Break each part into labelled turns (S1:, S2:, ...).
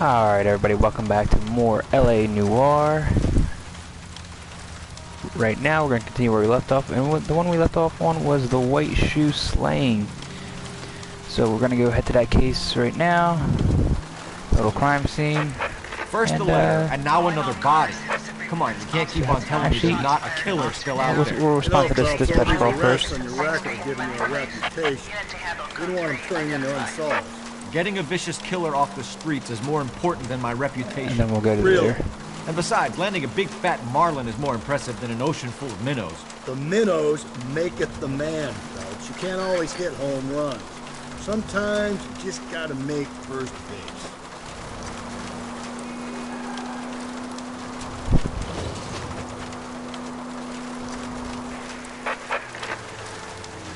S1: Alright everybody, welcome back to more LA Noire. Right now we're going to continue where we left off, and the one we left off on was the white shoe slaying. So we're going to go head to that case right now. Total crime scene.
S2: First the letter, and now another body. Come on, you can't keep on telling me there's not a killer still out there.
S1: We'll respond to this dispatch call first.
S3: On your record giving you a reputation. You don't want them turning into unsolved.
S2: Getting a vicious killer off the streets is more important than my reputation.
S1: And then we'll go to
S3: Really?
S1: there.
S2: And besides, landing a big fat marlin is more impressive than an ocean full of minnows.
S3: The minnows maketh the man, Phelps. You can't always hit home runs. Sometimes you just gotta make first base.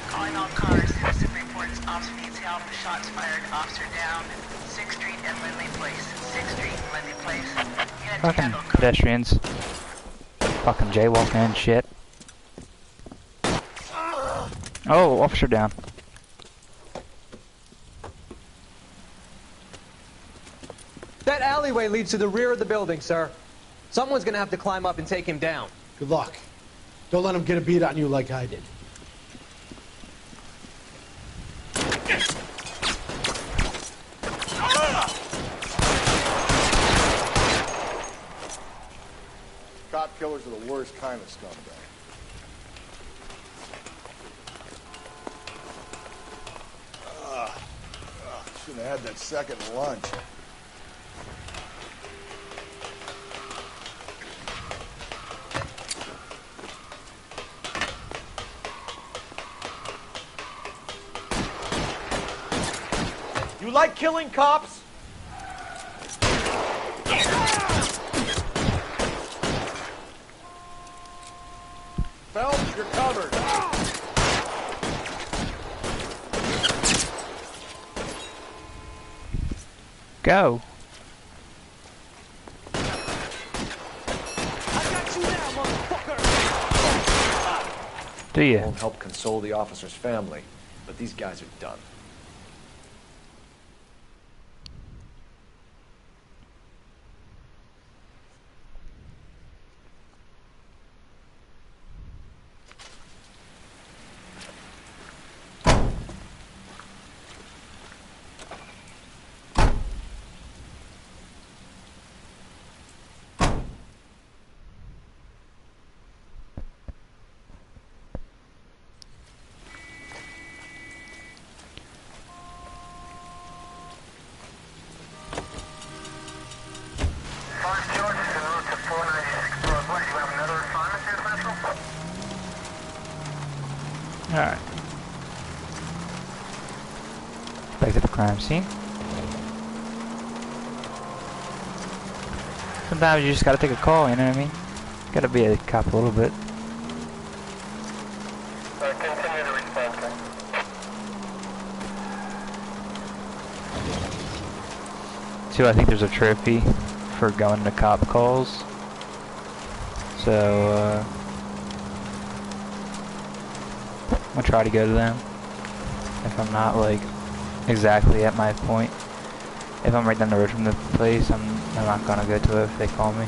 S4: Calling all cars, citizen reports officer needs help. Shots fired, officer down. 6th Street and Lindley Place. 6th Street and Lindley Place. Unit to
S1: Fucking
S4: handle code.
S1: pedestrians. Fucking jaywalking and shit. Oh, officer down.
S5: That alleyway leads to the rear of the building, sir. Someone's gonna have to climb up and take him down.
S6: Good luck. Don't let him get a beat on you like I did.
S3: Cop killers are the worst kind of scumbag. Shouldn't have had that second lunch.
S2: You like killing cops?
S3: Phelps, you're covered.
S1: Go.
S5: I got you now, motherfucker!
S1: Do you?
S2: Won't help console the officer's family, but these guys are done.
S1: Alright. Back to the crime scene. Sometimes you just gotta take a call, you know what I mean? Gotta be a cop a little bit.
S4: Continue to respond, sir.
S1: Too, I think there's a trophy for going to cop calls. So, I'm gonna try to go to them. If I'm not, like, exactly at my point. If I'm right down the road from the place, I'm not gonna go to it if they call me.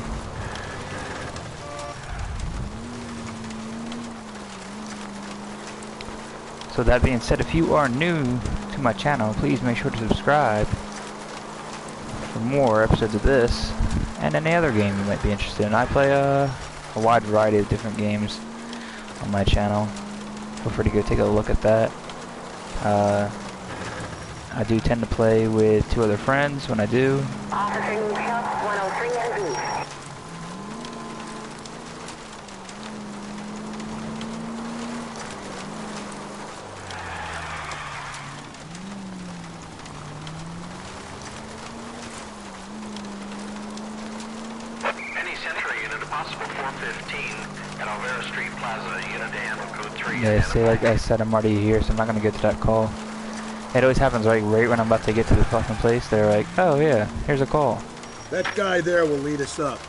S1: So that being said, if you are new to my channel, please make sure to subscribe for more episodes of this and any other game you might be interested in. I play a wide variety of different games on my channel. Feel free to go take a look at that. I do tend to play with 2 other friends when I do.
S4: Officer needs help. 103 and B.
S7: Any Century unit, a possible 415 at Alvera Street Plaza, unit to handle code 3.
S1: Yeah, see, like I said, I'm already here, so I'm not gonna get to that call. It always happens like right when I'm about to get to the fucking place. They're like, oh yeah, here's a call.
S3: That guy there will lead us up.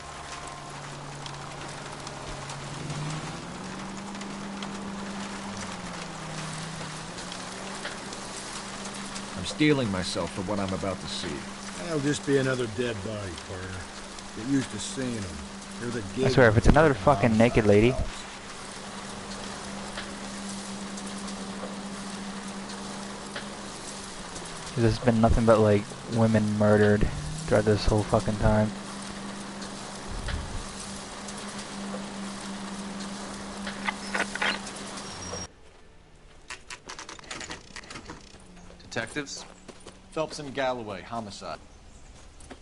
S2: I'm steeling myself for what I'm about to see.
S3: That'll just be another dead body, partner. Get used to seeing them. They're the
S1: I swear, if it's another fucking naked lady. There's been nothing but like women murdered throughout this whole fucking time.
S8: Detectives?
S2: Phelps and Galloway, homicide.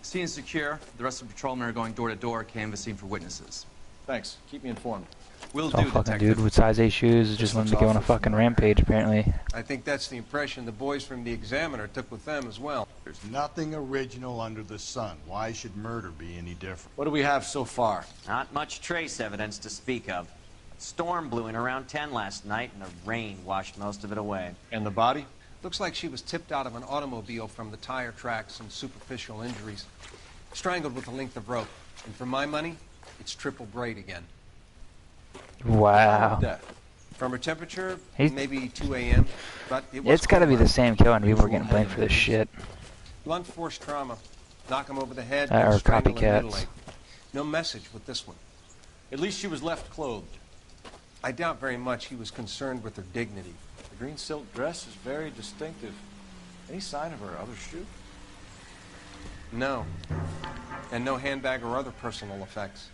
S8: Scene secure. The rest of the patrolmen are going door to door, canvassing for witnesses.
S2: Thanks. Keep me informed.
S8: Will
S1: It's all
S8: do,
S1: fucking
S8: detective.
S1: dude with size 8 shoes is just wanting to go on a fucking rampage, apparently.
S9: I think that's the impression the boys from the Examiner took with them as well.
S3: There's nothing original under the sun. Why should murder be any different?
S2: What do we have so far?
S10: Not much trace evidence to speak of. Storm blew in around 10 last night, and the rain washed most of it away.
S2: And the body?
S9: Looks like she was tipped out of an automobile from the tire tracks and superficial injuries. Strangled with a length of rope. And for my money, it's triple braid again.
S1: Wow.
S2: Death.
S9: From her temperature,
S1: He's-
S9: maybe 2 a.m., but it was
S1: It's gotta be
S9: cold
S1: the
S9: blood.
S1: same kill and people are getting blamed for this shit.
S9: Blunt force trauma. Knock him over the head,
S1: Or
S9: then strangle and
S1: copycats.
S9: mutilate. No message with this one.
S2: At least she was left clothed.
S9: I doubt very much he was concerned with her dignity.
S2: The green silk dress is very distinctive. Any sign of her other shoe?
S9: No. And no handbag or other personal effects.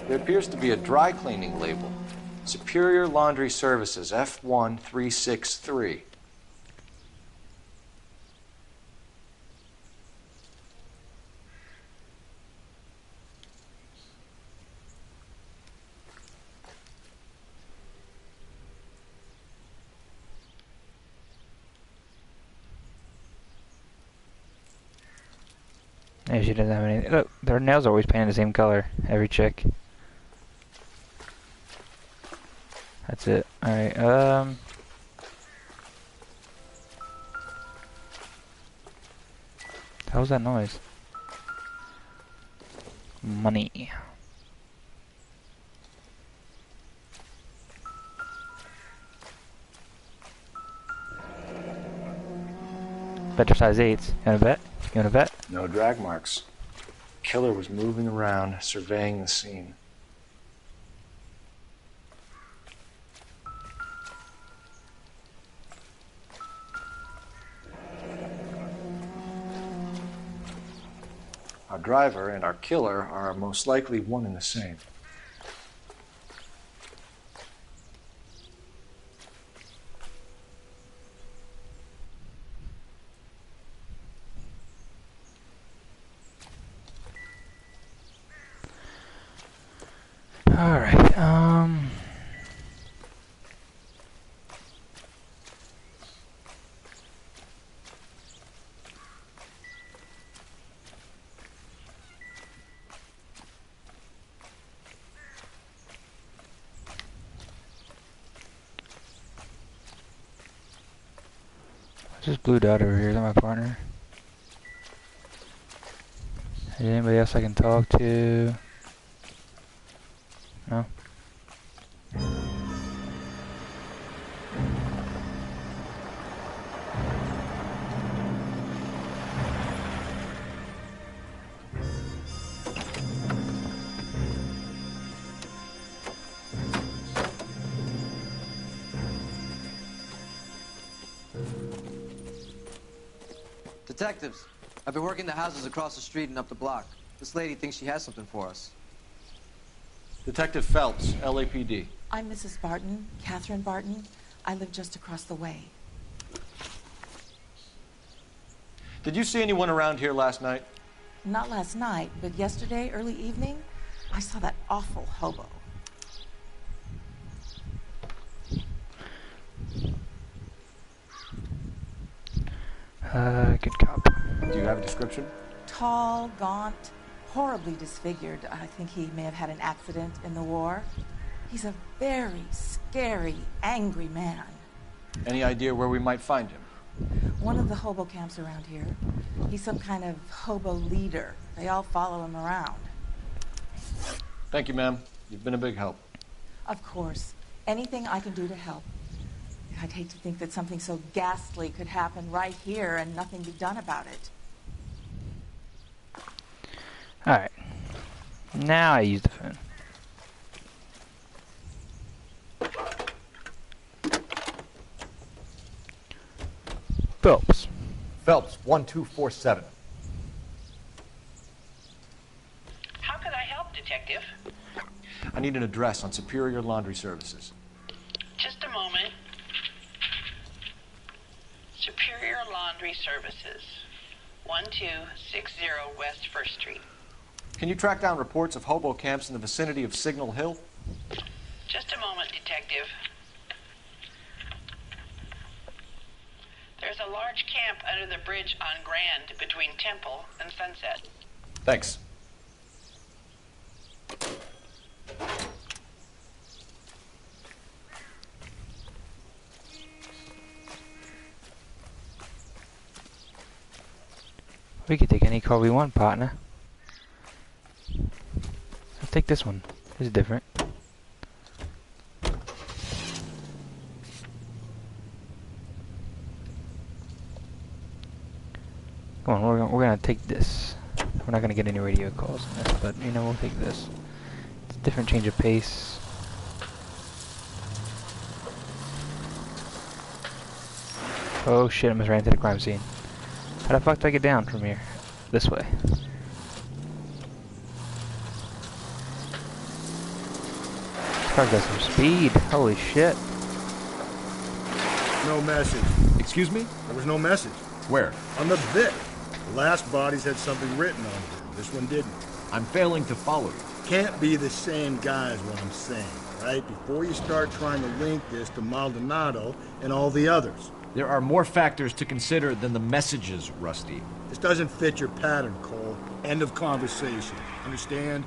S2: There appears to be a dry cleaning label. Superior Laundry Services, F1363.
S1: Yeah, she doesn't have any. Look, their nails are always painted the same color. Every chick. That's it. Alright, how's that noise? Money. Bet your size 8s. You wanna bet? You wanna bet?
S2: No drag marks. Killer was moving around, surveying the scene. Our driver and our killer are most likely one and the same.
S1: Alright, what's this blue dot over here? Is that my partner? Is there anybody else I can talk to? No?
S5: Detectives, I've been working the houses across the street and up the block. This lady thinks she has something for us.
S2: Detective Phelps, LAPD.
S4: I'm Mrs. Barton, Catherine Barton. I live just across the way.
S2: Did you see anyone around here last night?
S4: Not last night, but yesterday, early evening, I saw that awful hobo.
S1: Good cop.
S2: Do you have a description?
S4: Tall, gaunt, horribly disfigured. I think he may have had an accident in the war. He's a very scary, angry man.
S2: Any idea where we might find him?
S4: One of the hobo camps around here. He's some kind of hobo leader. They all follow him around.
S2: Thank you, ma'am. You've been a big help.
S4: Of course. Anything I can do to help. I'd hate to think that something so ghastly could happen right here and nothing be done about it.
S1: Alright. Now I use the phone. Phelps.
S11: Phelps, 1247.
S7: How can I help, Detective?
S2: I need an address on Superior Laundry Services.
S7: Just a moment. Superior Laundry Services, 1260 West 1st Street.
S2: Can you track down reports of hobo camps in the vicinity of Signal Hill?
S7: Just a moment, Detective. There's a large camp under the bridge on Grand between Temple and Sunset.
S2: Thanks.
S1: We could take any car we want, partner. Let's take this one. This is different. Come on, we're gonna take this. We're not gonna get any radio calls on this, but you know, we'll take this. It's a different change of pace. Oh shit, I almost ran into the crime scene. How the fuck do I get down from here? This way. This car got some speed. Holy shit.
S3: No message.
S11: Excuse me?
S3: There was no message.
S11: Where?
S3: On the bit. The last bodies had something written on them. This one didn't.
S11: I'm failing to follow you.
S3: Can't be the same guy is what I'm saying, right? Before you start trying to link this to Maldonado and all the others.
S11: There are more factors to consider than the messages, Rusty.
S3: This doesn't fit your pattern, Cole. End of conversation. Understand?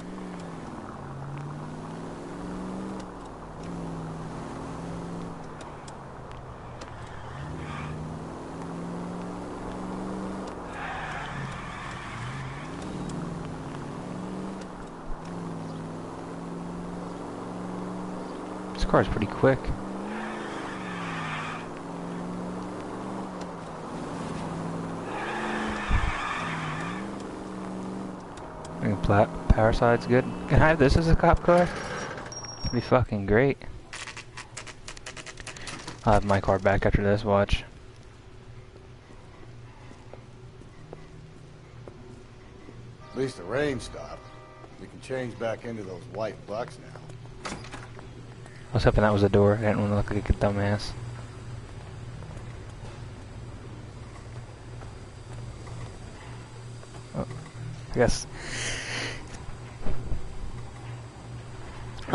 S1: This car is pretty quick. Power side's good. Can I have this as a cop car? That'd be fucking great. I'll have my car back after this, watch.
S3: At least the rain stopped. We can change back into those white bucks now.
S1: I was hoping that was a door. I didn't want to look like a dumbass. Oh, I guess.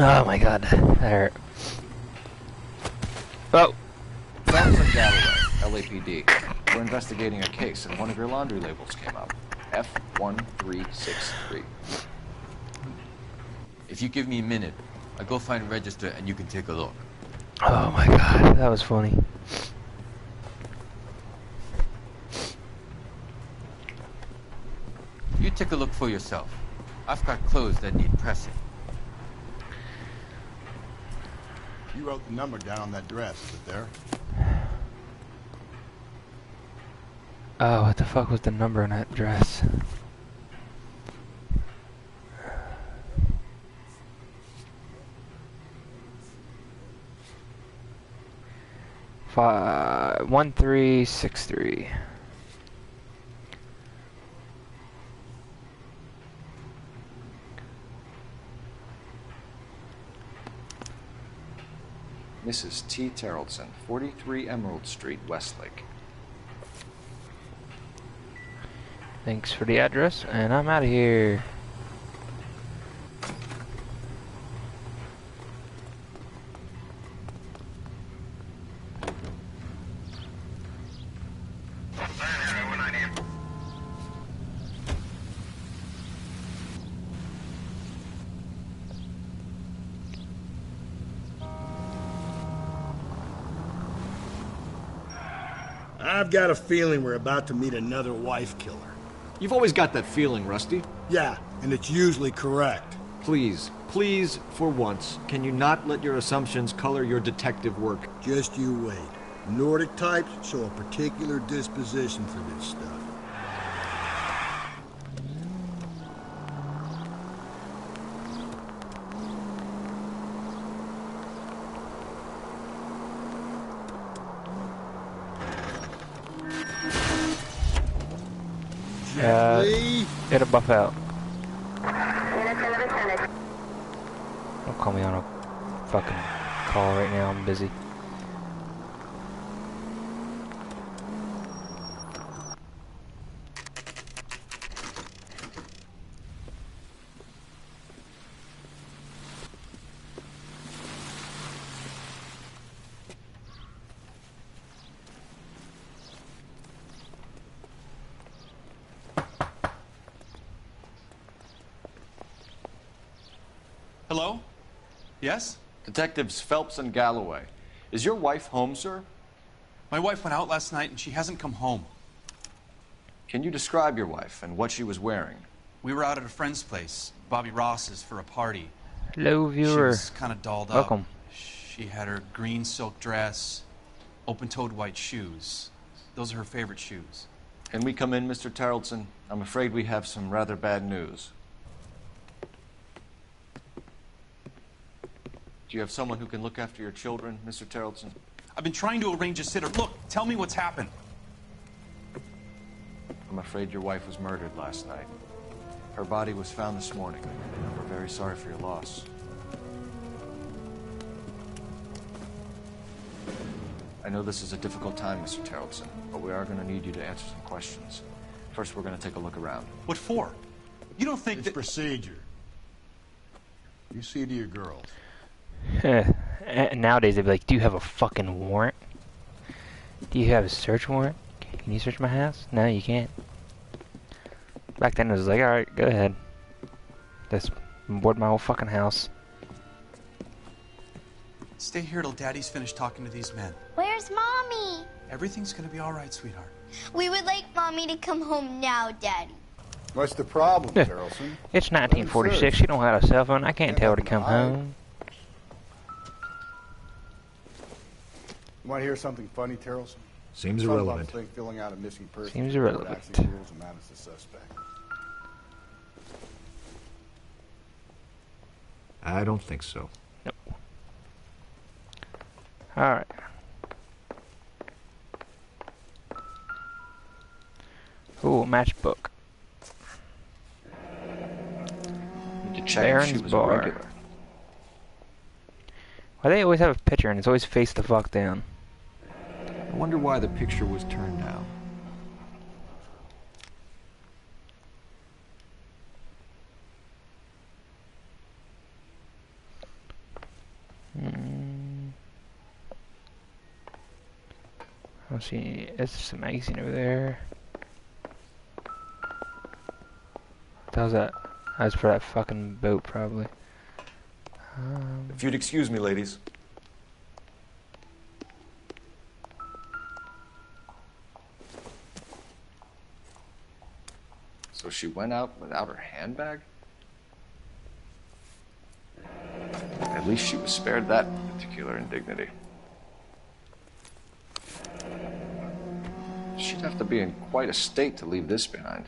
S1: Oh my god, that hurt. Oh!
S2: Phelps and Galloway, LAPD. We're investigating a case, and one of your laundry labels came up. F1363.
S12: If you give me a minute, I'll go find a register and you can take a look.
S1: Oh my god, that was funny.
S12: You take a look for yourself. I've got clothes that need pressing.
S3: You wrote the number down on that dress, is it there?
S1: Oh, what the fuck was the number on that dress? Five 1363.
S2: Mrs. T. Terrellson, 43 Emerald Street, Westlake.
S1: Thanks for the address, and I'm out of here.
S3: I've got a feeling we're about to meet another wife killer.
S11: You've always got that feeling, Rusty.
S3: Yeah, and it's usually correct.
S11: Please, please, for once, can you not let your assumptions color your detective work?
S3: Just you wait. Nordic types show a particular disposition for this stuff.
S1: It'll buff out. Don't call me on a fucking call right now, I'm busy.
S8: Hello? Yes?
S2: Detectives Phelps and Galloway. Is your wife home, sir?
S8: My wife went out last night and she hasn't come home.
S2: Can you describe your wife and what she was wearing?
S8: We were out at a friend's place, Bobby Ross's, for a party.
S1: Hello, viewer.
S8: She was kind of dolled up.
S1: Welcome.
S8: She had her green silk dress, open-toed white shoes. Those are her favorite shoes.
S2: Can we come in, Mr. Tarleton? I'm afraid we have some rather bad news. Do you have someone who can look after your children, Mr. Tarleton?
S8: I've been trying to arrange a sitter. Look, tell me what's happened.
S2: I'm afraid your wife was murdered last night. Her body was found this morning. We're very sorry for your loss. I know this is a difficult time, Mr. Tarleton, but we are going to need you to answer some questions. First, we're going to take a look around.
S8: What for? You don't think
S3: It's
S8: that...
S3: procedure. You see to your girls.
S1: Nowadays they'd be like, do you have a fucking warrant? Do you have a search warrant? Can you search my house? No, you can't. Back then it was like, alright, go ahead. Just board my whole fucking house.
S8: Stay here till Daddy's finished talking to these men.
S13: Where's Mommy?
S8: Everything's gonna be alright, sweetheart.
S13: We would like Mommy to come home now, Daddy.
S3: What's the problem, Tarleton?
S1: It's 1946. She don't have a cell phone. I can't tell her to come home.
S3: You want to hear something funny, Tarleton?
S11: Seems
S3: Some
S11: irrelevant.
S3: of us think filling out a missing person
S1: Seems
S3: report
S1: irrelevant.
S3: actually rules him out as a suspect.
S11: I don't think so.
S1: Nope. Alright. Ooh, matchbook.
S2: Need to check if she was a
S1: Bar.
S2: regular.
S1: Why they always have a picture and it's always face the fuck down?
S2: I wonder why the picture was turned down.
S1: Let's see, it's just a magazine over there. What the hell's that? That's for that fucking boat, probably.
S2: If you'd excuse me, ladies. So she went out without her handbag? At least she was spared that particular indignity. She'd have to be in quite a state to leave this behind.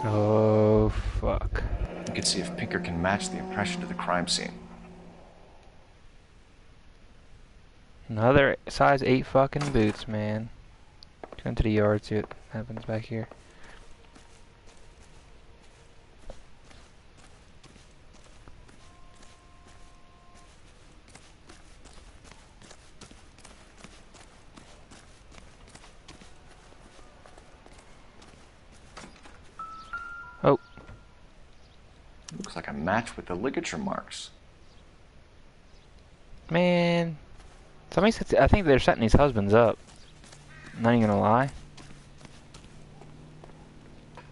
S1: Oh, fuck.
S2: You can see if Pinker can match the impression to the crime scene.
S1: Another size 8 fucking boots, man. Go into the yard, see what happens back here. Oh.
S2: Looks like a match with the ligature marks.
S1: Man. Somebody said, I think they're setting these husbands up. Not even gonna lie.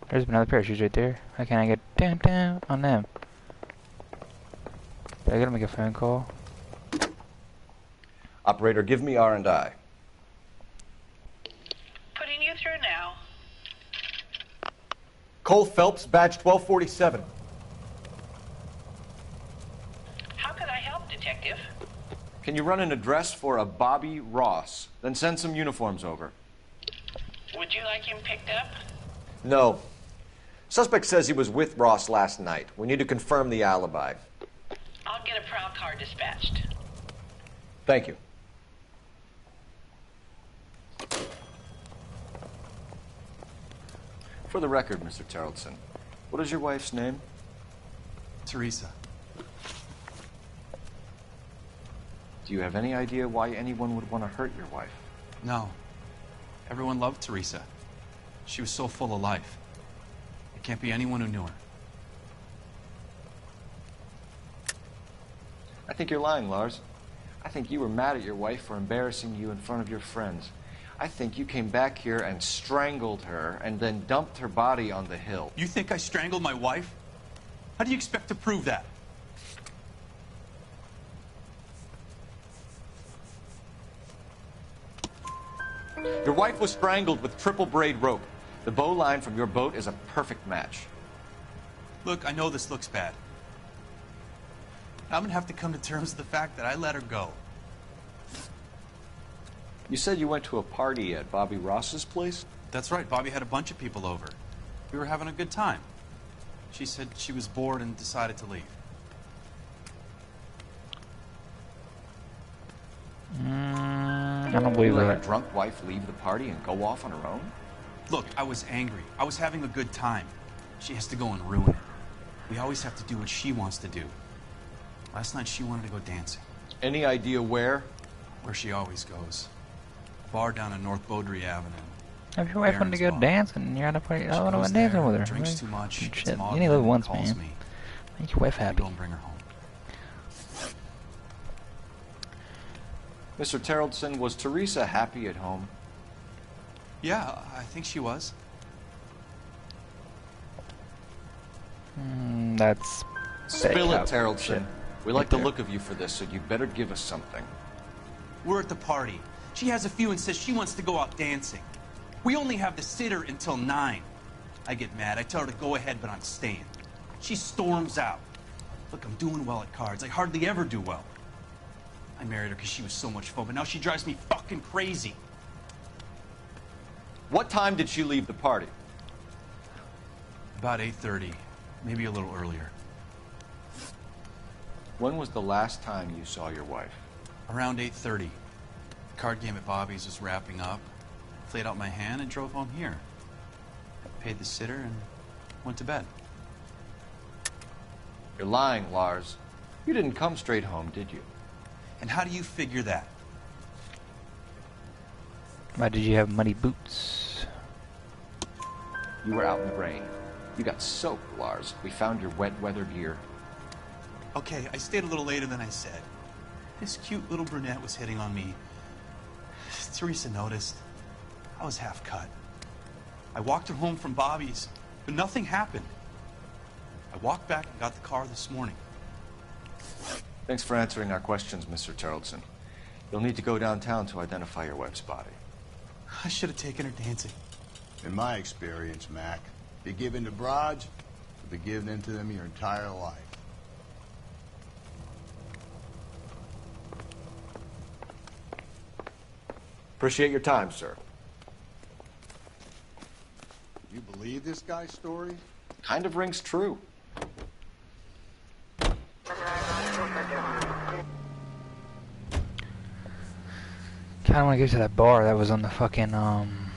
S1: There's another pair of shoes right there. How can I get down on them? I gotta make a phone call?
S2: Operator, give me R&I.
S14: Putting you through now.
S11: Cole Phelps, badge 1247.
S14: How can I help, Detective?
S2: Can you run an address for a Bobby Ross? Then send some uniforms over.
S14: Would you like him picked up?
S2: No. Suspect says he was with Ross last night. We need to confirm the alibi.
S14: I'll get a prowl car dispatched.
S2: Thank you. For the record, Mr. Tarleton, what is your wife's name?
S8: Teresa.
S2: Do you have any idea why anyone would want to hurt your wife?
S8: No. Everyone loved Teresa. She was so full of life. It can't be anyone who knew her.
S2: I think you're lying, Lars. I think you were mad at your wife for embarrassing you in front of your friends. I think you came back here and strangled her and then dumped her body on the hill.
S8: You think I strangled my wife? How do you expect to prove that?
S2: Your wife was strangled with triple braid rope. The bow line from your boat is a perfect match.
S8: Look, I know this looks bad. I'm gonna have to come to terms with the fact that I let her go.
S2: You said you went to a party at Bobby Ross's place?
S8: That's right. Bobby had a bunch of people over. We were having a good time. She said she was bored and decided to leave.
S1: I don't believe
S2: You let
S1: that.
S2: a drunk wife leave the party and go off on her own?
S8: Look, I was angry. I was having a good time. She has to go and ruin it. We always have to do what she wants to do. Last night she wanted to go dancing.
S2: Any idea where?
S8: Where she always goes. Bar down on North Beaudry Avenue.
S1: If your wife wanted to go dancing, you're at a party. I want to go dancing with her.
S8: Drinks too much.
S1: Shit, you only live once, man. Make your wife happy.
S8: Go and bring her home.
S2: Mr. Tarleton, was Teresa happy at home?
S8: Yeah, I think she was.
S1: That's...
S2: Spill it,
S1: fake.
S2: Tarleton.
S1: Shit.
S2: We like the look of you for this, so you better give us something.
S8: We're at the party. She has a few and says she wants to go out dancing. We only have the sitter until 9. I get mad. I tell her to go ahead, but I'm staying. She storms out. Look, I'm doing well at cards. I hardly ever do well. I married her because she was so much fun, but now she drives me fucking crazy.
S2: What time did she leave the party?
S8: About 8:30, maybe a little earlier.
S2: When was the last time you saw your wife?
S8: Around 8:30. The card game at Bobby's was wrapping up. Played out my hand and drove home here. Paid the sitter and went to bed.
S2: You're lying, Lars. You didn't come straight home, did you?
S8: And how do you figure that?
S1: Why did you have muddy boots?
S2: You were out in the rain. You got soaked, Lars. We found your wet weather gear.
S8: Okay, I stayed a little later than I said. This cute little brunette was hitting on me. Teresa noticed. I was half cut. I walked her home from Bobby's, but nothing happened. I walked back and got the car this morning.
S2: Thanks for answering our questions, Mr. Tarleton. You'll need to go downtown to identify your wife's body.
S8: I should have taken her dancing.
S3: In my experience, Mac, if you give in to broads, you'll be giving in to them your entire life.
S2: Appreciate your time, sir.
S3: You believe this guy's story?
S2: Kind of rings true.
S1: Kinda wanna go to that bar that was on the fucking, on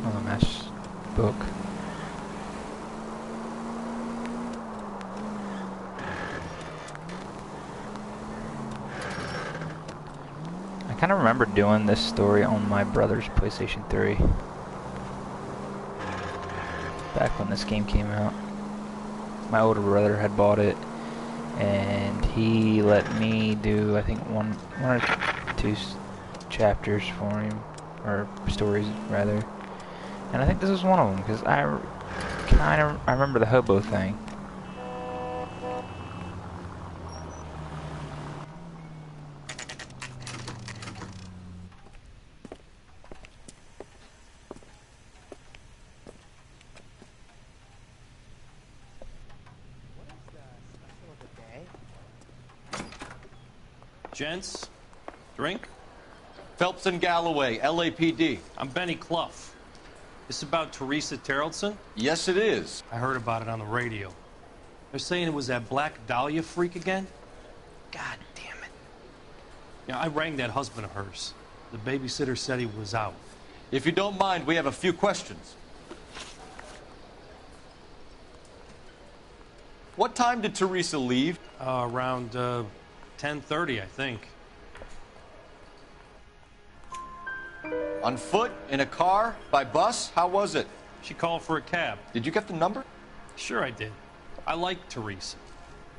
S1: the match book. I kinda remember doing this story on my brother's PlayStation 3. Back when this game came out. My older brother had bought it, and he let me do, I think, one or two chapters for him, or stories rather. And I think this is one of them, because I remember the hobo thing.
S15: Gents, drink?
S2: Phelps and Galloway, LAPD.
S15: I'm Benny Clough. This about Teresa Terrellson?
S2: Yes, it is.
S15: I heard about it on the radio. They're saying it was that Black Dahlia freak again? God damn it. Yeah, I rang that husband of hers. The babysitter said he was out.
S2: If you don't mind, we have a few questions. What time did Teresa leave?
S15: Around 10:30, I think.
S2: On foot? In a car? By bus? How was it?
S15: She called for a cab.
S2: Did you get the number?
S15: Sure I did. I like Teresa.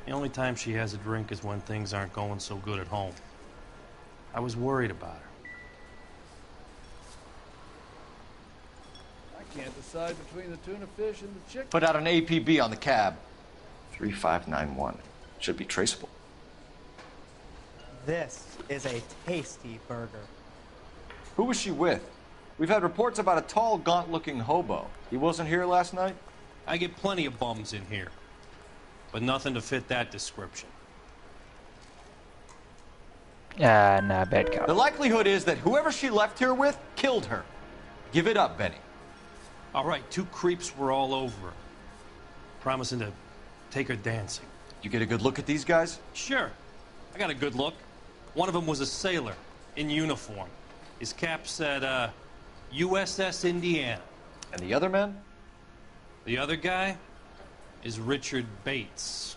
S15: The only time she has a drink is when things aren't going so good at home. I was worried about her.
S3: I can't decide between the tuna fish and the chicken.
S2: Put out an APB on the cab. 3591. Should be traceable.
S16: This is a tasty burger.
S2: Who was she with? We've had reports about a tall, gaunt-looking hobo. He wasn't here last night?
S15: I get plenty of bums in here, but nothing to fit that description.
S1: Nah, bad cop.
S2: The likelihood is that whoever she left here with killed her. Give it up, Benny.
S15: All right, 2 creeps were all over her, promising to take her dancing.
S2: You get a good look at these guys?
S15: Sure. I got a good look. One of them was a sailor in uniform. His cap said, USS Indiana.
S2: And the other man?
S15: The other guy is Richard Bates.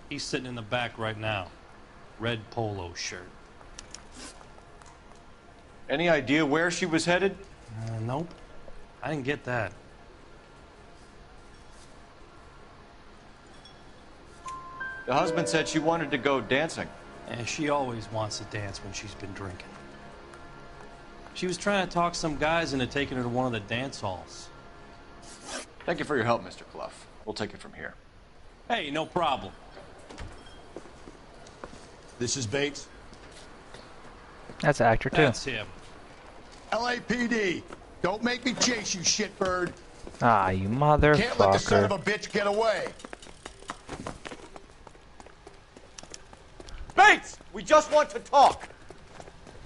S15: He's sitting in the back right now. Red polo shirt.
S2: Any idea where she was headed?
S15: Nope. I didn't get that.
S2: The husband said she wanted to go dancing.
S15: Yeah, she always wants to dance when she's been drinking. She was trying to talk some guys into taking her to one of the dance halls.
S2: Thank you for your help, Mr. Clough. We'll take it from here.
S15: Hey, no problem.
S3: This is Bates.
S1: That's an actor, too.
S15: That's him.
S3: LAPD. Don't make me chase you, shitbird.
S1: Ah, you motherfucker.
S3: Can't let the son of a bitch get away.
S2: Bates! We just want to talk.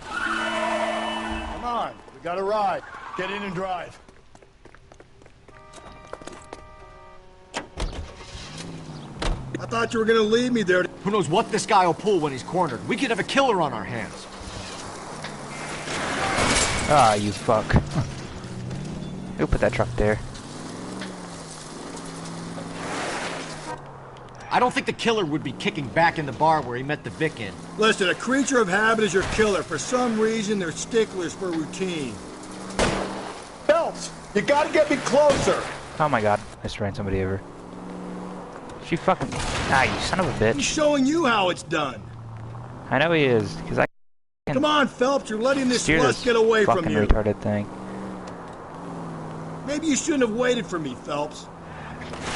S3: Come on, we got a ride. Get in and drive. I thought you were gonna leave me there.
S11: Who knows what this guy will pull when he's cornered? We could have a killer on our hands.
S1: Ah, you fuck. Who put that truck there?
S11: I don't think the killer would be kicking back in the bar where he met the Vic in.
S3: Listen, a creature of habit is your killer. For some reason, they're sticklers for routine. Phelps, you gotta get me closer.
S1: Oh my god, I just ran somebody over. She fucking... Ah, you son of a bitch.
S3: He's showing you how it's done.
S1: I know he is, because I can...
S3: Come on, Phelps, you're letting this
S1: steer
S3: slut get away from
S1: fucking
S3: you.
S1: retarded thing.
S3: Maybe you shouldn't have waited for me, Phelps.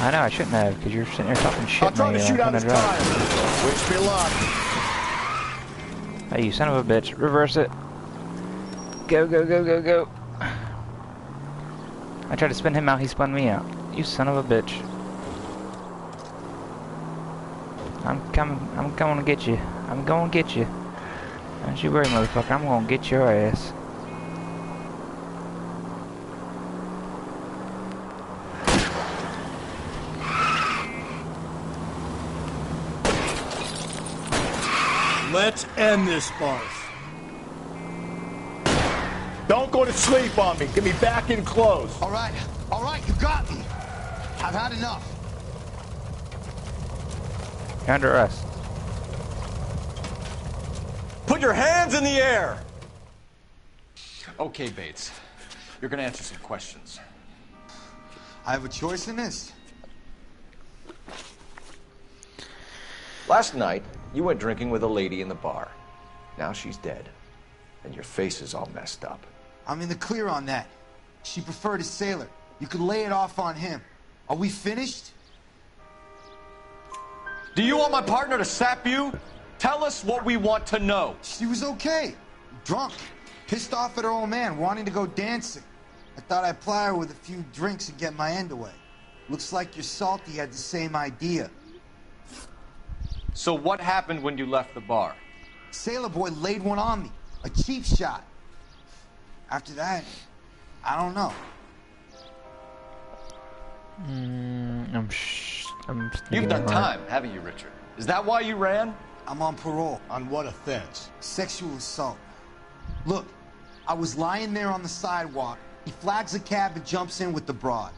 S1: I know, I shouldn't have, because you're sitting there talking shit.
S3: I'll try to shoot out his tire. Wish me luck.
S1: Hey, you son of a bitch. Reverse it. Go, go, go, go, go. I tried to spin him out, he spun me out. You son of a bitch. I'm going to get you. I'm going to get you. Don't you worry, motherfucker. I'm going to get your ass.
S3: Let's end this farce. Don't go to sleep on me. Get me back in close.
S17: All right, you got me. I've had enough.
S1: You're under arrest.
S2: Put your hands in the air! Okay, Bates. You're gonna answer some questions.
S17: I have a choice in this.
S2: Last night, you went drinking with a lady in the bar. Now she's dead. And your face is all messed up.
S17: I'm in the clear on that. She preferred a sailor. You could lay it off on him. Are we finished?
S2: Do you want my partner to sap you? Tell us what we want to know.
S17: She was okay. Drunk. Pissed off at her old man, wanting to go dancing. I thought I'd ply her with a few drinks and get my end away. Looks like your Salty had the same idea.
S2: So what happened when you left the bar?
S17: Sailor boy laid one on me. A cheap shot. After that, I don't know.
S2: You've done time, haven't you, Richard? Is that why you ran?
S17: I'm on parole.
S3: On what offense?
S17: Sexual assault. Look, I was lying there on the sidewalk. He flags a cab and jumps in with the broad.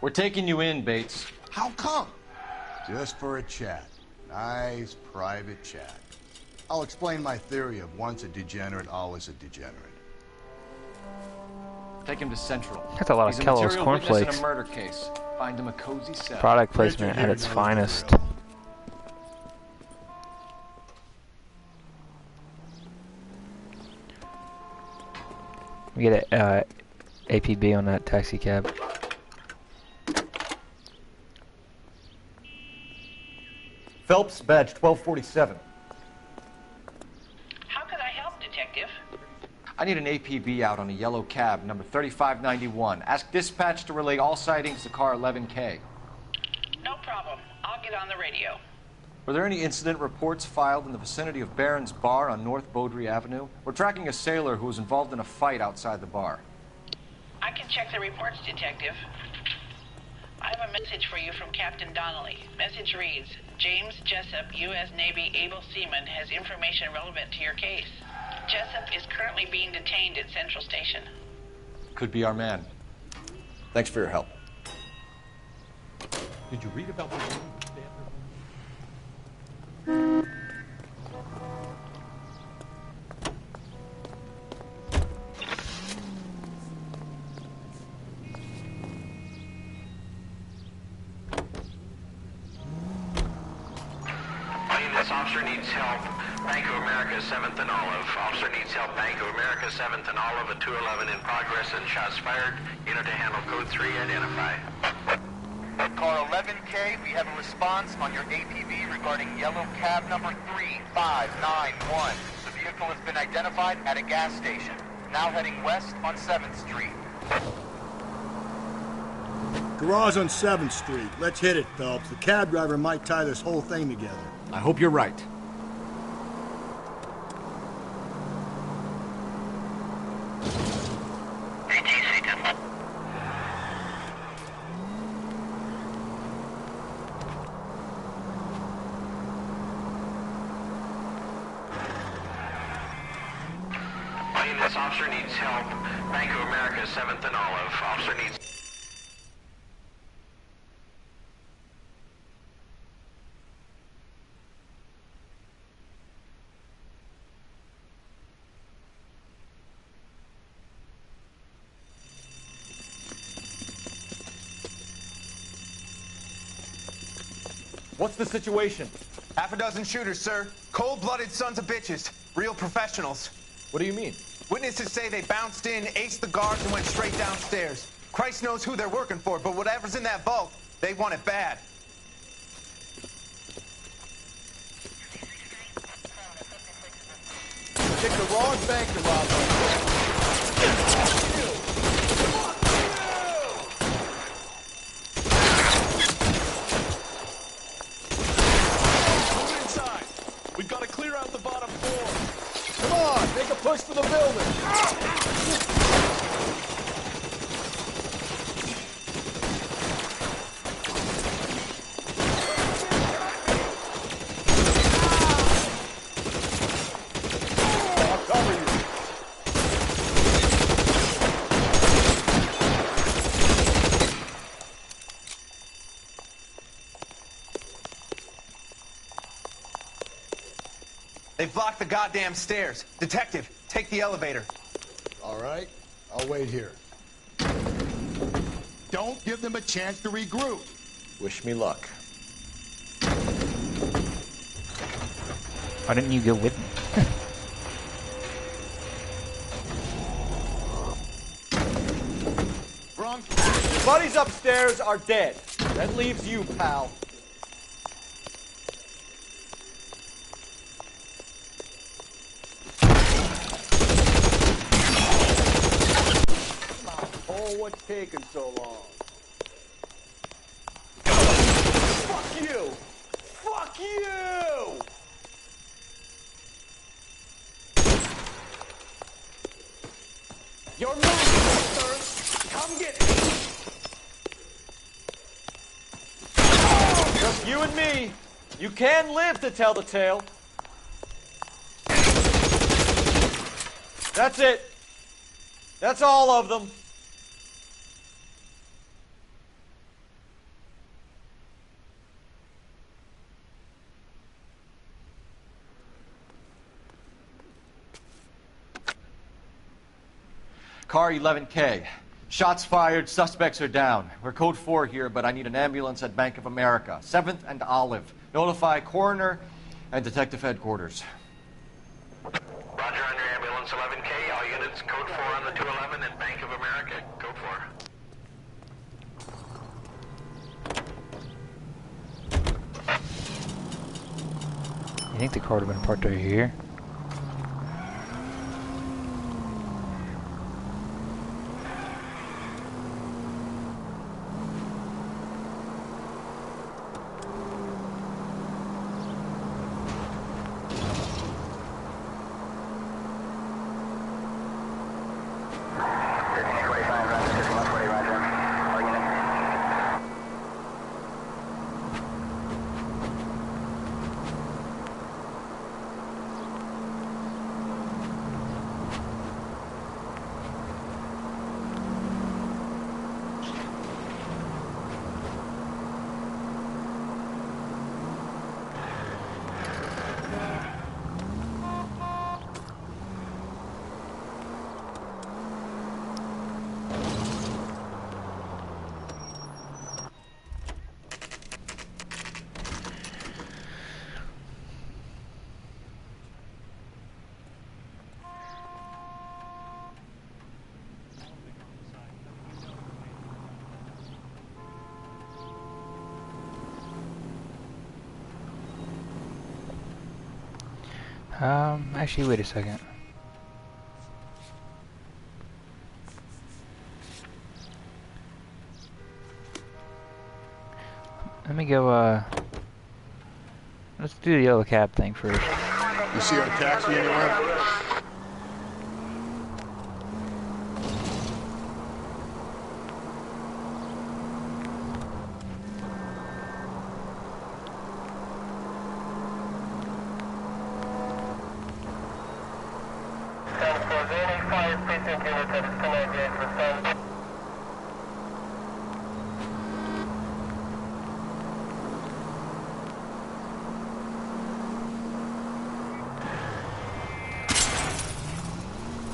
S2: We're taking you in, Bates.
S17: How come?
S3: Just for a chat. Nice, private chat. I'll explain my theory of once a degenerate, always a degenerate.
S2: Take him to Central.
S1: That's a lot of Kellogg's
S2: He's a material
S1: cornflakes.
S2: witness in a murder case. Find him a cozy cell.
S1: Product placement at its finest. We get a APB on that taxi cab.
S11: Phelps, badge 1247.
S14: How could I help, Detective?
S2: I need an APB out on a yellow cab, number 3591. Ask dispatch to relay all sightings to car 11K.
S14: No problem. I'll get on the radio.
S2: Were there any incident reports filed in the vicinity of Barron's Bar on North Beaudry Avenue? We're tracking a sailor who was involved in a fight outside the bar.
S14: I can check the reports, Detective. I have a message for you from Captain Donnelly. Message reads, James Jessup, U.S. Navy able seaman, has information relevant to your case. Jessup is currently being detained at Central Station.
S2: Could be our man. Thanks for your help.
S15: Did you read about the woman who stabbed her?
S7: This officer needs help. Bank of America, 7th and Olive. Officer needs help. Bank of America, 7th and Olive, a 211 in progress and shots fired. Unit to handle code 3, identify.
S18: Car 11K, we have a response on your APB regarding yellow cab number 3591. The vehicle has been identified at a gas station. Now heading west on 7th Street.
S3: Garage on 7th Street. Let's hit it, Phelps. The cab driver might tie this whole thing together.
S11: I hope you're right.
S7: This officer needs help. Bank of America, 7th and Olive. Officer needs...
S11: What's the situation?
S18: Half a dozen shooters, sir. Cold-blooded sons of bitches. Real professionals.
S11: What do you mean?
S18: Witnesses say they bounced in, aced the guards, and went straight downstairs. Christ knows who they're working for, but whatever's in that vault, they want it bad.
S3: Pick the wrong bank to rob.
S19: Move inside. We've got to clear out the bottom floor.
S3: Come on, make a push for the building.
S18: They've blocked the goddamn stairs. Detective, take the elevator.
S3: All right, I'll wait here. Don't give them a chance to regroup.
S11: Wish me luck.
S1: Why didn't you go with me?
S20: drunk? Your buddies upstairs are dead. That leaves you, pal. Oh, what's taking so long? Fuck you! Fuck you! You're moving, sir! Come get me! Just you and me. You can live to tell the tale. That's it. That's all of them.
S2: Car 11K. Shots fired, suspects are down. We're code 4 here, but I need an ambulance at Bank of America. 7th and Olive. Notify coroner and detective headquarters.
S7: Roger on your ambulance 11K. All units code 4 on the 211 and Bank of America. Code 4.
S1: You think the car would have been parked over here? Actually, wait a second. Let me go, let's do the yellow cab thing first.
S3: You see our taxi anywhere?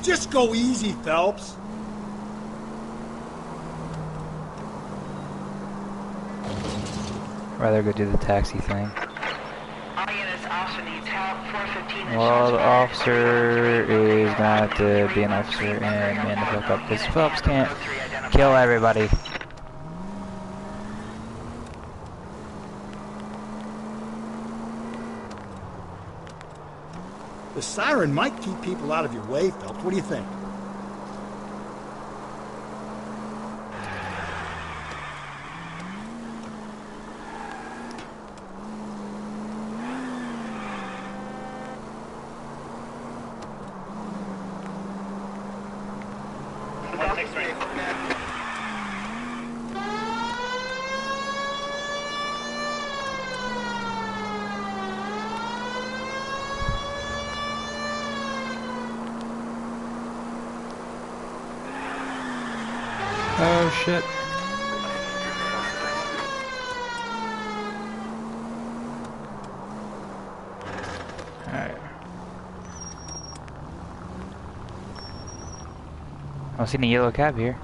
S3: Just go easy, Phelps.
S1: Rather go do the taxi thing.
S14: All units, officer needs help. 415 and
S1: Well, the
S14: shots
S1: officer is gonna have to be an officer and man the fuck up because Phelps can't kill everybody.
S3: The siren might keep people out of your way, Phelps. What do you think?
S1: Oh shit. Alright. I don't see any yellow cab here.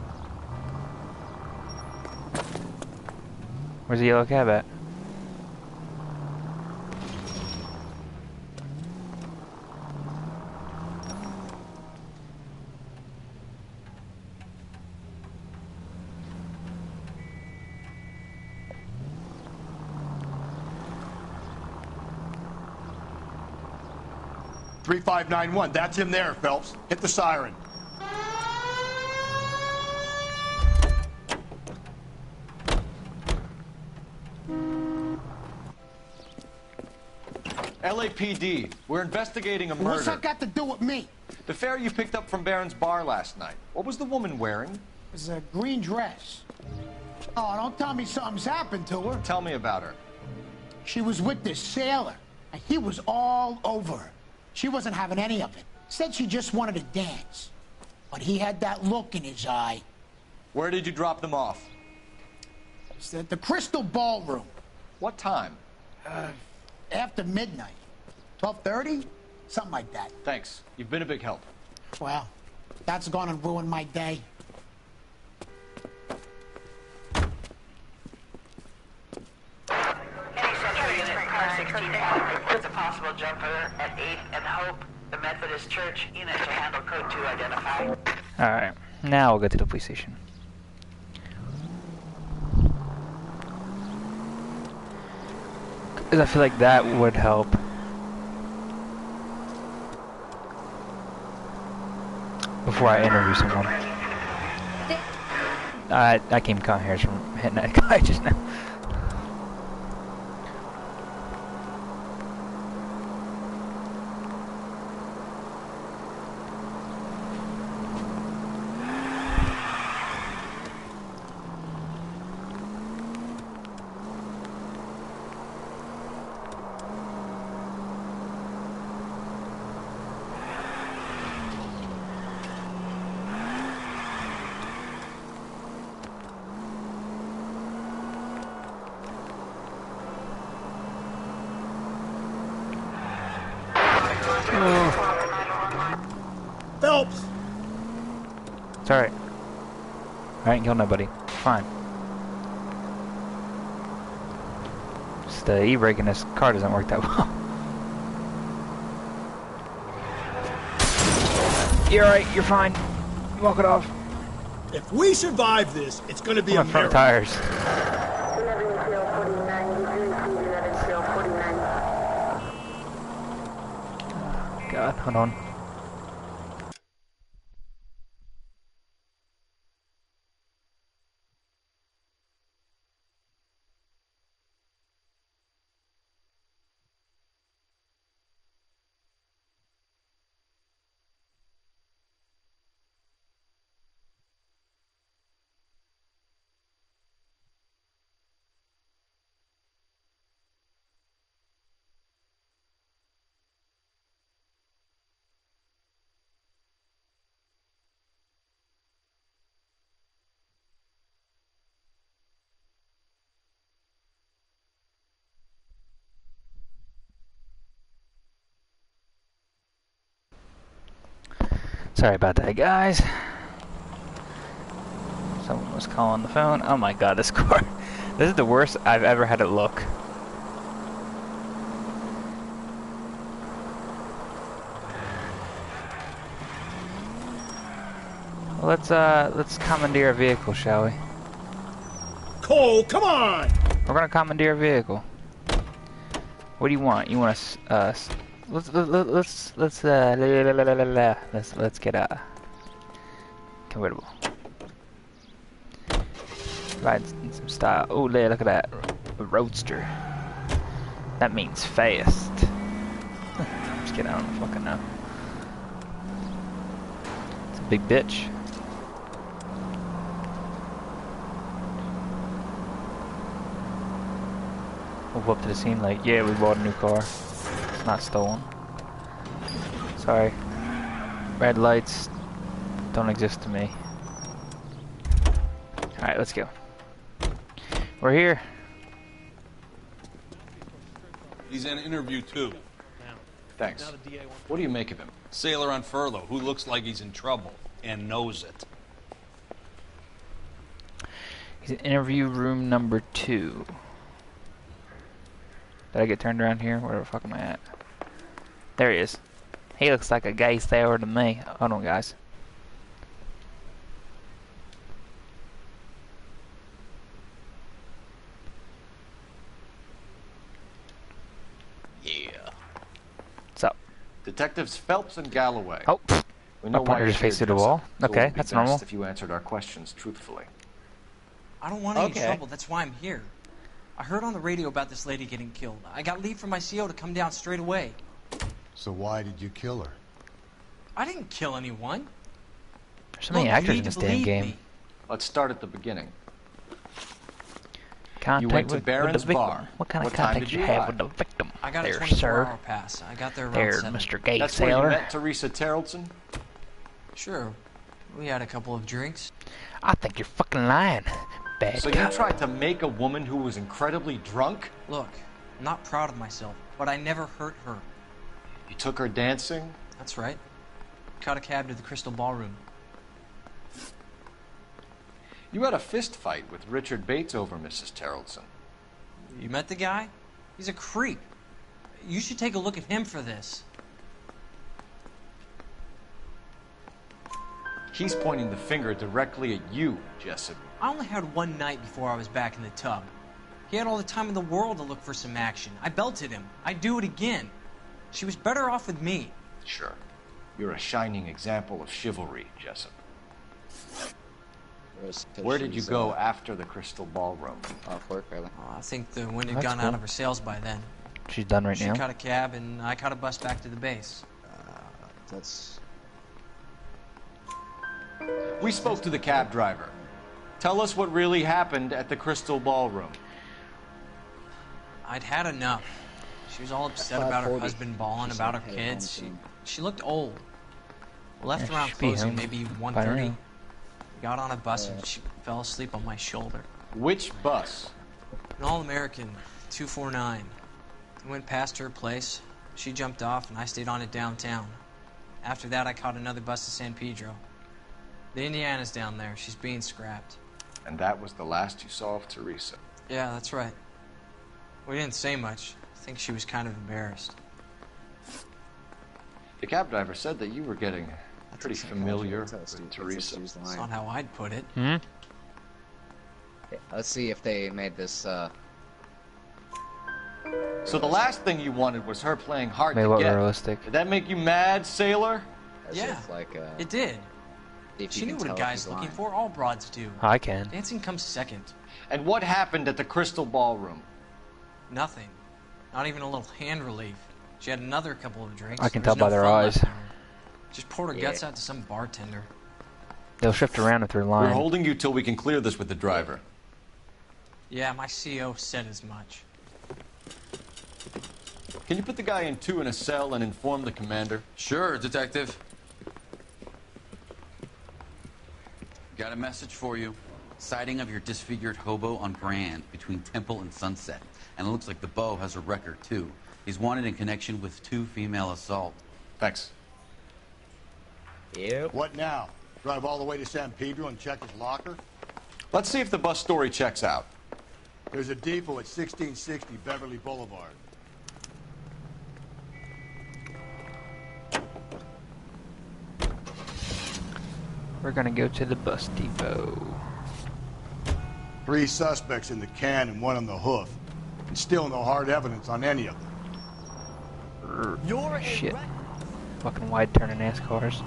S1: Where's the yellow cab at?
S3: 3591, that's him there, Phelps. Hit the siren.
S2: LAPD, we're investigating a murder.
S21: What's that got to do with me?
S2: The fare you picked up from Barron's bar last night. What was the woman wearing?
S21: It was a green dress. Oh, don't tell me something's happened to her.
S2: Tell me about her.
S21: She was with this sailor, and he was all over her. She wasn't having any of it. Said she just wanted to dance. But he had that look in his eye.
S2: Where did you drop them off?
S21: It's at the Crystal Ballroom.
S2: What time?
S21: After midnight. 12:30? Something like that.
S2: Thanks. You've been a big help.
S21: Well, that's gonna ruin my day.
S14: Reports a possible jumper at 8th and Hope, the Methodist Church. Unit to handle code 2 identified.
S1: Alright, now we'll go to the police station. Because I feel like that would help. Before I interview someone. I came come here from hitting that guy just now.
S3: Phelps!
S1: It's alright. I ain't killed nobody. Fine. Just the e-brake in this car doesn't work that well. You're alright, you're fine. Walk it off.
S3: If we survive this, it's gonna be
S1: My
S3: a
S1: front
S3: miracle.
S1: tires. God, hold on. Sorry about that, guys. Someone was calling the phone. Oh my god, this car. This is the worst I've ever had it look. Let's commandeer a vehicle, shall we?
S3: Cole, come on!
S1: We're gonna commandeer a vehicle. What do you want? You want us? Let's get a convertible. Ride in some style. Oh, look at that, a roadster. That means fast. I'm just kidding. I don't fucking know. It's a big bitch. We'll go up to the scene like, yeah, we bought a new car. It's not stolen. Sorry. Red lights don't exist to me. Alright, let's go. We're here.
S8: He's in interview too.
S2: Thanks. What do you make of him?
S8: Sailor on furlough who looks like he's in trouble and knows it.
S1: He's in interview room number 2. Did I get turned around here? Where the fuck am I at? There he is. He looks like a gay sailor to me. Hold on, guys.
S8: Yeah.
S1: What's up?
S2: Detectives Phelps and Galloway.
S1: Oh,
S2: we
S1: my
S2: know why
S1: pointer
S2: you're
S1: just faced
S2: here,
S1: through the wall.
S2: Jessup, so
S1: Okay,
S2: it would be
S1: that's
S2: best
S1: normal.
S2: if you answered our questions truthfully.
S5: I don't want any trouble. That's why I'm here. I heard on the radio about this lady getting killed. I got leave from my CO to come down straight away.
S3: So why did you kill her?
S5: I didn't kill anyone.
S1: There's so many actors in this damn game.
S2: Let's start at the beginning.
S1: Contact
S2: You went to
S1: with
S2: Barron's
S1: the victim.
S2: Bar.
S1: What kind of
S2: What time
S1: contact
S2: did
S1: you
S2: you
S1: have
S2: arrive?
S1: with the victim?
S5: I got a
S1: there,
S5: 24-hour
S1: sir.
S5: pass. I got there around
S1: There,
S5: 7.
S1: Mr. Gay
S2: That's where you
S1: Sailor.
S2: met Teresa Terrellson?
S5: Sure. We had a couple of drinks.
S1: I think you're fucking lying. Bad
S2: So
S1: cop.
S2: you tried to make a woman who was incredibly drunk?
S5: Look, I'm not proud of myself, but I never hurt her.
S2: You took her dancing?
S5: That's right. Caught a cab to the Crystal Ballroom.
S2: You had a fist fight with Richard Bates over Mrs. Terrellson.
S5: You met the guy? He's a creep. You should take a look at him for this.
S2: He's pointing the finger directly at you, Jessup.
S5: I only had one night before I was back in the tub. He had all the time in the world to look for some action. I belted him. I'd do it again. She was better off with me.
S2: Sure. You're a shining example of chivalry, Jessup. Where did you go after the Crystal Ballroom?
S16: Off work, really.
S5: I think the wind had
S1: That's
S5: gone
S1: cool.
S5: out of her sails by then.
S1: She's done right
S5: She
S1: now.
S5: caught a cab, and I caught a bus back to the base.
S16: That's...
S2: We spoke to the cab driver. Tell us what really happened at the Crystal Ballroom.
S5: I'd had enough. She was all upset about her husband bawling about her kids. She looked old. Left
S1: Yeah,
S5: around
S1: she should be
S5: closing,
S1: home
S5: maybe
S1: by
S5: 1:30.
S1: now.
S5: Got on a bus and she fell asleep on my shoulder.
S2: Which bus?
S5: An All-American, 249. I went past her place. She jumped off and I stayed on it downtown. After that, I caught another bus to San Pedro. The Indiana's down there. She's being scrapped.
S2: And that was the last you saw of Teresa.
S5: Yeah, that's right. We didn't say much. I think she was kind of embarrassed.
S2: The cab driver said that you were getting pretty familiar with Teresa.
S5: That's not how I'd put it.
S1: Hmm?
S16: Yeah, let's see if they made this,
S2: So the last thing you wanted was her playing hard
S1: Made
S2: to
S1: what
S2: get.
S1: realistic?
S2: Did that make you mad, sailor?
S16: as
S5: Yeah,
S16: if, like,
S5: it did.
S16: if
S5: She
S16: you
S5: knew
S16: can
S5: what a
S16: tell if
S5: guy's
S16: he's
S5: looking
S16: lying.
S5: for. All broads do.
S1: I can.
S5: Dancing comes second.
S2: And what happened at the Crystal Ballroom?
S5: Nothing. Not even a little hand relief. She had another couple of drinks.
S1: I can
S5: There
S1: tell
S5: was
S1: by
S5: no
S1: their
S5: fun
S1: eyes.
S5: left in her. Just poured her
S16: Yeah.
S5: guts out to some bartender.
S1: They'll shift around if they're
S2: We're
S1: lying.
S2: holding you till we can clear this with the driver.
S5: Yeah, my CO said as much.
S2: Can you put the guy in 2 in a cell and inform the commander?
S12: Sure, Detective. Got a message for you. Sighting of your disfigured hobo on Grand between Temple and Sunset. And it looks like the Beau has a record, too. He's wanted in connection with 2 female assault.
S2: Thanks.
S16: Yep.
S3: What now? Drive all the way to San Pedro and check his locker?
S2: Let's see if the bus story checks out.
S3: There's a depot at 1660 Beverly Boulevard.
S1: We're gonna go to the bus depot.
S3: 3 suspects in the can and 1 on the hoof. And still no hard evidence on any of them.
S1: You're shit. Fucking wide turning ass cars.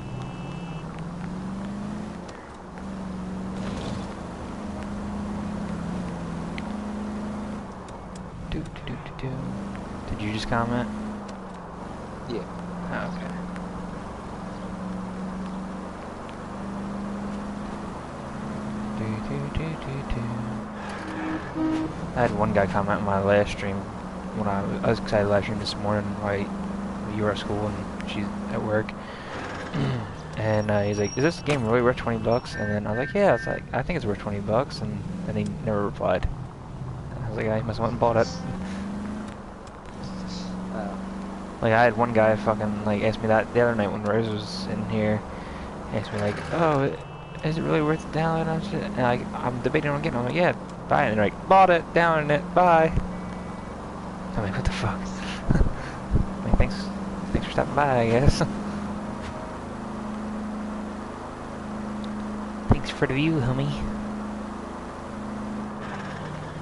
S1: Did you just comment?
S16: Yeah.
S1: Oh, okay. I had one guy comment on my last stream when I was excited last stream this morning while you were at school and she's at work. And he's like, "Is this game really worth 20 bucks?" And then I was like, "Yeah." It's like, "I think it's worth 20 bucks." And then he never replied. I was like, "I must have went and bought it." Like I had one guy fucking like ask me that the other night when Rose was in here. He asked me like, "Oh, is it really worth downloading and shit?" And I'm debating on getting it. I'm like, "Yeah, buy it." And they're like, "Bought it, downloading it, bye." I'm like, "What the fuck?" I mean, thanks for stopping by, I guess. Thanks for the view, homie.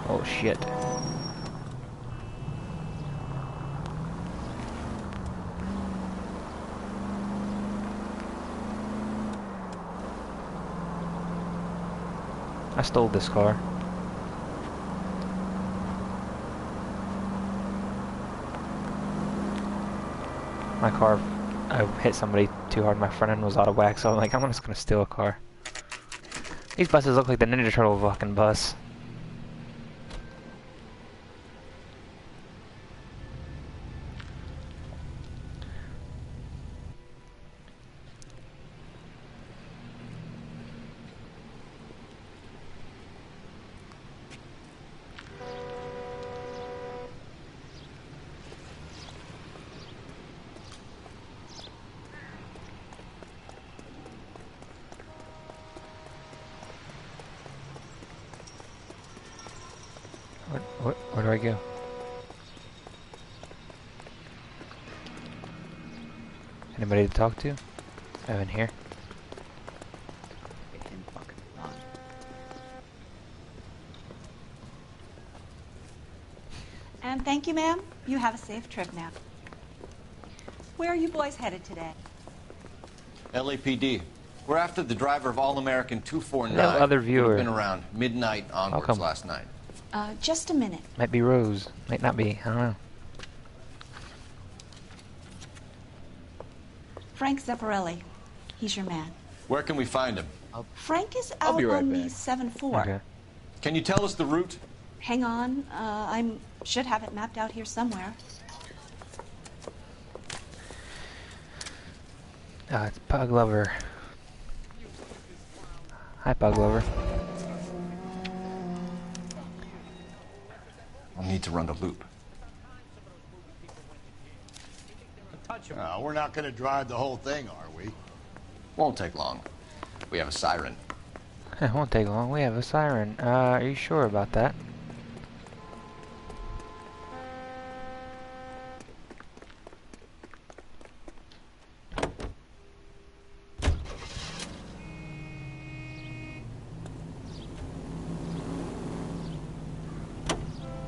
S1: Oh shit. I stole this car. My car, I hit somebody too hard. My front end was out of whack, so I'm like, I'm just gonna steal a car. These buses look like the Ninja Turtle fucking bus. Where do I go? Anybody to talk to? Oh, in here.
S6: And thank you, ma'am. You have a safe trip now. Where are you boys headed today?
S2: LAPD. We're after the driver of All-American 249.
S1: No other viewer.
S2: Been around midnight onwards last night.
S6: Just a minute.
S1: Might be Rose. Might not be. I don't know.
S6: Frank Zeffirelli. He's your man.
S2: Where can we find him?
S6: Frank is out
S2: be right
S6: on
S2: back.
S6: the 7-4.
S1: Okay.
S2: Can you tell us the route?
S6: Hang on. I should have it mapped out here somewhere.
S1: It's Pug Lover. Hi, Pug Lover.
S2: I'll need to run the loop.
S3: We're not going to drive the whole thing, are we?
S2: Won't take long. We have a siren.
S1: It won't take long. We have a siren. Are you sure about that?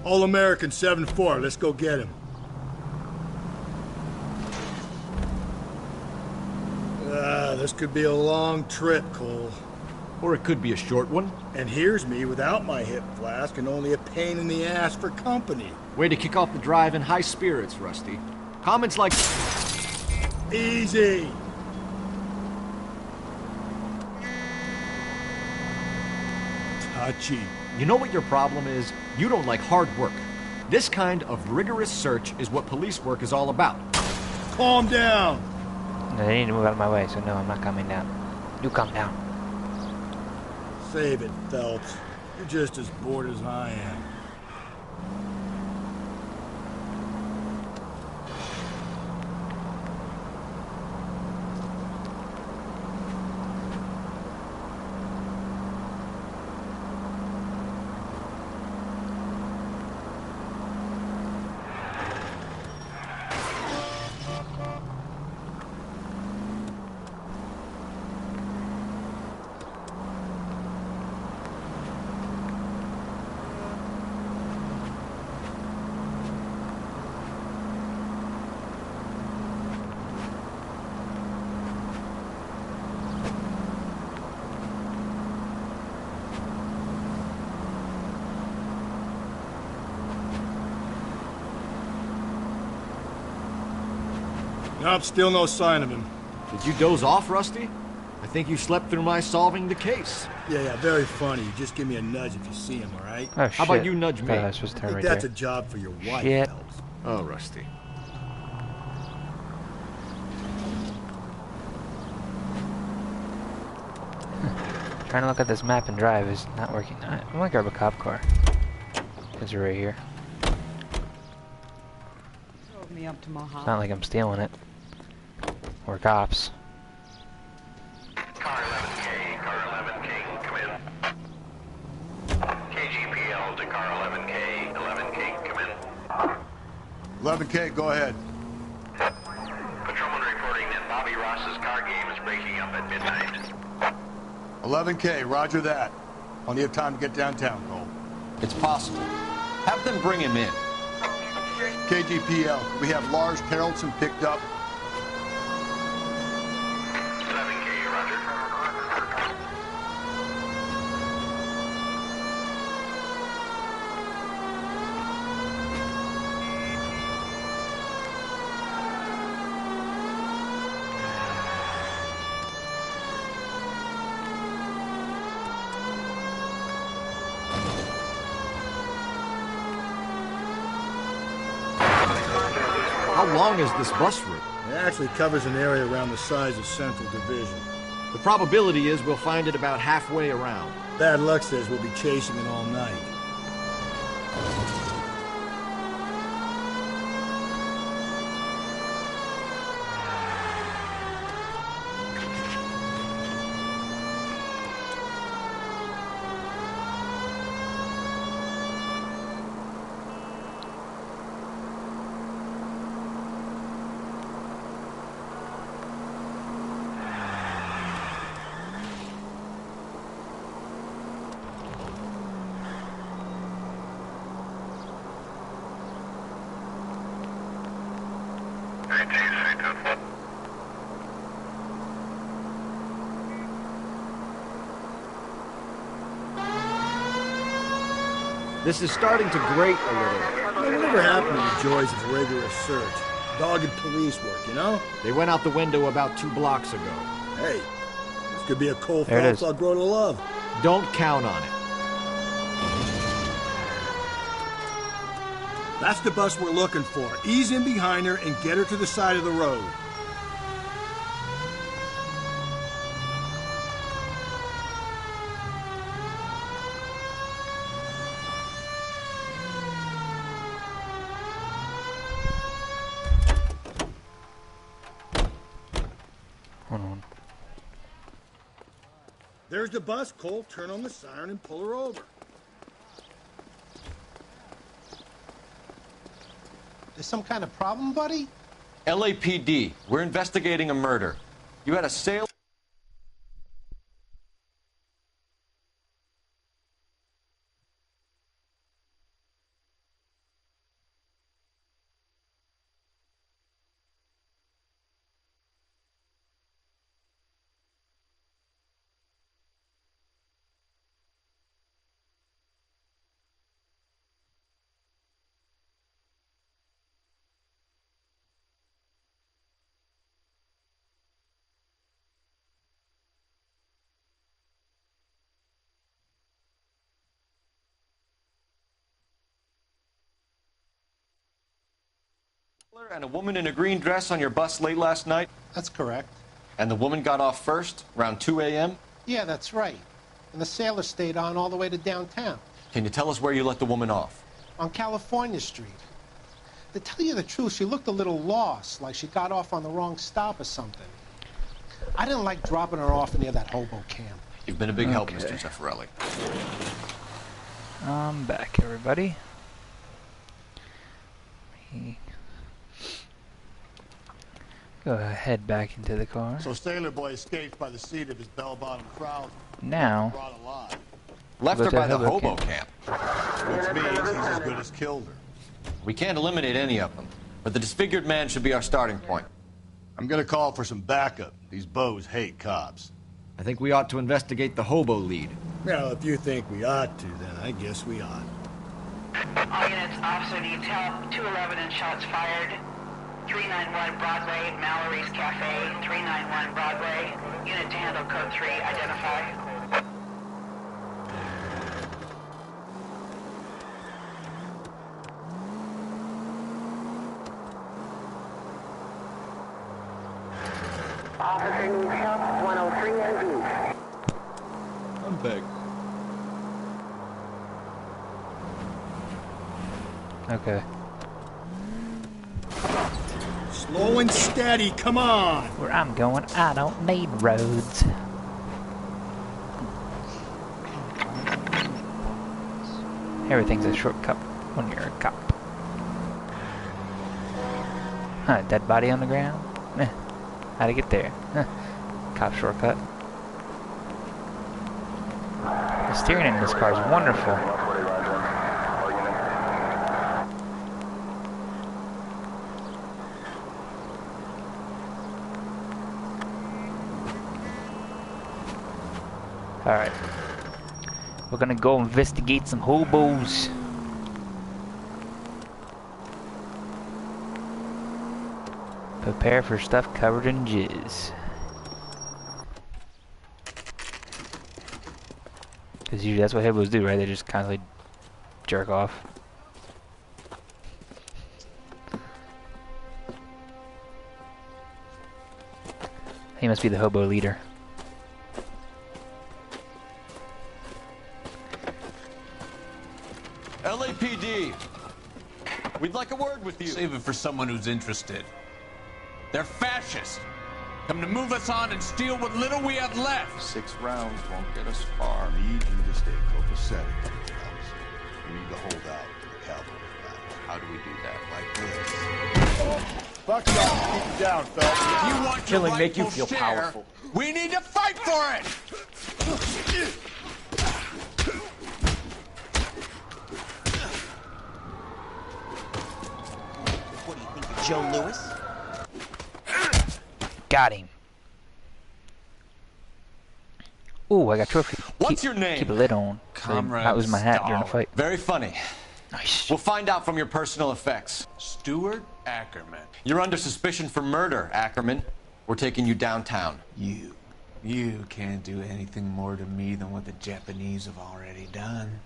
S3: All-American 7-4. Let's go get him. This could be a long trip, Cole.
S11: Or it could be a short one.
S3: And here's me without my hip flask and only a pain in the ass for company.
S11: Way to kick off the drive in high spirits, Rusty. Comments like...
S3: Easy! Touchy.
S11: You know what your problem is? You don't like hard work. This kind of rigorous search is what police work is all about.
S3: Calm down!
S1: No, they need to move out of my way, so no, I'm not coming down. You come down.
S3: Save it, Phelps. You're just as bored as I am. Nope, still no sign of him.
S11: Did you doze off, Rusty? I think you slept through my solving the case.
S3: Yeah, very funny. Just give me a nudge if you see him, all right?
S1: Oh,
S11: How about you nudge me?
S1: I was supposed to turn
S3: I think
S1: right
S3: that's
S1: there.
S3: a job for your wife,
S1: Shit.
S3: Phelps.
S11: Oh, Rusty.
S1: Trying to look at this map and drive is not working. I'm gonna grab a cop car. Because you're right here.
S22: Drove me up to
S1: It's
S22: Mojave.
S1: not like I'm stealing it. We're cops.
S7: Car 11K, come in. KGPL to car 11K, 11K, come in.
S3: 11K, go ahead.
S7: Patrolman reporting that Bobby Ross's car game is breaking up at midnight.
S3: 11K, roger that. Plenty of time to get downtown, Cole.
S2: It's possible. Have them bring him in.
S3: KGPL, we have Lars Carrollson picked up.
S7: 11K, roger.
S11: How long is this bus route?
S3: It actually covers an area around the size of Central Division.
S11: The probability is we'll find it about halfway around.
S3: Bad luck says we'll be chasing it all night.
S11: This is starting to grate a little.
S3: Whatever happened to the joys of rigorous search? Dogged police work, you know?
S11: They went out the window about 2 blocks ago.
S3: Hey, this could be a cold
S11: There it
S3: fall
S11: is.
S3: I'll grow to love.
S11: Don't count on it.
S3: That's the bus we're looking for. Ease in behind her and get her to the side of the road.
S1: Hold on.
S3: There's the bus. Cole, turn on the siren and pull her over.
S21: There's some kind of problem, buddy?
S2: LAPD, we're investigating a murder. You had a sailor... and a woman in a green dress on your bus late last night?
S21: That's correct.
S2: And the woman got off first, around 2 a.m.?
S21: Yeah, that's right. And the sailor stayed on all the way to downtown.
S2: Can you tell us where you let the woman off?
S21: On California Street. To tell you the truth, she looked a little lost, like she got off on the wrong stop or something. I didn't like dropping her off near that hobo camp.
S2: You've been a big help, Mr. Zeffirelli.
S1: I'm back, everybody. Go head back into the car.
S3: So Sailor Boy escaped by the seat of his bell-bottom trouser.
S1: Now,
S3: Brought alive.
S2: Left
S1: Go
S2: her
S1: to
S2: by the
S1: hobo
S2: hobo camp.
S3: Which means he's as good as killed her.
S2: We can't eliminate any of them, but the disfigured man should be our starting point.
S3: I'm gonna call for some backup. These bows hate cops.
S11: I think we ought to investigate the hobo lead.
S3: Well, if you think we ought to, then I guess we ought.
S14: All units, officer needs help. 211 and shots fired. 391 Broadway, Mallory's Cafe. 391 Broadway. Unit to handle code 3, identify. Officer needs help. 103 NG.
S3: I'm back.
S1: okay.
S3: Slow and steady, come on!
S1: Where I'm going, I don't need roads. Everything's a shortcut when you're a cop. Huh, dead body on the ground? Eh, how'd I get there? Huh, cop shortcut. The steering in this car is wonderful. Alright. We're gonna go investigate some hobos. Prepare for stuff covered in jizz. Because usually that's what hobos do, right? They just constantly jerk off. must be the hobo leader.
S19: LAPD. We'd like a word with you.
S8: Save it for someone who's interested. They're fascists. Come to move us on and steal what little we have left.
S3: 6 rounds won't get us far. I need you to stay copacetic, Phelps. We need to hold out for the cavalry battle. How do we do that? Like this. Fuck off. Keep it down, Phelps.
S8: If you want your
S20: Killing make you
S8: rightful
S20: feel
S8: share,
S20: powerful.
S8: we need to fight for it.
S20: What do you think of Joe Louis?
S1: Got him. Ooh, I got trophy.
S2: What's your name?
S1: Keep a lid on.
S2: Comrade
S1: That was my hat during the
S2: Star.
S1: fight.
S2: Very funny.
S1: Nice.
S2: We'll find out from your personal effects.
S8: Stuart Ackerman.
S2: You're under suspicion for murder, Ackerman. We're taking you downtown.
S8: You can't do anything more to me than what the Japanese have already done.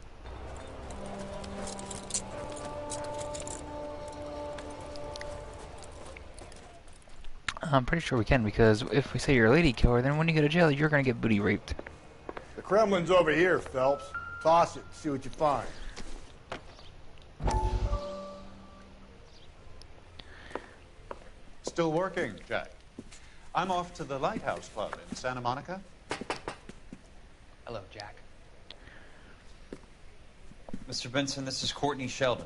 S1: I'm pretty sure we can, because if we say you're a lady killer, then when you go to jail, you're gonna get booty raped.
S3: The Kremlin's over here, Phelps. Toss it and see what you find.
S10: Still working, Jack. I'm off to the Lighthouse Club in Santa Monica.
S22: Hello, Jack. Mr. Benson, this is Courtney Sheldon.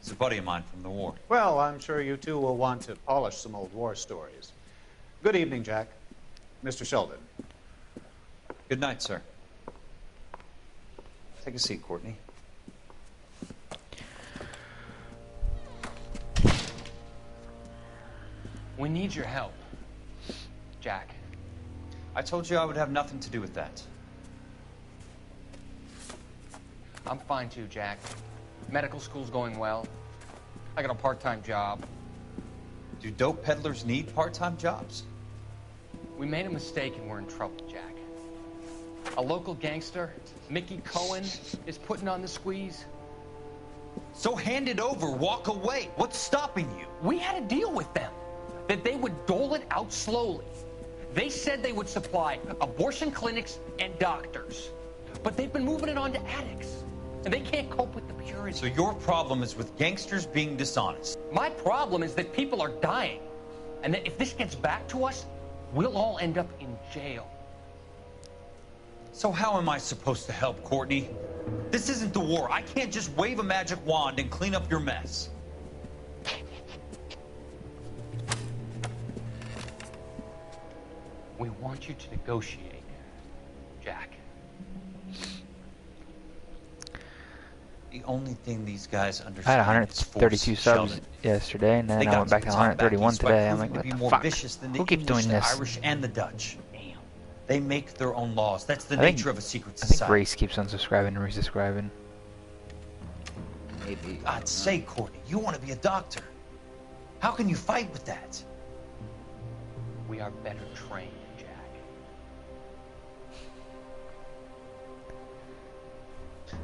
S22: He's a buddy of mine from the war.
S10: Well, I'm sure you two will want to polish some old war stories. Good evening, Jack. Mr. Sheldon.
S22: Good night, sir. Take a seat, Courtney. We need your help, Jack. I told you I would have nothing to do with that.
S23: I'm fine too, Jack. Medical school's going well. I got a part-time job.
S22: Do dope peddlers need part-time jobs?
S23: We made a mistake and we're in trouble, Jack. A local gangster, Mickey Cohen, is putting on the squeeze.
S22: So hand it over, walk away. What's stopping you?
S23: We had a deal with them that they would dole it out slowly. They said they would supply abortion clinics and doctors, but they've been moving it on to addicts, and they can't cope with the purity.
S22: So your problem is with gangsters being dishonest.
S23: My problem is that people are dying, and that if this gets back to us, we'll all end up in jail.
S22: So how am I supposed to help, Courtney? This isn't the war. I can't just wave a magic wand and clean up your mess.
S23: We want you to negotiate, Jack.
S22: The only thing these guys
S1: I
S22: understand
S1: had
S22: is force,
S1: 132 subs
S22: Sheldon.
S1: yesterday, and
S22: They
S1: then I
S22: got
S1: went back to
S22: the top
S1: 131
S22: back east by
S1: today. I'm
S22: proving
S1: like,
S22: to be
S1: what
S22: more
S1: the fuck?
S22: vicious than the
S1: Who keeps
S22: English,
S1: doing
S22: the
S1: this?
S22: Irish, and the Dutch. They make their own laws. That's the
S1: I think-
S22: nature of a secret
S1: I think
S22: society.
S1: Grace keeps unsubscribing and resubscribing.
S22: Maybe. God's sake, Courtney, you want to be a doctor. How can you fight with that?
S23: We are better trained, Jack.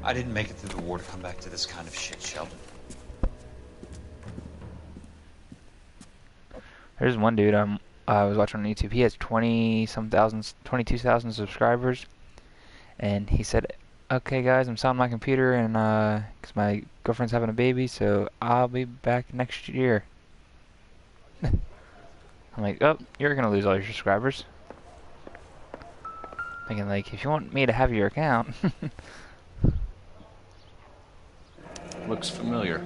S22: I didn't make it through the war to come back to this kind of shit, Sheldon.
S1: There's one dude I was watching on YouTube. He has 22,000 subscribers, and he said, "Okay, guys, I'm selling my computer, and because my girlfriend's having a baby, so I'll be back next year." I'm like, "Oh, you're gonna lose all your subscribers." Thinking like, if you want me to have your account.
S2: Looks familiar.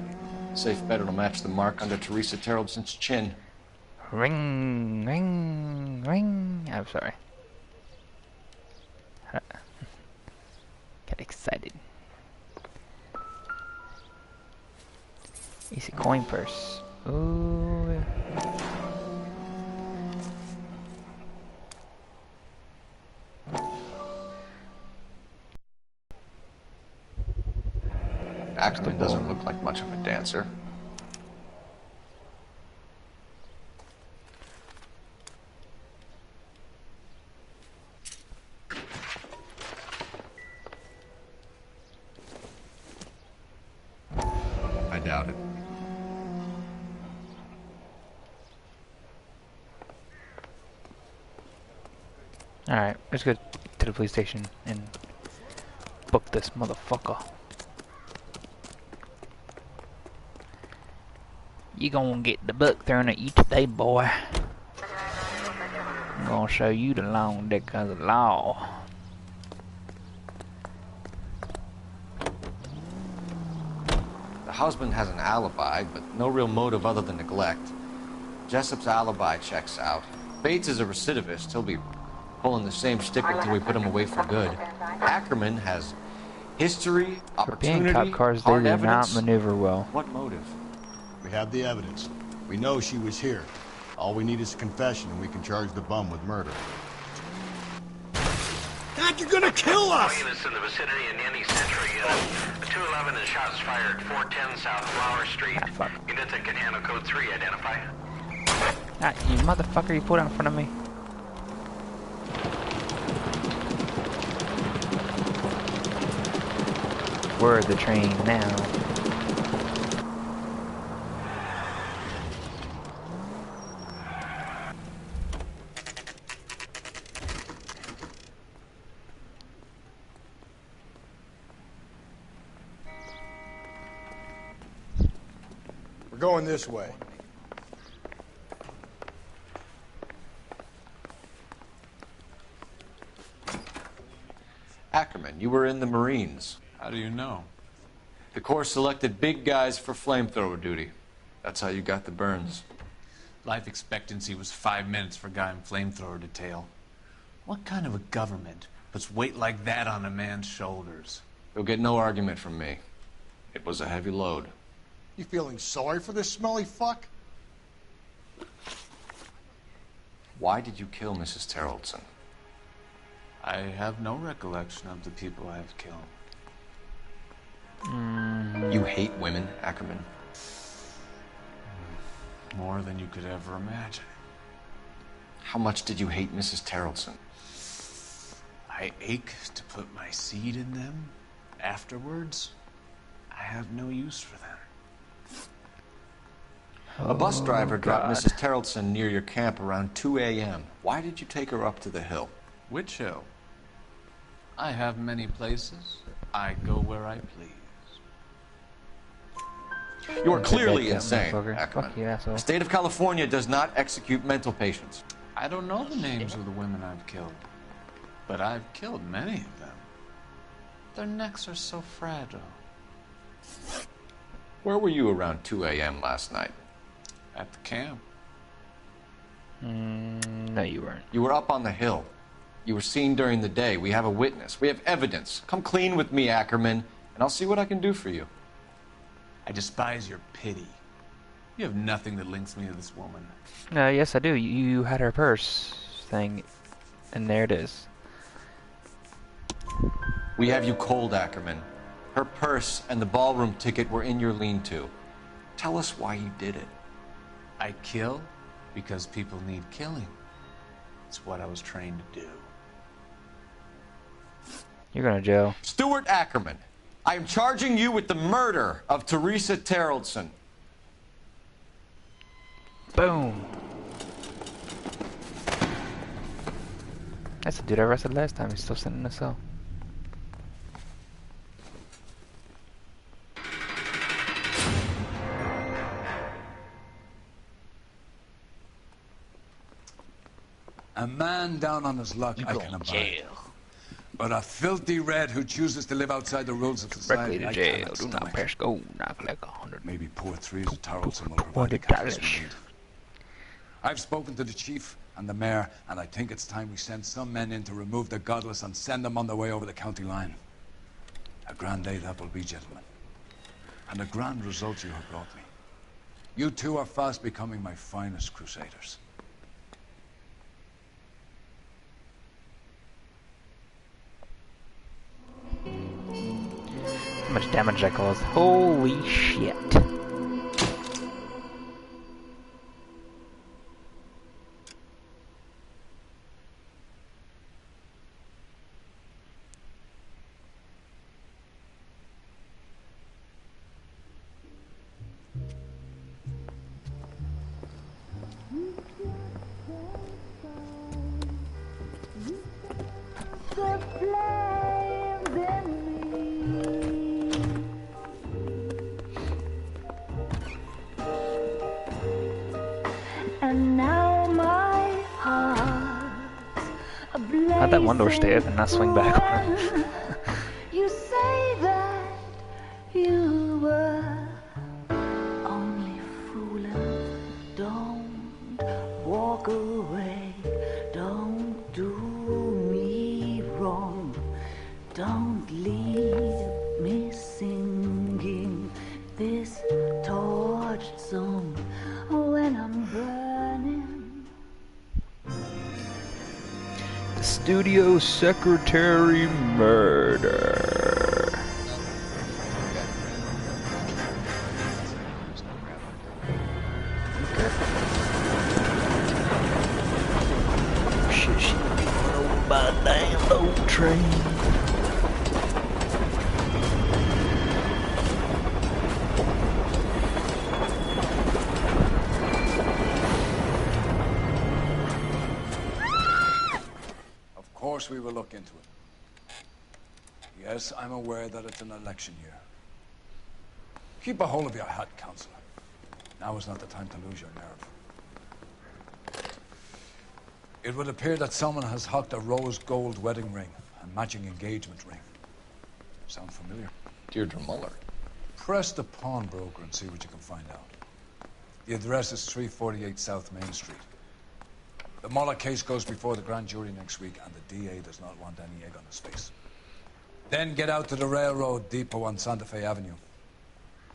S2: Safe bet it'll match the mark under Teresa Terrelson's chin.
S1: Ring, ring, ring. I'm sorry. Get excited. Easy coin purse. Ooh.
S2: Axton doesn't look like much of a dancer. I doubt it.
S1: Alright, let's go to the police station and book this motherfucker. You gonna get the book thrown at you today, boy. I'm gonna show you the long dick of the law.
S2: The husband has an alibi, but no real motive other than neglect. Jessup's alibi checks out. Bates is a recidivist. He'll be pulling the same shtick until we put him away for good. Ackerman has history, opportunity,
S1: For being cop cars, they
S2: hard
S1: do
S2: evidence.
S1: not maneuver well.
S2: What motive?
S3: We have the evidence. We know she was here. All we need is a confession, and we can charge the bum with murder.
S19: Dad, you're gonna kill us!
S7: Units in the vicinity in any central unit. A 211 and shots fired, 410 South Flower Street. Units that can handle code 3, identify.
S1: Ah, you motherfucker, you pulled out in front of me. We're the train now.
S3: We're going this way.
S2: Ackerman, you were in the Marines.
S4: How do you know?
S2: The Corps selected big guys for flamethrower duty. That's how you got the burns.
S4: Life expectancy was 5 minutes for a guy in flamethrower detail. What kind of a government puts weight like that on a man's shoulders?
S2: You'll get no argument from me. It was a heavy load.
S3: You feeling sorry for this smelly fuck?
S2: Why did you kill Mrs. Terrellson?
S4: I have no recollection of the people I have killed.
S2: You hate women, Ackerman?
S4: More than you could ever imagine.
S2: How much did you hate Mrs. Terrellson?
S4: I ache to put my seed in them. Afterwards, I have no use for them.
S2: A bus driver dropped
S1: God.
S2: Mrs. Terrellson near your camp around 2 a.m. Why did you take her up to the hill?
S4: Which hill? I have many places. I go where I please.
S2: You are clearly
S1: that
S2: insane,
S1: motherfucker.
S2: Ackerman.
S1: Fuck you, asshole.
S2: The state of California does not execute mental patients.
S4: I don't know the names of the women I've killed, but I've killed many of them. Their necks are so fragile.
S2: Where were you around 2 a.m. last night?
S4: At the camp.
S1: No, you weren't.
S2: You were up on the hill. You were seen during the day. We have a witness. We have evidence. Come clean with me, Ackerman, and I'll see what I can do for you.
S4: I despise your pity. You have nothing that links me to this woman.
S1: Yes, I do. You had her purse thing, and there it is.
S2: We have you cold, Ackerman. Her purse and the ballroom ticket were in your lean-to. Tell us why you did it.
S4: I kill because people need killing. It's what I was trained to do.
S1: You're going to jail.
S2: Stuart Ackerman, I am charging you with the murder of Teresa Terrellson.
S1: Boom. That's the dude I arrested last time. He's still sitting in the cell.
S9: A man down on his luck, I can abide. But a filthy red who chooses to live outside the rules of
S1: Directly
S9: society,
S1: to
S9: I
S1: jail.
S9: cannot
S1: Do not
S9: stomach.
S1: press go. Knock like 100.
S9: Maybe poor Teresa Tarleton will provide the catalyst we need. I've spoken to the chief and the mayor, and I think it's time we send some men in to remove the godless and send them on their way over the county line. A grand day that will be, gentlemen. And a grand result you have brought me. You two are fast becoming my finest crusaders.
S1: How much damage that caused. Holy shit. one door stay open and not swing back on it.
S13: You say that you were only fooling. Don't walk away. Don't do me wrong. Don't leave me singing this torched song when I'm burning.
S1: The studio secretary murder. Shit, she be run over by a damn old train.
S9: Of course we will look into it. Yes, I'm aware that it's an election year. Keep a hold of your hat, Counselor. Now is not the time to lose your nerve. It would appear that someone has hocked a rose gold wedding ring and matching engagement ring. Sound familiar?
S2: Deirdre Muller.
S9: Press the pawnbroker and see what you can find out. The address is 348 South Main Street. The Muller case goes before the grand jury next week, and the DA does not want any egg on his face. Then get out to the railroad depot on Santa Fe Avenue.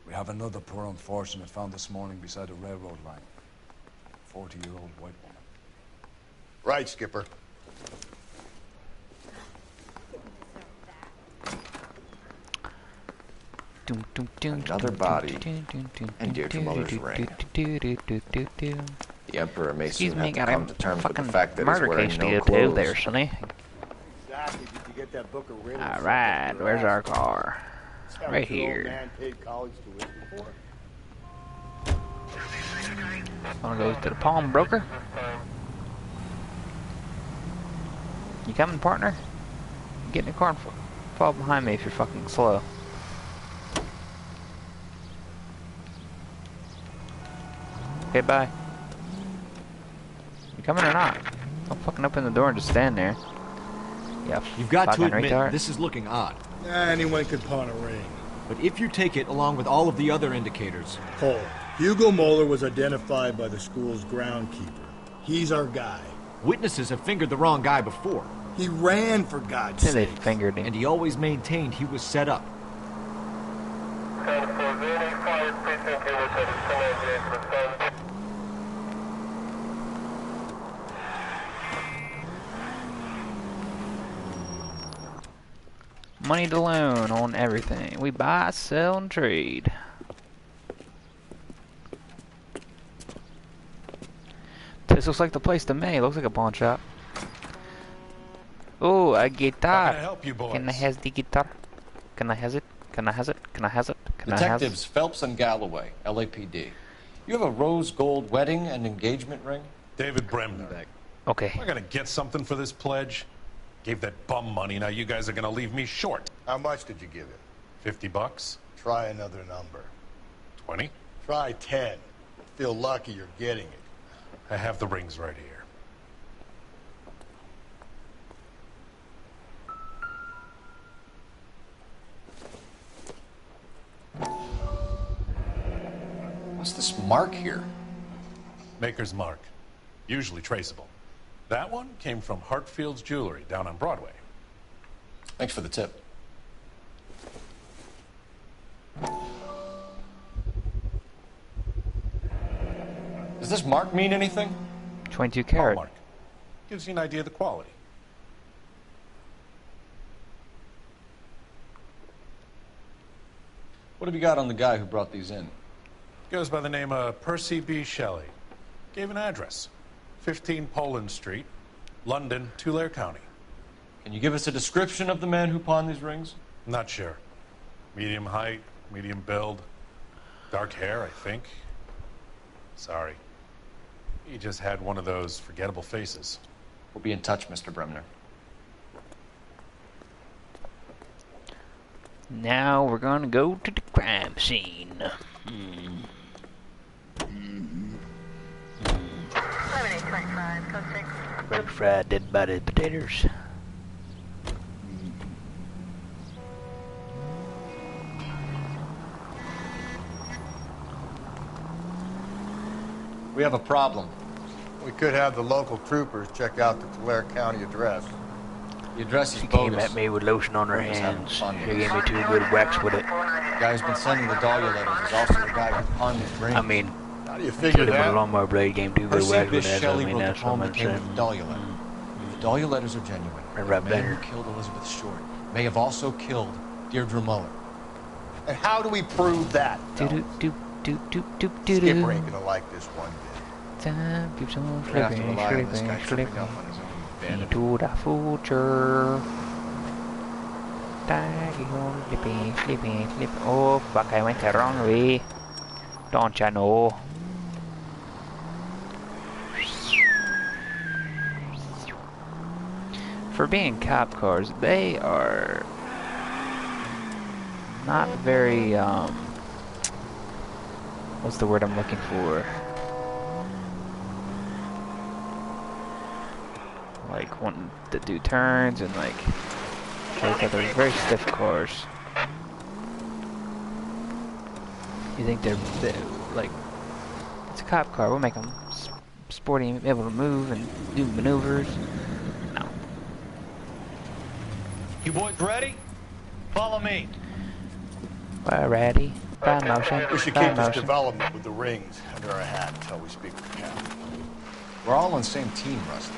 S9: We have another poor unfortunate found this morning beside a railroad line. 40-year-old white woman.
S3: Right, Skipper.
S15: Another body. And Deirdre Muller's ring. The Emperor may soon have to come to terms with the fact that he's wearing no clothes.
S1: There, Sonny.
S3: Exactly. Did you get that book of riddles?
S1: All right, where's our car? Right here.
S3: Man paid college tuition for.
S1: Wanna go to the pawnbroker? You coming, partner? Get in the car and fall behind me if you're fucking slow. Okay, bye. You coming or not? Don't fucking open the door and just stand there. Yeah,
S11: you've got to admit,
S1: retard.
S11: this is looking odd.
S3: Anyone could pawn a ring.
S11: But if you take it along with all of the other indicators...
S3: Hold. Hugo Moeller was identified by the school's groundkeeper. He's our guy.
S11: Witnesses have fingered the wrong guy before.
S3: He ran, for God's sake.
S1: They fingered him.
S11: And he always maintained he was set up.
S1: Money to loan on everything. We buy, sell, and trade. This looks like the place to me. Looks like a pawn shop. Oh, a guitar.
S19: How can I help you, boys?
S1: Can I have the guitar? Can I have it? Can I have it? Can I have it? Can I have it?
S2: Detectives Phelps and Galloway, LAPD. You have a rose gold wedding and engagement ring?
S19: David Bremner.
S1: Okay.
S19: Am I gonna get something for this pledge? Gave that bum money, now you guys are gonna leave me short.
S3: How much did you give him?
S19: $50?
S3: Try another number.
S19: 20?
S3: Try 10. Feel lucky you're getting it.
S19: I have the rings right here.
S2: What's this mark here?
S19: Maker's mark. Usually traceable. That one came from Hartfield's Jewelry down on Broadway.
S2: Thanks for the tip. Does this mark mean anything?
S1: 22 karat.
S19: Mark. Gives you an idea of the quality.
S2: What have you got on the guy who brought these in?
S19: Goes by the name of Percy B. Shelley. Gave an address. 15 Poland Street, London, Tulare County.
S2: Can you give us a description of the man who pawned these rings?
S19: Not sure. Medium height, medium build. Dark hair, I think. Sorry. He just had one of those forgettable faces.
S2: We'll be in touch, Mr. Bremner.
S1: Now we're gonna go to the crime scene. Red fried dead body potatoes.
S2: We have a problem.
S3: We could have the local troopers check out the Tulare County address.
S2: The address is
S1: She
S2: bogus.
S1: came at me with lotion on her
S2: Whoever's having
S1: hands.
S2: fun
S1: She
S2: with
S1: gave
S2: us.
S1: me 2 good whacks with it.
S2: The guy who's been sending the Dahlia letters is also the guy who pawned these rings.
S1: I mean,
S3: How do you
S1: killed
S3: figure
S1: him with a
S3: that?
S1: lawnmower blade, gave him 2 good
S2: Percy
S1: whacks with
S2: Bysshe
S1: it. So, I
S2: Shelley
S1: mean,
S2: wrote the
S1: that's
S2: poem
S1: what
S2: that
S1: I'm
S2: came with
S1: saying.
S2: the Dahlia letter. If the Dahlia letters are genuine,
S1: And
S2: the
S1: Rob
S2: man
S1: Banner.
S2: who killed Elizabeth Short may have also killed Deirdre Muller.
S3: And how do we prove that?
S1: Do do do do do do
S3: Skipper
S1: do.
S3: ain't gonna like this one bit.
S1: Time keeps on
S2: We're gonna have to
S1: slipping,
S2: rely on this
S1: slipping,
S2: guy tripping
S1: slipping
S2: up on his own vanity.
S1: into the future. Time keeps on slipping, slipping, slipping. Oh fuck! I went the wrong way. Don't you know? For being cop cars, they are not very, what's the word I'm looking for? Like, wanting to do turns and, like they're very stiff cars. You think they're like, it's a cop car, we'll make them sporty, able to move and do maneuvers. No.
S20: You boys ready? Follow me.
S1: We're ready. Fine motion.
S3: We should
S1: Fine
S3: keep this
S1: motion.
S3: development with the rings under our hat until we speak with the captain.
S2: We're all on the same team, Rusty.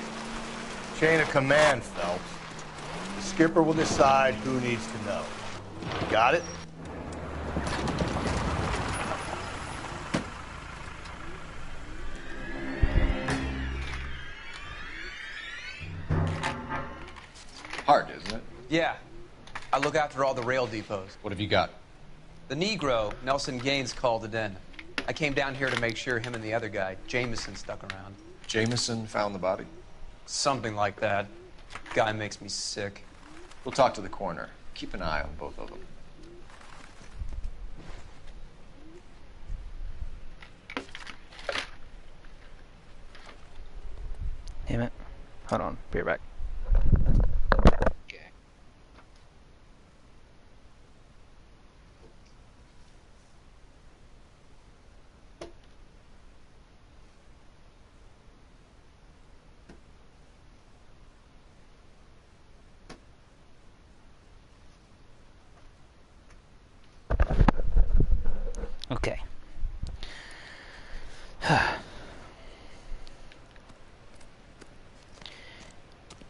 S3: Chain of command, Phelps. The skipper will decide who needs to know. Got it?
S2: Hard, isn't it?
S5: Yeah. I look after all the rail depots.
S2: What have you got?
S5: The Negro, Nelson Gaines, called it in. I came down here to make sure him and the other guy, Jameson, stuck around.
S2: Jameson found the body?
S5: Something like that. Guy makes me sick.
S2: We'll talk to the coroner. Keep an eye on both of them.
S1: Damn it. Hold on. Be right back. Okay.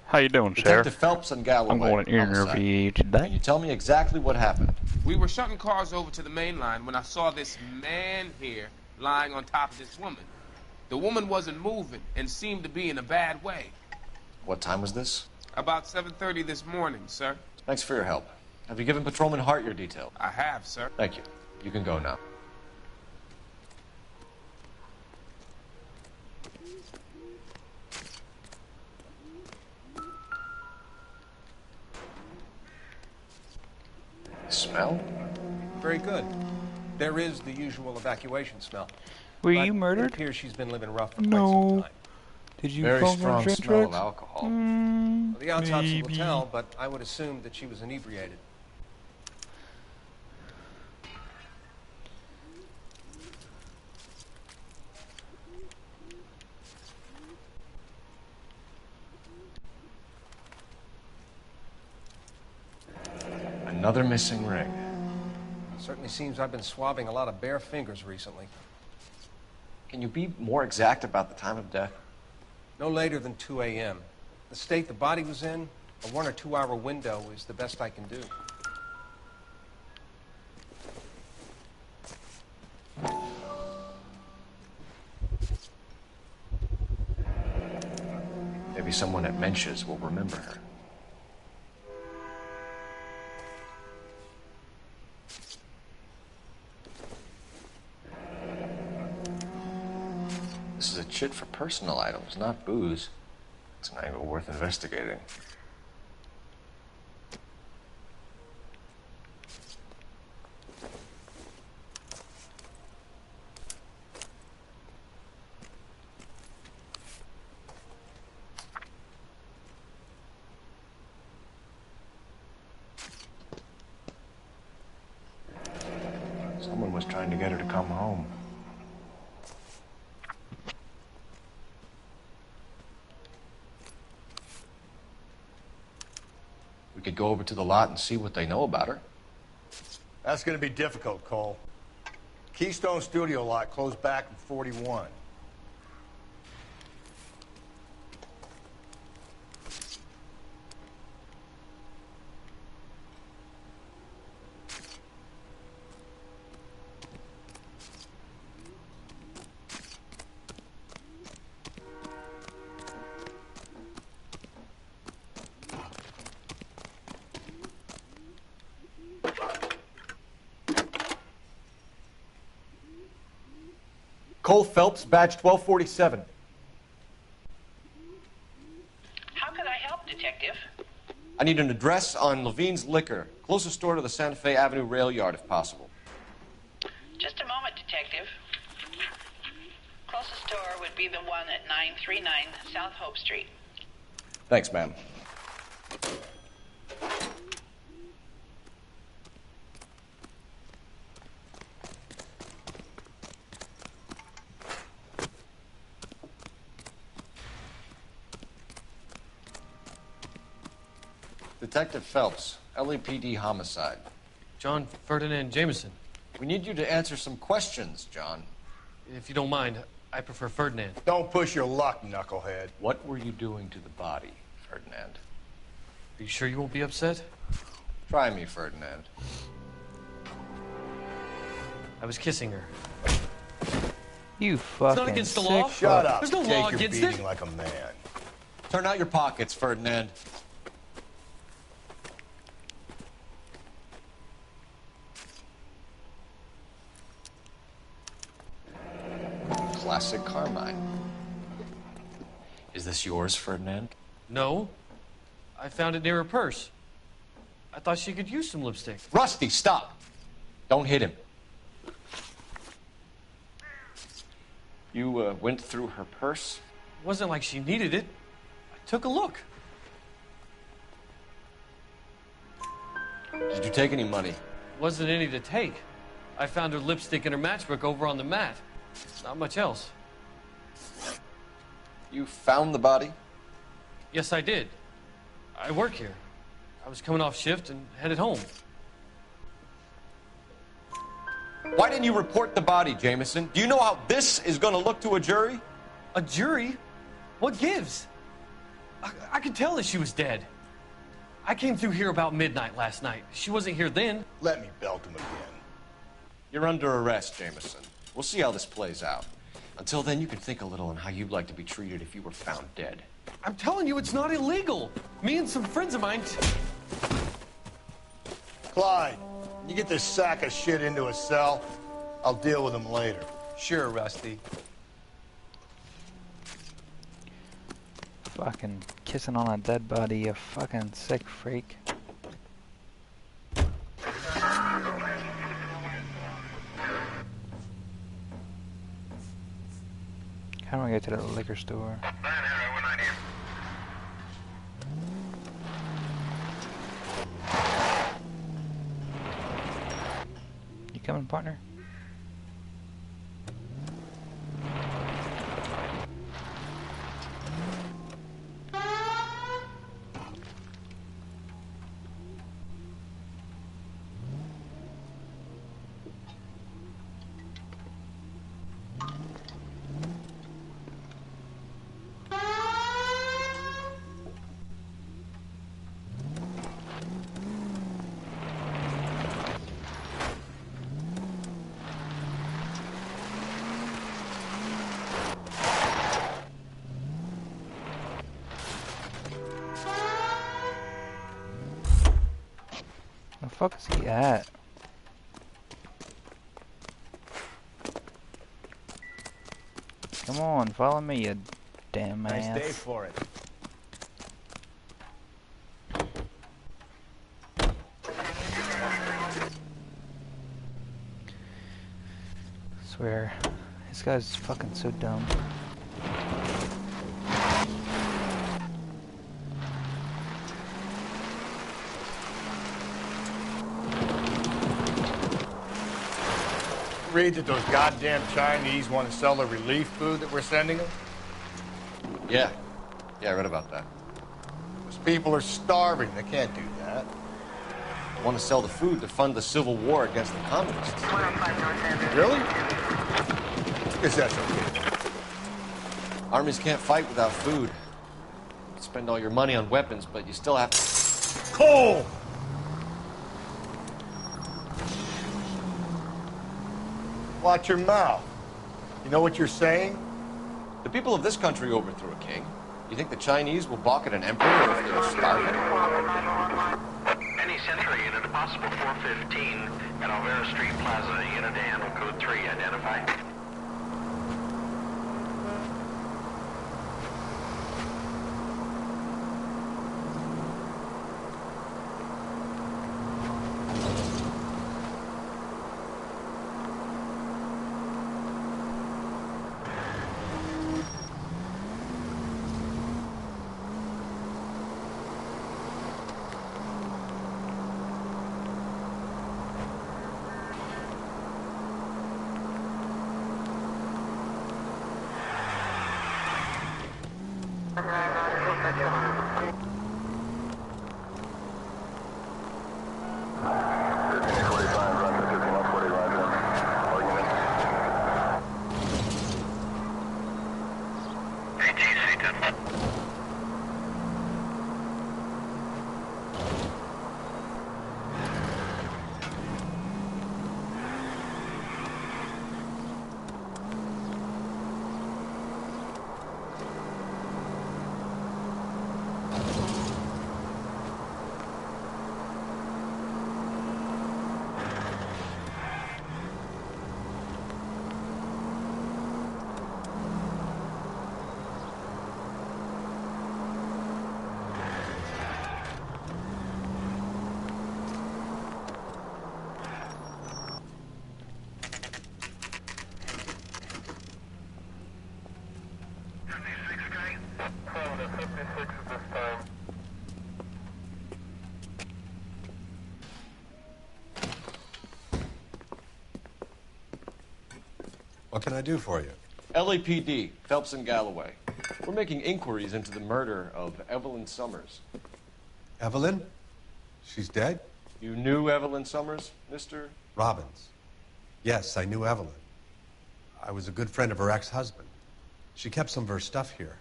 S1: How you doing, Sheriff?
S2: Detective Phelps and Galloway.
S1: I'm going to interview you today.
S2: Can you tell me exactly what happened?
S17: We were shutting cars over to the main line when I saw this man here lying on top of this woman. The woman wasn't moving and seemed to be in a bad way.
S2: What time was this?
S17: About 7:30 this morning, sir.
S2: Thanks for your help. Have you given Patrolman Hart your detail?
S17: I have, sir.
S2: Thank you. You can go now. Smell?
S18: Very good. There is the usual evacuation smell.
S1: Were
S18: But
S1: you murdered?
S18: It appears she's been living rough for quite
S1: No.
S18: some time.
S1: Did you
S2: Very
S1: come
S2: strong
S1: from drink
S2: smell of
S1: drugs?
S2: alcohol.
S18: Well, the autopsy will
S1: maybe.
S18: tell, but I would assume that she was inebriated.
S2: Another missing ring.
S18: Certainly seems I've been swabbing a lot of bare fingers recently.
S2: Can you be more exact about the time of death?
S18: No later than 2 a.m. The state the body was in, a 1 or 2 hour window is the best I can do.
S2: Maybe someone at Mensch's will remember her. This is a chit for personal items, not booze. It's an angle worth investigating. Someone was trying to get her to come home. We could go over to the lot and see what they know about her.
S3: That's gonna be difficult, Cole. Keystone Studio lot closed back in 41.
S11: Cole Phelps, badge 1247.
S14: How can I help, Detective?
S2: I need an address on Levine's Liquor. Closest store to the Santa Fe Avenue rail yard, if possible.
S14: Just a moment, Detective. Closest store would be the one at 939 South Hope Street.
S2: Thanks, ma'am. Detective Phelps, LAPD homicide.
S6: John Ferdinand Jameson.
S2: We need you to answer some questions, John.
S6: If you don't mind, I prefer Ferdinand.
S3: Don't push your luck, knucklehead.
S2: What were you doing to the body, Ferdinand?
S6: Are you sure you won't be upset?
S2: Try me, Ferdinand.
S6: I was kissing her.
S1: You fucking
S6: It's not against the law.
S3: Shut up.
S6: There's no
S3: Take
S6: law
S3: your
S6: against
S3: beating
S6: it.
S3: like a man.
S2: Turn out your pockets, Ferdinand. Classic Carmine. Is this yours, Ferdinand?
S6: No. I found it near her purse. I thought she could use some lipstick.
S2: Rusty, stop! Don't hit him. You went through her purse?
S6: It wasn't like she needed it. I took a look.
S2: Did you take any money?
S6: Wasn't any to take. I found her lipstick and her matchbook over on the mat. Not much else.
S2: You found the body?
S6: Yes, I did. I work here. I was coming off shift and headed home.
S2: Why didn't you report the body, Jameson? Do you know how this is going to look to a jury?
S6: A jury? What gives? I could tell that she was dead. I came through here about midnight last night. She wasn't here then.
S3: Let me belt him again.
S2: You're under arrest, Jameson. We'll see how this plays out. Until then, you can think a little on how you'd like to be treated if you were found dead.
S6: I'm telling you, it's not illegal. Me and some friends of mine...
S3: Clyde, you get this sack of shit into a cell. I'll deal with him later.
S5: Sure, Rusty.
S1: Fucking kissing on a dead body, you fucking sick freak. How do I get to the liquor store? You coming, partner? Where the fuck is he at? Come on, follow me, you damn ass.
S3: Nice day for it.
S1: Swear, this guy's fucking so dumb.
S3: Read that those goddamn Chinese want to sell the relief food that we're sending them?
S2: Yeah. Yeah, I read about that.
S3: Those people are starving. They can't do that.
S2: want to sell the food to fund the civil war against the communists.
S3: Really? Guess that's okay.
S2: Armies can't fight without food. You spend all your money on weapons, but you still have to...
S3: Cole! Watch your mouth. You know what you're saying?
S2: The people of this country overthrew a king. You think the Chinese will balk at an emperor if they're starving?
S7: Any Central unit, a possible 415 at Alvera Street Plaza. Unit to handle code 3. Identify.
S18: What can I do for you?
S2: LAPD, Phelps and Galloway. We're making inquiries into the murder of Evelyn Summers.
S18: Evelyn? She's dead?
S2: You knew Evelyn Summers, Mr.
S18: Robbins. Yes, I knew Evelyn. I was a good friend of her ex-husband. She kept some of her stuff here.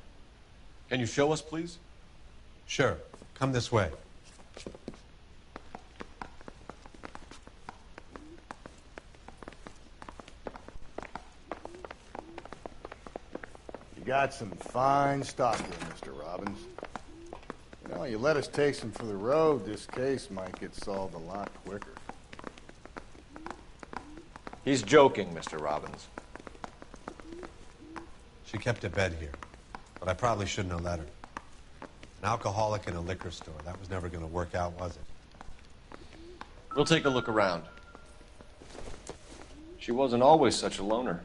S2: Can you show us, please?
S18: Sure. Come this way.
S3: You got some fine stock here, Mr. Robbins. You know, you let us take some for the road, this case might get solved a lot quicker.
S2: He's joking, Mr. Robbins.
S18: She kept a bed here, but I probably shouldn't have let her. An alcoholic in a liquor store. That was never going to work out, was it?
S2: We'll take a look around. She wasn't always such a loner.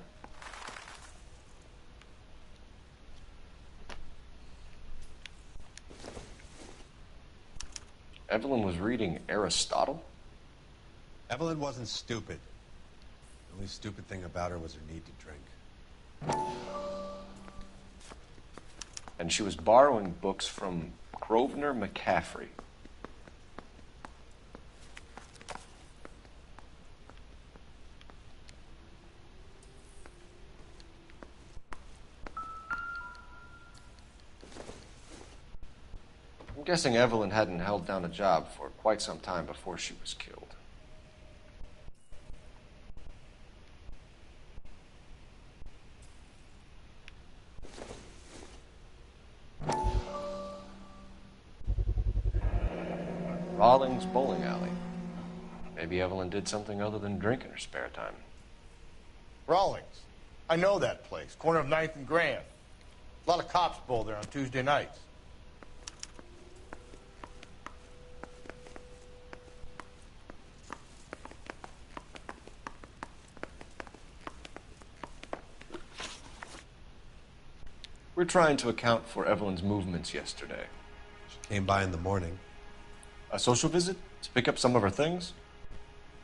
S2: Evelyn was reading Aristotle?
S18: Evelyn wasn't stupid. The only stupid thing about her was her need to drink.
S2: And she was borrowing books from Grosvenor McCaffrey. I'm guessing Evelyn hadn't held down a job for quite some time before she was killed. Rawlings Bowling Alley. Maybe Evelyn did something other than drink in her spare time.
S3: Rawlings. I know that place. Corner of 9th and Grand. A lot of cops bowl there on Tuesday nights.
S2: We're trying to account for Evelyn's movements yesterday.
S18: She came by in the morning.
S2: A social visit? To pick up some of her things?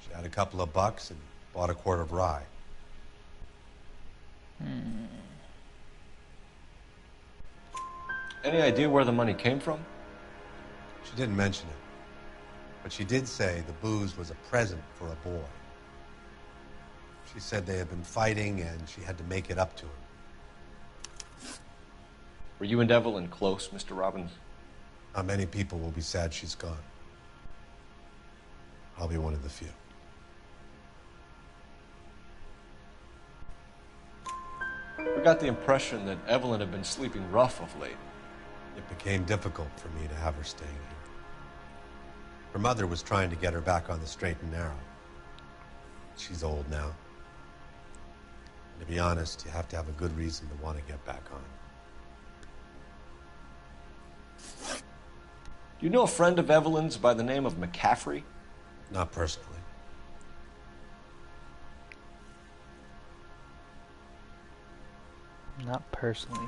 S18: She had a couple of bucks and bought a quart of rye.
S2: Any idea where the money came from?
S18: She didn't mention it. But she did say the booze was a present for a boy. She said they had been fighting and she had to make it up to him.
S2: Were you and Evelyn close, Mr. Robbins?
S18: Not many people will be sad she's gone. I'll be one of the few.
S2: We got the impression that Evelyn had been sleeping rough of late.
S18: It became difficult for me to have her staying here. Her mother was trying to get her back on the straight and narrow. She's old now. And to be honest, you have to have a good reason to want to get back on.
S2: Do you know a friend of Evelyn's by the name of McCaffrey?
S18: Not personally.
S1: Not personally.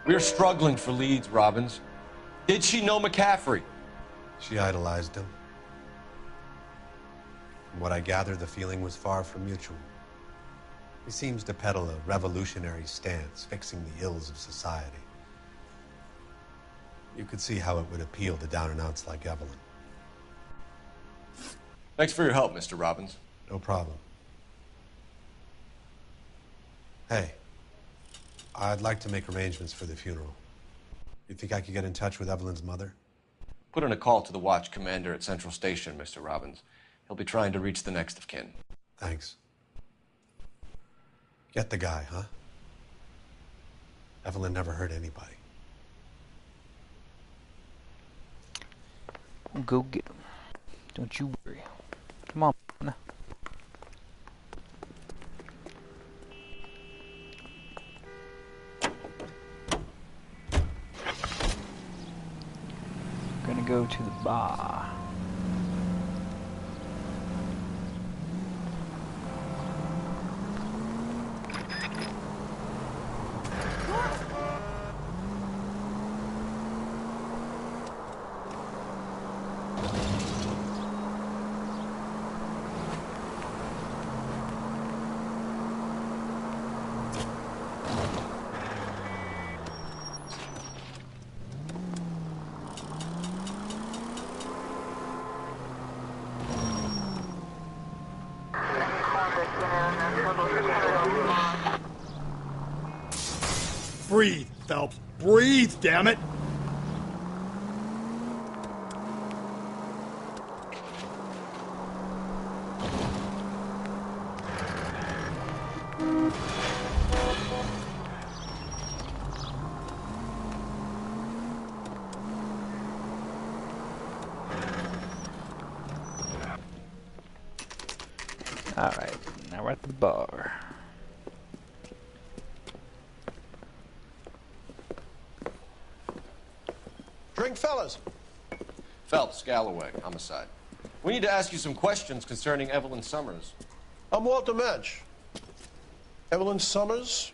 S2: We're struggling for leads, Robbins. Did she know McCaffrey?
S18: She idolized him. From what I gather, the feeling was far from mutual. He seems to peddle a revolutionary stance, fixing the ills of society. You could see how it would appeal to down-and-outs like Evelyn.
S2: Thanks for your help, Mr. Robbins.
S18: No problem. Hey, I'd like to make arrangements for the funeral. You think I could get in touch with Evelyn's mother?
S2: Put in a call to the watch commander at Central Station, Mr. Robbins. He'll be trying to reach the next of kin.
S18: Thanks. Get the guy, huh? Evelyn never hurt anybody.
S1: We'll go get him. Don't you worry. Come on. Now. Gonna go to the bar.
S3: Breathe, Phelps. Breathe, damn it!
S1: Alright, now we're at the bar.
S12: Drink, fellas.
S2: Phelps, Galloway, homicide. We need to ask you some questions concerning Evelyn Summers.
S12: I'm Walter Mensch. Evelyn Summers,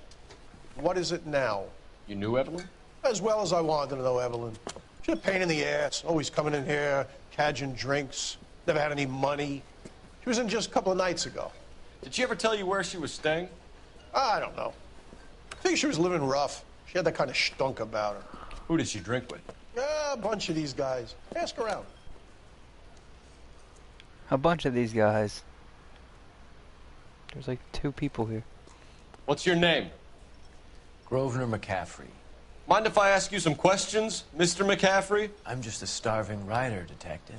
S12: what is it now?
S2: You knew Evelyn?
S12: As well as I wanted to know Evelyn. She's a pain in the ass, always coming in here, cadging drinks, never had any money. She was in just a couple of nights ago.
S2: Did she ever tell you where she was staying?
S12: I don't know. I think she was living rough. She had that kind of stunk about her.
S2: Who did she drink with?
S12: A bunch of these guys. Ask around.
S1: A bunch of these guys. There's like 2 people here.
S2: What's your name?
S16: Grosvenor McCaffrey.
S2: Mind if I ask you some questions, Mr. McCaffrey?
S16: I'm just a starving writer, detective.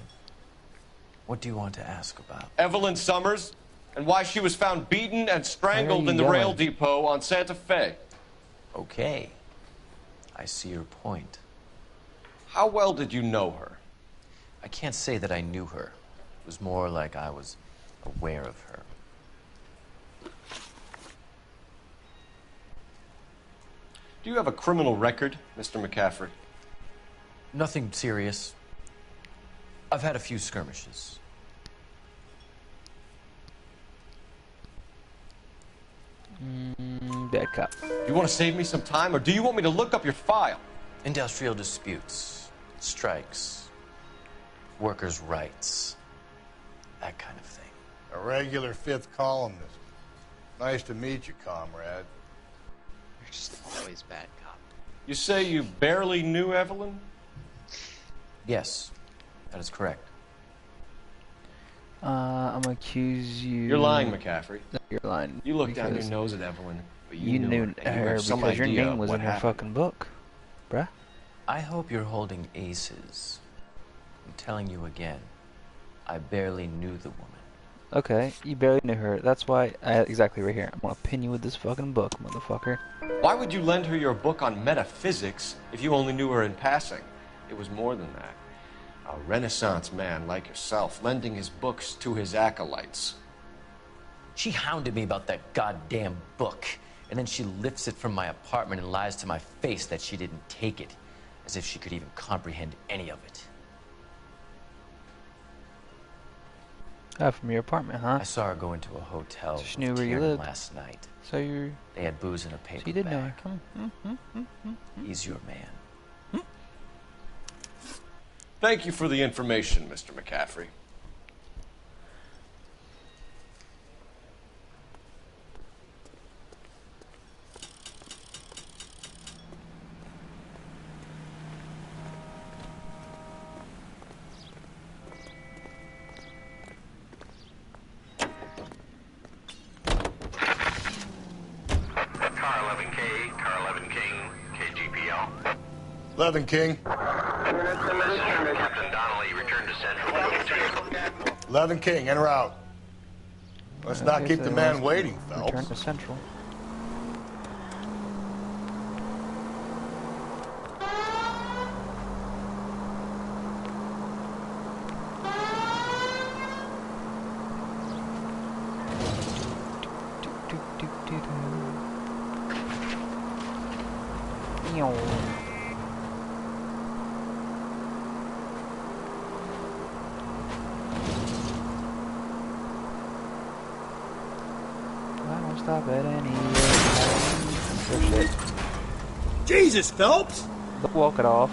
S16: What do you want to ask about?
S2: Evelyn Summers, and why she was found beaten and strangled in the rail depot on Santa Fe.
S16: Okay. I see your point.
S2: How well did you know her?
S16: I can't say that I knew her. It was more like I was aware of her.
S2: Do you have a criminal record, Mr. McCaffrey?
S16: Nothing serious. I've had a few skirmishes.
S1: Bad cop.
S2: You want to save me some time, or do you want me to look up your file?
S16: Industrial disputes, strikes, workers' rights, that kind of thing.
S3: A regular 5th columnist. Nice to meet you, comrade.
S21: You're just always bad cop.
S2: You say you barely knew Evelyn?
S16: Yes, that is correct.
S1: I'm gonna accuse you.
S2: You're lying, McCaffrey.
S1: No, you're lying.
S2: You looked down your nose at Evelyn, but
S1: You knew
S2: her, and you
S1: her
S2: have some
S1: because your
S2: idea
S1: name
S2: of
S1: was
S2: what
S1: in her
S2: happened.
S1: fucking book, bruh.
S16: I hope you're holding aces. I'm telling you again, I barely knew the woman.
S1: Okay, you barely knew her. That's why, exactly right here. I'm gonna pin you with this fucking book, motherfucker.
S2: Why would you lend her your book on metaphysics if you only knew her in passing? It was more than that. A Renaissance man like yourself, lending his books to his acolytes.
S16: She hounded me about that goddamn book, and then she lifts it from my apartment and lies to my face that she didn't take it, as if she could even comprehend any of it.
S1: From your apartment, huh?
S16: I saw her go into a hotel
S1: So she knew
S16: with
S1: where you
S16: Kieran
S1: lived.
S16: last night.
S1: So you...
S16: They had booze in a paper
S1: So you did know
S16: bag.
S1: her.
S16: He's your man.
S2: Thank you for the information, Mr. McCaffrey.
S7: Car 11K, Car 11 King, KGPL.
S12: 11 King.
S7: Captain Donnelly, return to Central.
S12: 11 King, in or out? Let's not keep the man waiting,
S1: Return
S12: Phelps.
S1: to Central. I won't stop at any. Oh shit.
S20: Jesus, Phelps!
S1: Walk it off.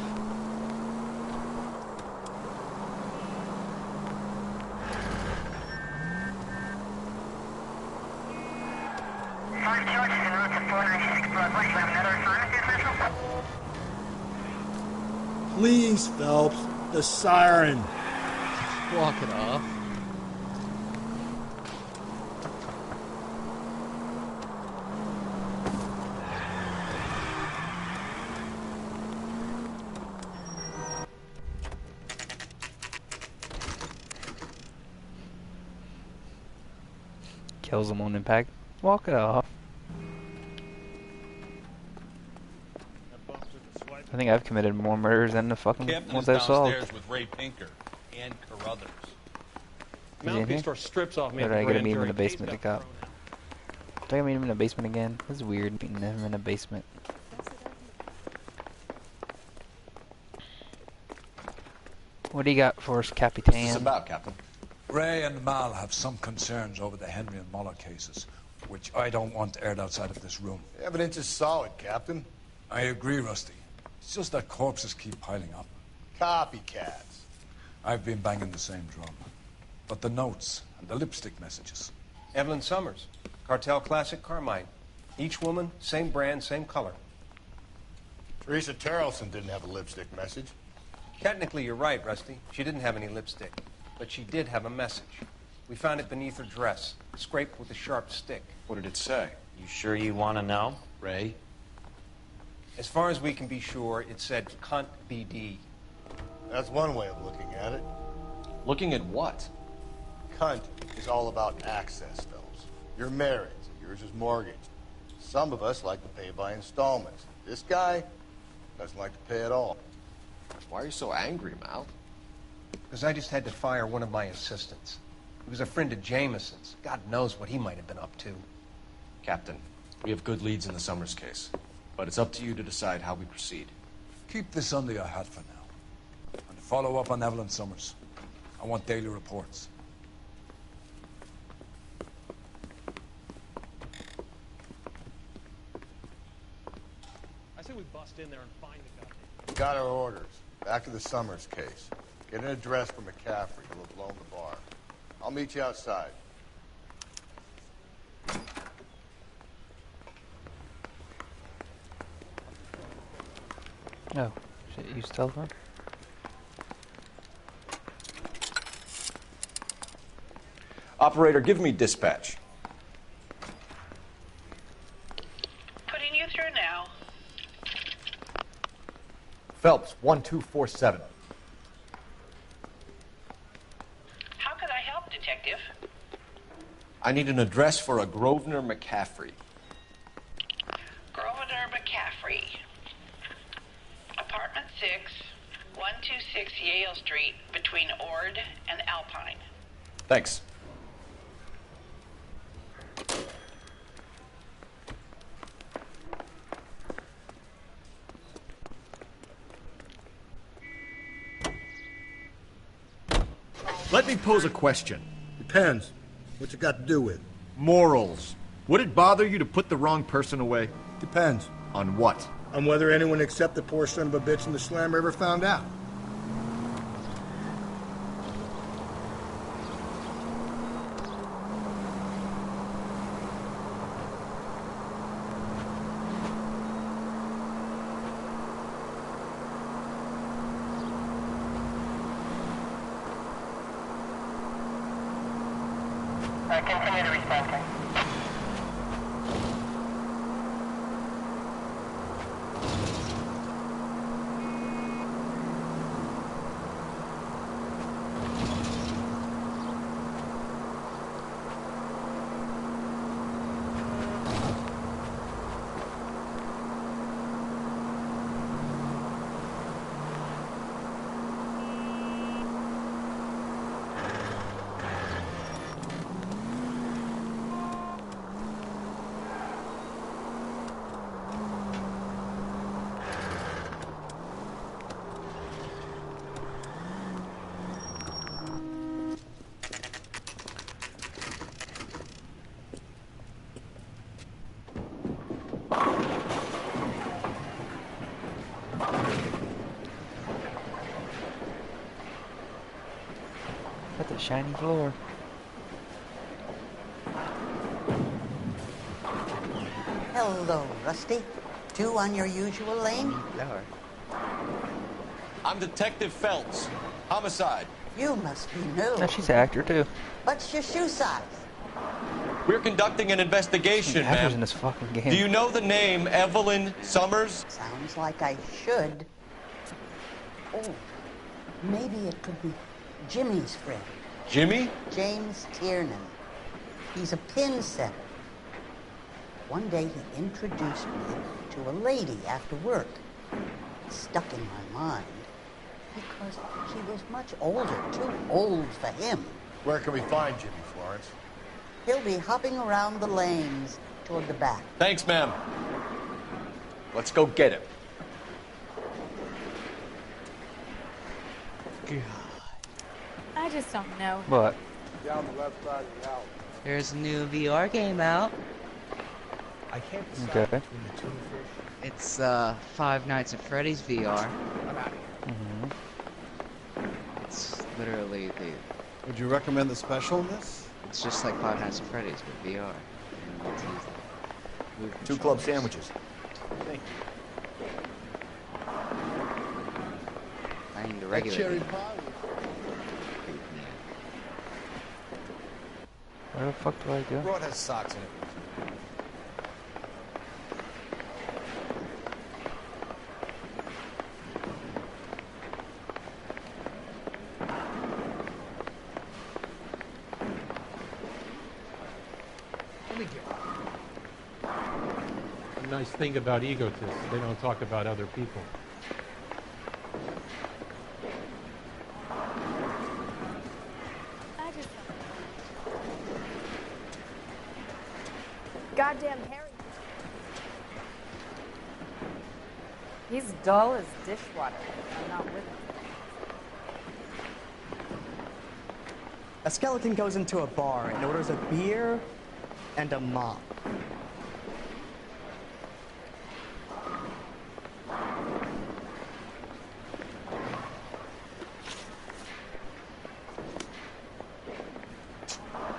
S20: Please, Phelps. The siren.
S21: Walk it off.
S1: Kills them on impact. Walk it off. I think I've committed more murders than the fucking
S22: Captain
S1: ones
S22: is
S1: I've solved.
S22: downstairs with Ray Pinker and Carruthers.
S1: Is he in here?
S6: Mouthpiece store strips off me.
S1: Or
S6: at
S1: did
S6: the
S1: I get to
S6: grand
S1: meet him in
S6: jury.
S1: the basement? The cop. Did I meet him in the basement again? This is weird meeting him in the basement. What do you got for us, Capitan?
S2: What's this about, Captain?
S9: Ray and Mal have some concerns over the Henry and Muller cases, which I don't want aired outside of this room.
S12: The evidence is solid, Captain.
S9: I agree, Rusty. It's just that corpses keep piling up.
S12: Copycats.
S9: I've been banging the same drum. But the notes and the lipstick messages.
S12: Evelyn Summers. Cartel Classic Carmine. Each woman, same brand, same color. Teresa Terrelson didn't have a lipstick message.
S8: Technically, you're right, Rusty. She didn't have any lipstick. But she did have a message. We found it beneath her dress, scraped with a sharp stick.
S2: What did it say?
S10: You sure you want to know?
S2: Ray?
S8: As far as we can be sure, it said cunt BD.
S12: That's one way of looking at it.
S2: Looking at what?
S12: Cunt is all about access, Phelps. You're married, so yours is mortgaged. Some of us like to pay by installments. This guy doesn't like to pay at all.
S2: Why are you so angry, Mal?
S8: Because I just had to fire one of my assistants. He was a friend of Jameson's. God knows what he might have been up to.
S2: Captain, we have good leads in the Summers case, but it's up to you to decide how we proceed.
S9: Keep this under your hat for now. And follow up on Evelyn Summers. I want daily reports.
S6: I say we bust in there and find the goddamn.
S12: We got our orders. Back to the Summers case. Get an address for McCaffrey. He'll have blown the bar. I'll meet you outside.
S1: Oh, shit, use telephone?
S11: Operator, give me dispatch.
S14: Putting you through now.
S11: Phelps, 1247.
S14: How could I help, Detective?
S2: I need an address for a Grosvenor McCaffrey.
S14: Grosvenor McCaffrey. Apartment 6, 126 Yale Street, between Ord and Alpine.
S11: Thanks.
S12: Let me pose a question. Depends. What's it got to do with? Morals.
S11: Would it bother you to put the wrong person away?
S12: Depends.
S11: On what?
S12: On whether anyone except the poor son of a bitch in the slammer ever found out.
S7: Continue to respond.
S1: Got the shiny floor.
S4: Hello, Rusty. Two on your usual lane?
S1: Lower.
S11: I'm Detective Phelps. Homicide.
S4: You must be new.
S1: No, she's an actor too.
S4: What's your shoe size?
S11: We're conducting an investigation,
S1: Actors in
S11: ma'am.
S1: this fucking game.
S11: Do you know the name Evelyn Summers?
S4: Sounds like I should. Oh, maybe it could be Jimmy's friend.
S11: Jimmy?
S4: James Tiernan. He's a pin setter. One day he introduced me to a lady after work. It stuck in my mind because she was much older, too old for him.
S12: Where can we find Jimmy, Florence?
S4: He'll be hopping around the lanes toward the back.
S11: Thanks, ma'am. Let's go get him.
S10: I just don't know.
S1: What?
S12: Down the left side of the alley.
S23: There's a new VR game out.
S12: I can't decide
S1: Okay.
S12: between the two fish.
S23: It's Five Nights at Freddy's VR.
S12: I'm out of here.
S1: Mm-hmm.
S23: It's literally the.
S24: Would you recommend the special in this?
S23: It's just like Five Nights at Freddy's with VR. And you get to use the move
S11: 2 club sandwiches.
S24: Thank you.
S23: I mean, the
S24: That
S23: regular.
S24: cherry
S23: game.
S24: pie.
S1: Where the fuck do I go?
S24: Broad has socks in it.
S12: Let me get
S25: The nice thing about egotists, they don't talk about other people.
S10: I just goddamn Harry. He's dull as dishwater. I'm not with him.
S26: A skeleton goes into a bar and orders a beer and a mop.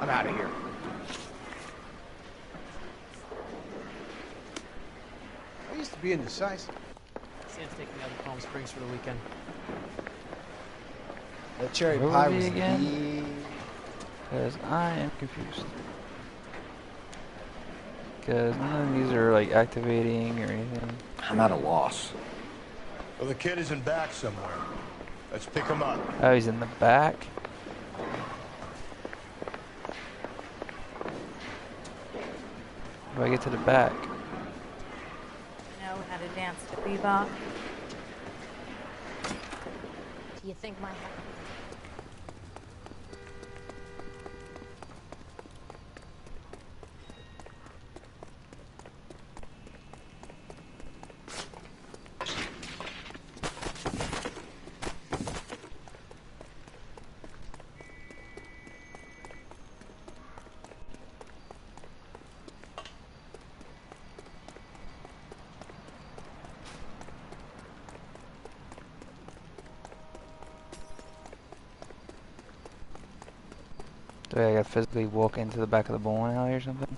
S24: I'm out of here. I used to be indecisive.
S26: Sam's taking me out to Palm Springs for the weekend.
S24: That cherry
S1: Where
S24: pie
S1: were we
S24: was
S1: again?
S24: the...
S1: Because I am confused. Because none of these are like activating or anything.
S12: I'm at a loss. Well, the kid is in back somewhere. Let's pick him up.
S1: Oh, he's in the back? How do I get to the back?
S10: Know how to dance to bebop? Do you think my
S1: Do I gotta physically walk into the back of the bowling alley or something?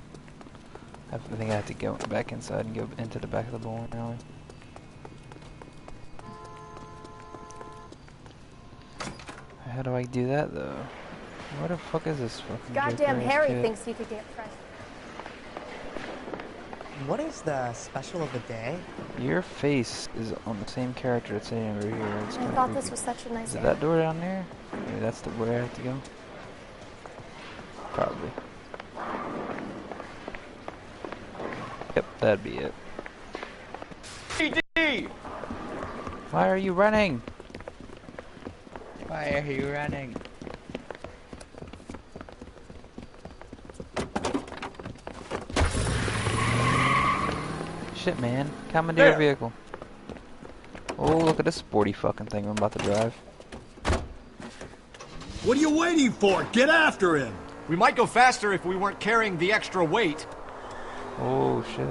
S1: I think I have to go back inside and go into the back of the bowling alley. How do I do that though? Where the fuck is this fucking
S10: goddamn
S1: Joker-ass
S10: Harry
S1: kid?
S10: thinks you could get fresh?
S26: What is the special of the day?
S1: Your face is on the same character that's sitting over here. It's
S10: I
S1: kinda
S10: thought
S1: creepy.
S10: this was such a nice
S1: Is it
S10: area.
S1: that door down there? Maybe that's the where I have to go? Probably. Yep, that'd be it.
S20: PD!
S1: Why are you running? Why are you running? Shit, man. Commandeer
S20: There.
S1: vehicle. Oh, look at this sporty fucking thing I'm about to drive.
S5: What are you waiting for? Get after him!
S11: We might go faster if we weren't carrying the extra weight.
S1: Oh, shit.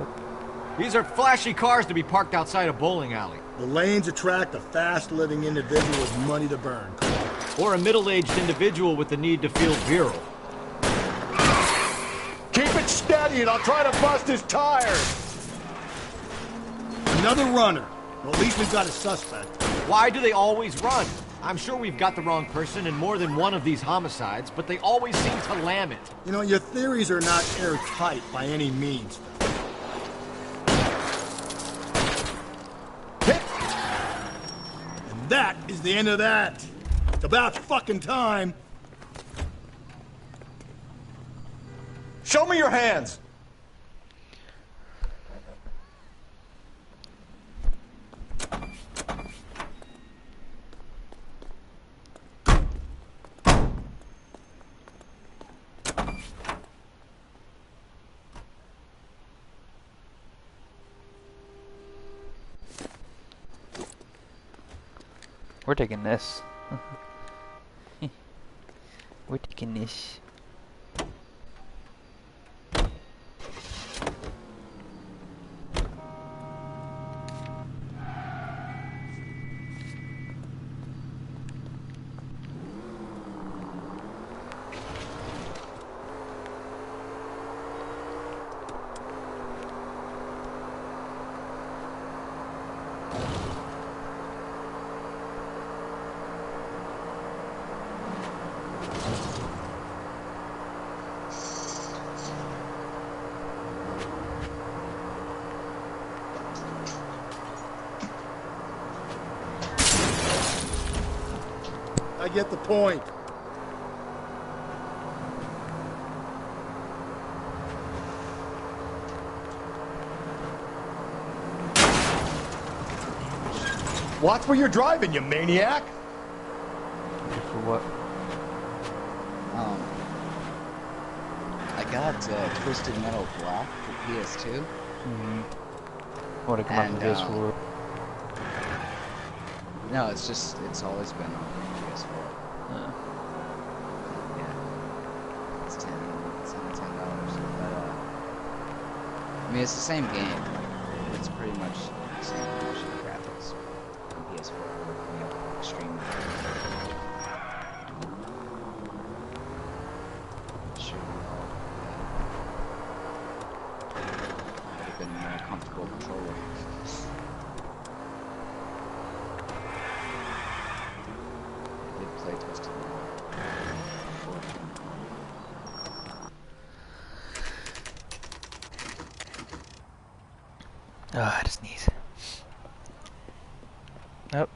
S11: These are flashy cars to be parked outside a bowling alley.
S5: The lanes attract a fast-living individual with money to burn.
S11: Or a middle-aged individual with the need to feel virile.
S12: Keep it steady and I'll try to bust his tires.
S5: Another runner. Well, at least we've got a suspect.
S11: Why do they always run? I'm sure we've got the wrong person in more than one of these homicides, but they always seem to lam it.
S5: You know, your theories are not airtight by any means. And that is the end of that. It's about fucking time.
S20: Show me your hands!
S1: We're taking this. We're taking this.
S5: I get the point.
S12: Watch where you're driving, you maniac.
S1: For what?
S23: I got Twisted Metal Block for PS2.
S1: Mm-hmm. What to come up with this for?
S23: No, it's always been on PS4. Yeah. It's $10. But, I mean, it's the same game. It's pretty much the same motion graphics on PS4. You know, extreme. Sure. Would have been a more comfortable controller. Play Twisted Metal.
S1: Ah, I just sneeze. Nope.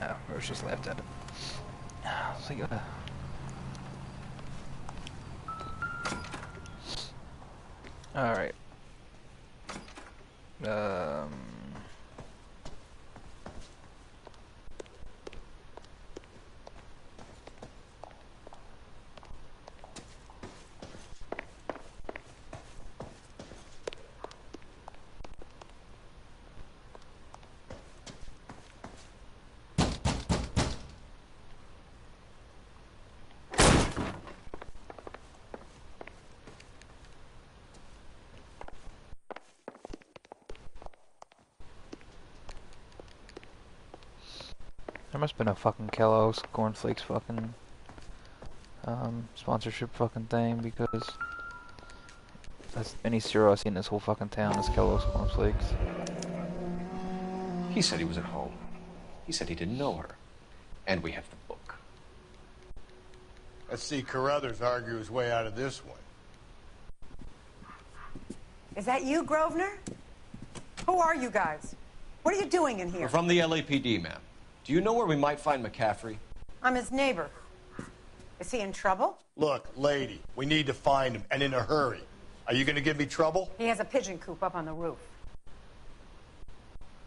S1: Oh, Rose just left at it. So you gotta... Alright. There must have been a fucking Kellogg's Cornflakes fucking sponsorship fucking thing, because that's any cereal I've seen in this whole fucking town is Kellogg's Cornflakes.
S2: He said he was at home. He said he didn't know her. And we have the book.
S12: Let's see Carruthers argue his way out of this one.
S3: Is that you, Grosvenor? Who are you guys? What are you doing in here?
S2: We're from the LAPD, ma'am. Do you know where we might find McCaffrey?
S3: I'm his neighbor. Is he in trouble?
S12: Look, lady, we need to find him, and in a hurry. Are you gonna give me trouble?
S3: He has a pigeon coop up on the roof.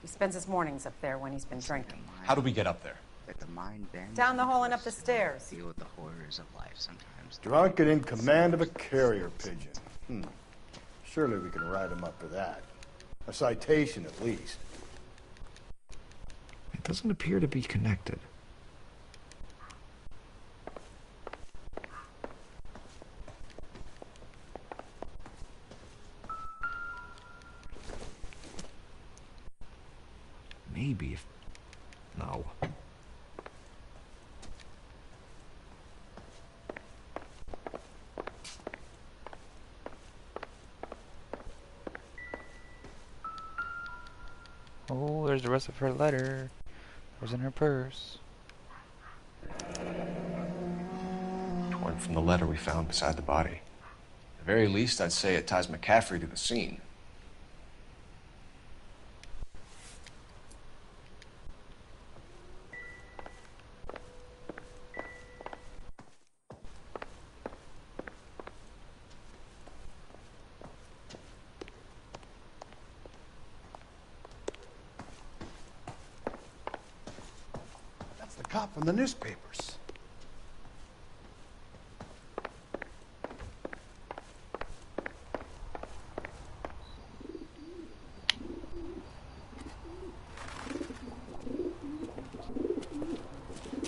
S3: He spends his mornings up there when he's been drinking.
S2: How do we get up there?
S23: Like the mind bends.
S3: Down the hall and up the stairs.
S23: Deal with the horrors of life sometimes.
S12: Drunk and in command of a carrier pigeon. Surely we can write him up for that. A citation, at least.
S13: It doesn't appear to be connected. Maybe if... No.
S1: Oh, there's the rest of her letter. It was in her purse.
S2: Torn from the letter we found beside the body. At the very least, I'd say it ties McCaffrey to the scene.
S12: Cop from the newspapers.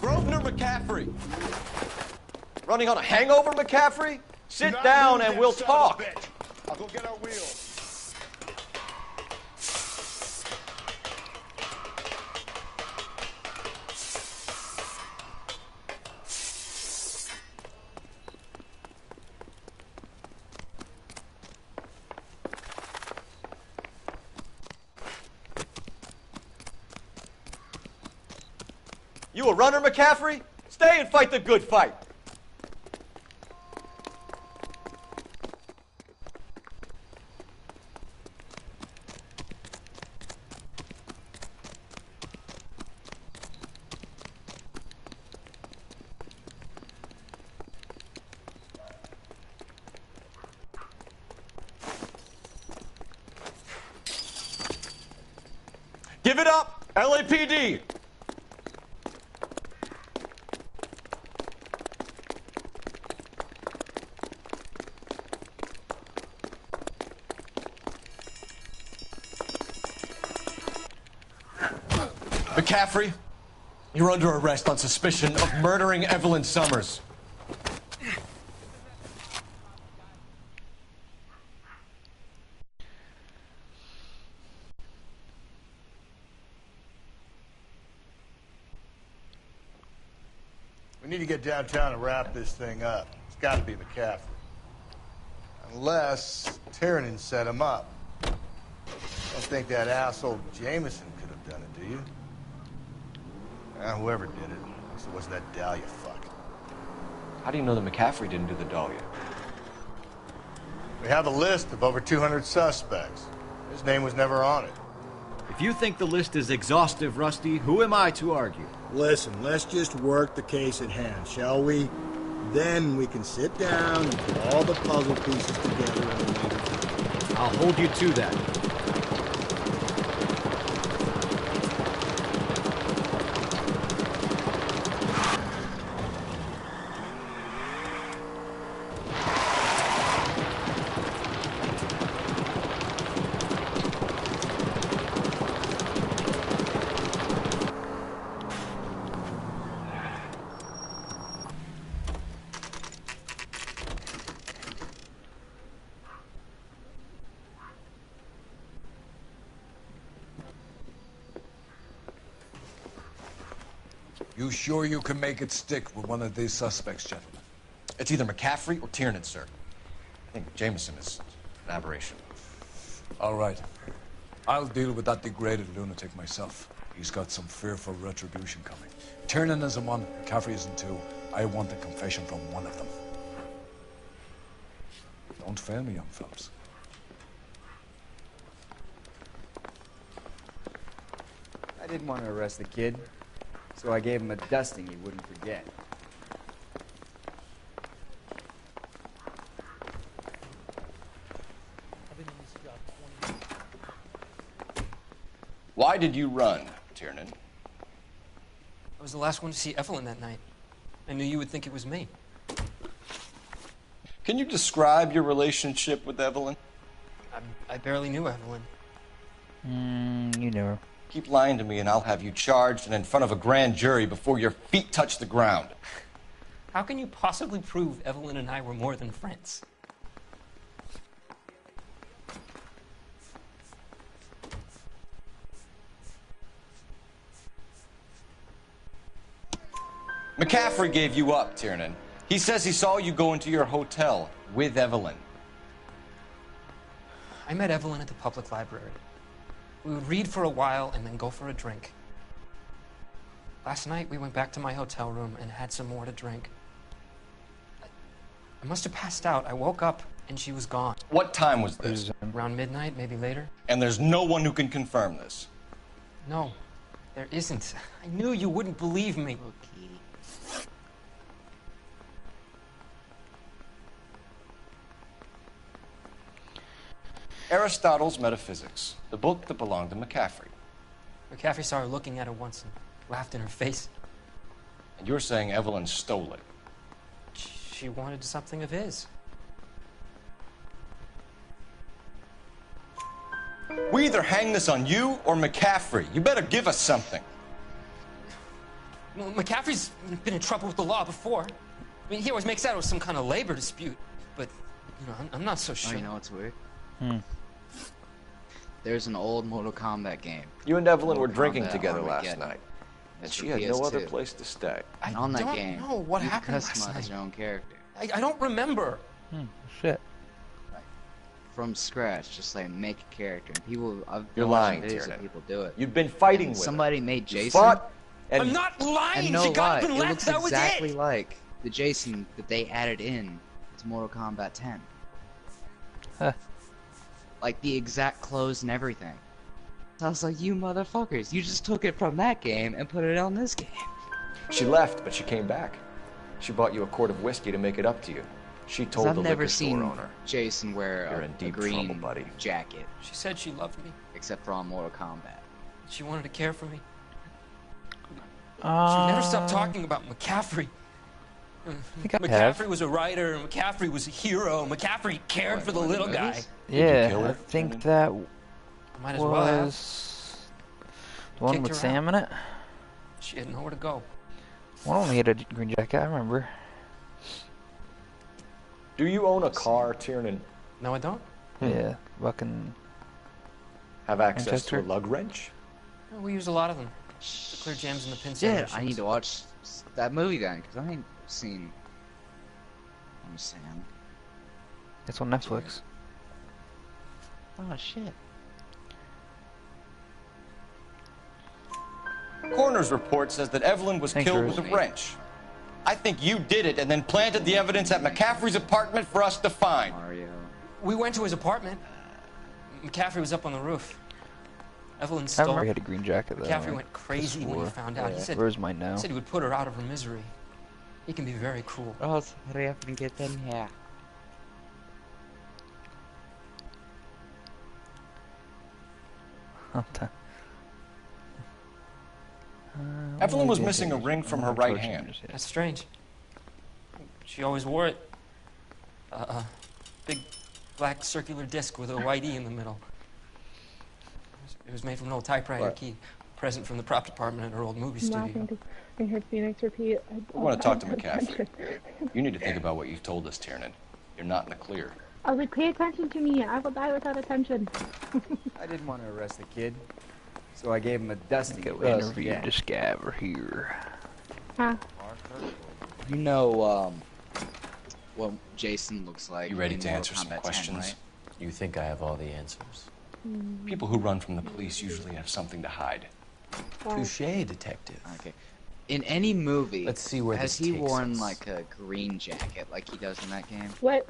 S2: Grosvenor McCaffrey! Running on a hangover, McCaffrey? Sit down and we'll talk.
S12: I'll go get our wheels.
S2: You a runner, McCaffrey? Stay and fight the good fight. Give it up, LAPD! McCaffrey, you're under arrest on suspicion of murdering Evelyn Summers.
S12: We need to get downtown and wrap this thing up. It's got to be McCaffrey. Unless Tiernan set him up. I don't think that asshole Jameson could have done it, do you? Whoever did it. At least it wasn't that Dahlia fuck.
S2: How do you know that McCaffrey didn't do the Dahlia?
S12: We have a list of over 200 suspects. His name was never on it.
S11: If you think the list is exhaustive, Rusty, who am I to argue?
S5: Listen, let's just work the case at hand, shall we? Then we can sit down and put all the puzzle pieces together in a later time.
S11: I'll hold you to that.
S9: You sure you can make it stick with one of these suspects, gentlemen?
S2: It's either McCaffrey or Tiernan, sir. I think Jameson is an aberration.
S9: All right. I'll deal with that degraded lunatic myself. He's got some fearful retribution coming. Tiernan isn't one, McCaffrey isn't two. I want a confession from one of them. Don't fail me, young fellas.
S23: I didn't want to arrest the kid, so I gave him a dusting he wouldn't forget.
S2: Why did you run, Tiernan?
S6: I was the last one to see Evelyn that night. I knew you would think it was me.
S2: Can you describe your relationship with Evelyn?
S6: I barely knew Evelyn.
S1: You knew her.
S2: Keep lying to me and I'll have you charged and in front of a grand jury before your feet touch the ground.
S6: How can you possibly prove Evelyn and I were more than friends?
S2: McCaffrey gave you up, Tiernan. He says he saw you go into your hotel with Evelyn.
S6: I met Evelyn at the public library. We would read for a while and then go for a drink. Last night, we went back to my hotel room and had some more to drink. I must have passed out. I woke up and she was gone.
S2: What time was this?
S6: Around midnight, maybe later.
S2: And there's no one who can confirm this?
S6: No, there isn't. I knew you wouldn't believe me.
S2: Aristotle's Metaphysics, the book that belonged to McCaffrey.
S6: McCaffrey saw her looking at her once and laughed in her face.
S2: And you're saying Evelyn stole it?
S6: She wanted something of his.
S2: We either hang this on you or McCaffrey. You better give us something.
S6: Well, McCaffrey's been in trouble with the law before. I mean, he always makes out it was some kind of labor dispute. But, you know, I'm not so sure.
S23: Oh, you know what's weird? There's an old Mortal Kombat game.
S2: You and Evelyn were
S23: Mortal
S2: drinking
S23: Kombat
S2: together
S23: Armageddon.
S2: last night. And
S23: It's
S2: she
S23: for
S2: had no other
S23: PS2.
S2: place to stay.
S23: And on that
S6: don't
S23: game,
S6: know what
S23: you
S6: happened last
S23: customize
S6: night.
S23: your own character.
S6: I don't remember.
S1: Shit.
S23: From scratch, just like make a character. And people, I've
S2: You're
S23: been watching
S2: lying,
S23: videos
S2: Tiernan.
S23: of people do it.
S2: You've been fighting
S23: And
S2: with
S23: somebody
S2: her.
S23: made
S2: You
S23: Jason.
S2: fought and
S6: I'm not lying.
S23: And no
S6: She got
S23: lie,
S6: up and
S23: it
S6: left.
S23: looks
S6: That was
S23: exactly
S6: it.
S23: like the Jason that they added in to Mortal Kombat 10.
S1: Huh.
S23: Like the exact clothes and everything. So I was like, you motherfuckers, you just took it from that game and put it on this game.
S2: She left, but she came back. She bought you a quart of whiskey to make it up to you. She
S23: 'Cause
S2: told
S23: I've
S2: the
S23: never
S2: liquor
S23: seen
S2: store owner.
S23: Jason wear
S2: You're
S23: a,
S2: in
S23: a
S2: deep
S23: green
S2: trouble, buddy.
S23: jacket,
S6: She said she loved me.
S23: except for on Mortal Kombat.
S6: She wanted to care for me. She never stopped
S1: Uh,
S6: talking about McCaffrey.
S1: think I have.
S6: McCaffrey was a writer. McCaffrey was a hero. McCaffrey cared for the little guy.
S1: Yeah,
S2: kill her?
S1: I think that
S6: Might as well have.
S1: was the one
S6: Kicked
S1: with
S6: her
S1: Sam in it.
S6: She had nowhere to go.
S1: One only had a green jacket, I remember.
S2: Do you own a car, Tiernan?
S6: No, I don't.
S1: Yeah, fucking.
S2: Have access
S1: Manchester?
S2: to a lug wrench?
S6: No, we use a lot of them. To clear jams in the pin
S23: Yeah,
S6: center
S23: I need to watch that movie then, because I ain't seen Sam.
S1: It's on Netflix.
S23: Oh shit.
S2: Coroner's report says that Evelyn was
S1: Thanks,
S2: killed
S1: Rose.
S2: with a wrench. I think you did it and then planted the evidence at McCaffrey's apartment for us to find.
S23: Mario.
S6: We went to his apartment. McCaffrey was up on the roof. Evelyn
S1: I
S6: stole.
S1: remember he had a green jacket though.
S6: McCaffrey
S1: right?
S6: went crazy when he found out.
S1: Yeah.
S6: He said,
S1: Where's mine now?
S6: He said he would put her out of her misery. He can be very cruel.
S23: Oh, hurry up and get in here.
S2: Evelyn was missing a ring from her right hand.
S6: That's strange. She always wore it. Big black circular disc with a white E in the middle. It was made from an old typewriter key. Present from the prop department at her old movie studio.
S15: I heard Phoenix repeat.
S2: We want to talk to McCaffrey. You need to think about what you've told us, Tiernan. You're not in the clear.
S15: I was like, pay attention to me. I will die without attention.
S24: I didn't want to arrest the kid, so I gave him a dusty.
S1: Interview this guy over here.
S15: Huh?
S23: You know, what Jason looks like.
S2: You ready
S23: in
S2: to
S23: Mortal
S2: answer some
S23: Kombat 10,
S2: questions?
S23: right?
S2: You think I have all the answers? People who run from the police usually have something to hide.
S23: Touché, detective. Okay. In any movie,
S2: Let's see where
S23: has
S2: this
S23: he
S2: takes
S23: worn
S2: us.
S23: like a green jacket like he does in that game?
S15: What?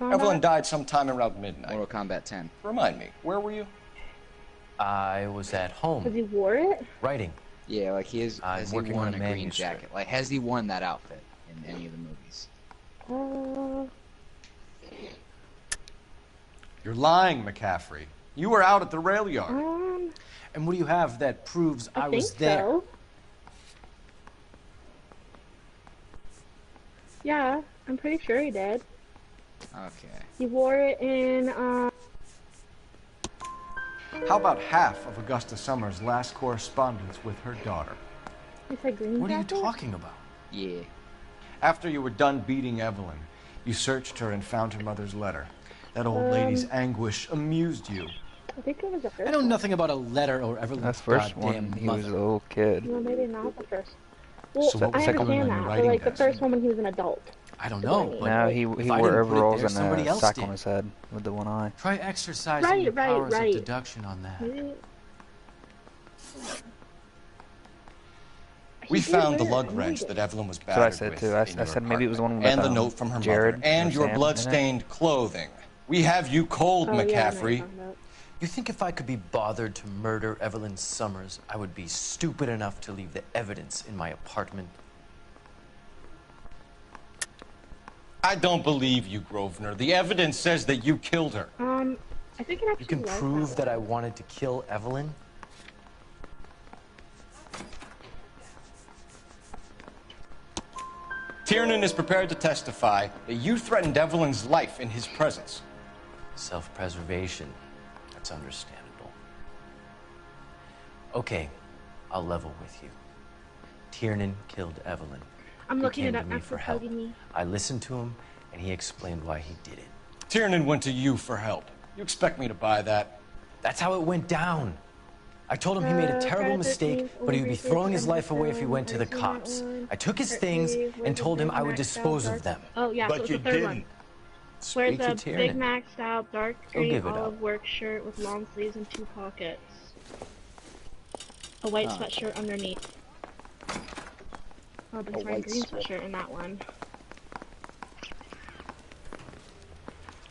S2: Evelyn died sometime around midnight.
S23: Mortal Kombat 10.
S2: Remind me, where were you?
S16: I was at home.
S15: Because he wore it?
S16: Writing.
S23: Yeah, like he is.
S16: I'm
S23: Has he
S16: working
S23: worn
S16: on
S23: a
S16: a
S23: green
S16: manuscript.
S23: jacket? Like, has he worn that outfit in any of the movies?
S2: You're lying, McCaffrey. You were out at the rail yard.
S24: And what do you have that proves I was
S15: think
S24: there?
S15: so. Yeah, I'm pretty sure he did.
S23: Okay.
S15: He wore it in,
S2: How about half of Augusta Summers' last correspondence with her daughter?
S15: It's a green
S2: What are you
S15: jacket?
S2: talking about?
S23: Yeah.
S2: After you were done beating Evelyn, you searched her and found her mother's letter. That old lady's anguish amused you.
S15: I think it was the first
S24: I know nothing about a letter or Evelyn's
S1: That's the first
S24: goddamn
S1: one. He was
S24: mother.
S1: a little kid.
S15: No, maybe not the first. Well,
S2: So what was
S15: I
S2: the second one
S15: understand
S2: on your
S15: that, but
S2: writing
S15: like the
S2: desk?
S15: first one when he was an adult.
S24: I don't know. But
S1: No, he
S24: if I
S1: wore
S24: didn't put it
S1: overalls
S24: there,
S1: and
S24: somebody
S1: a
S24: else
S1: sack
S24: did.
S1: on his head with the one eye.
S24: Try exercising
S15: Right,
S24: your
S15: right,
S24: powers
S15: right.
S24: of deduction on that.
S2: We
S15: did
S2: found the
S15: wear it.
S2: lug
S15: I knew
S2: wrench
S15: he did.
S2: that Evelyn was
S1: That's what I
S2: battered
S1: said
S2: with
S1: too. I
S2: in your
S1: said maybe it was the one with
S2: and the note from her
S1: Jared
S2: mother and
S1: or
S2: your
S1: Sam in it.
S2: blood-stained clothing. We have you cold,
S15: Oh, yeah, I know what you're
S2: McCaffrey.
S15: talking about.
S16: You think if I could be bothered to murder Evelyn Summers, I would be stupid enough to leave the evidence in my apartment?
S2: I don't believe you, Grosvenor. The evidence says that you killed her.
S15: I think it actually
S16: You can
S15: was
S16: prove that I wanted to kill Evelyn?
S2: Tiernan is prepared to testify that you threatened Evelyn's life in his presence.
S16: Self-preservation. That's understandable. Okay, I'll level with you. Tiernan killed Evelyn.
S15: I'm
S16: He
S15: looking
S16: came
S15: it
S16: to
S15: up
S16: me
S15: after
S16: for help.
S15: hugging me.
S16: I listened to him, and he explained why he did it.
S2: Tiernan went to you for help. You expect me to buy that?
S16: That's how it went down. I told him he made a terrible mistake, but he would be throwing his life away if he went to the cops. I took his things and told him I would dispose of them.
S15: Oh, yeah, so it's the third one. Wears
S16: Speak to
S15: a Big
S16: Tiernan.
S15: Mac style dark
S16: He'll
S15: green
S16: give it
S15: olive
S16: up.
S15: work shirt with long sleeves and 2 pockets. A white sweatshirt underneath. Oh, but he's wearing a green sweatshirt in that one.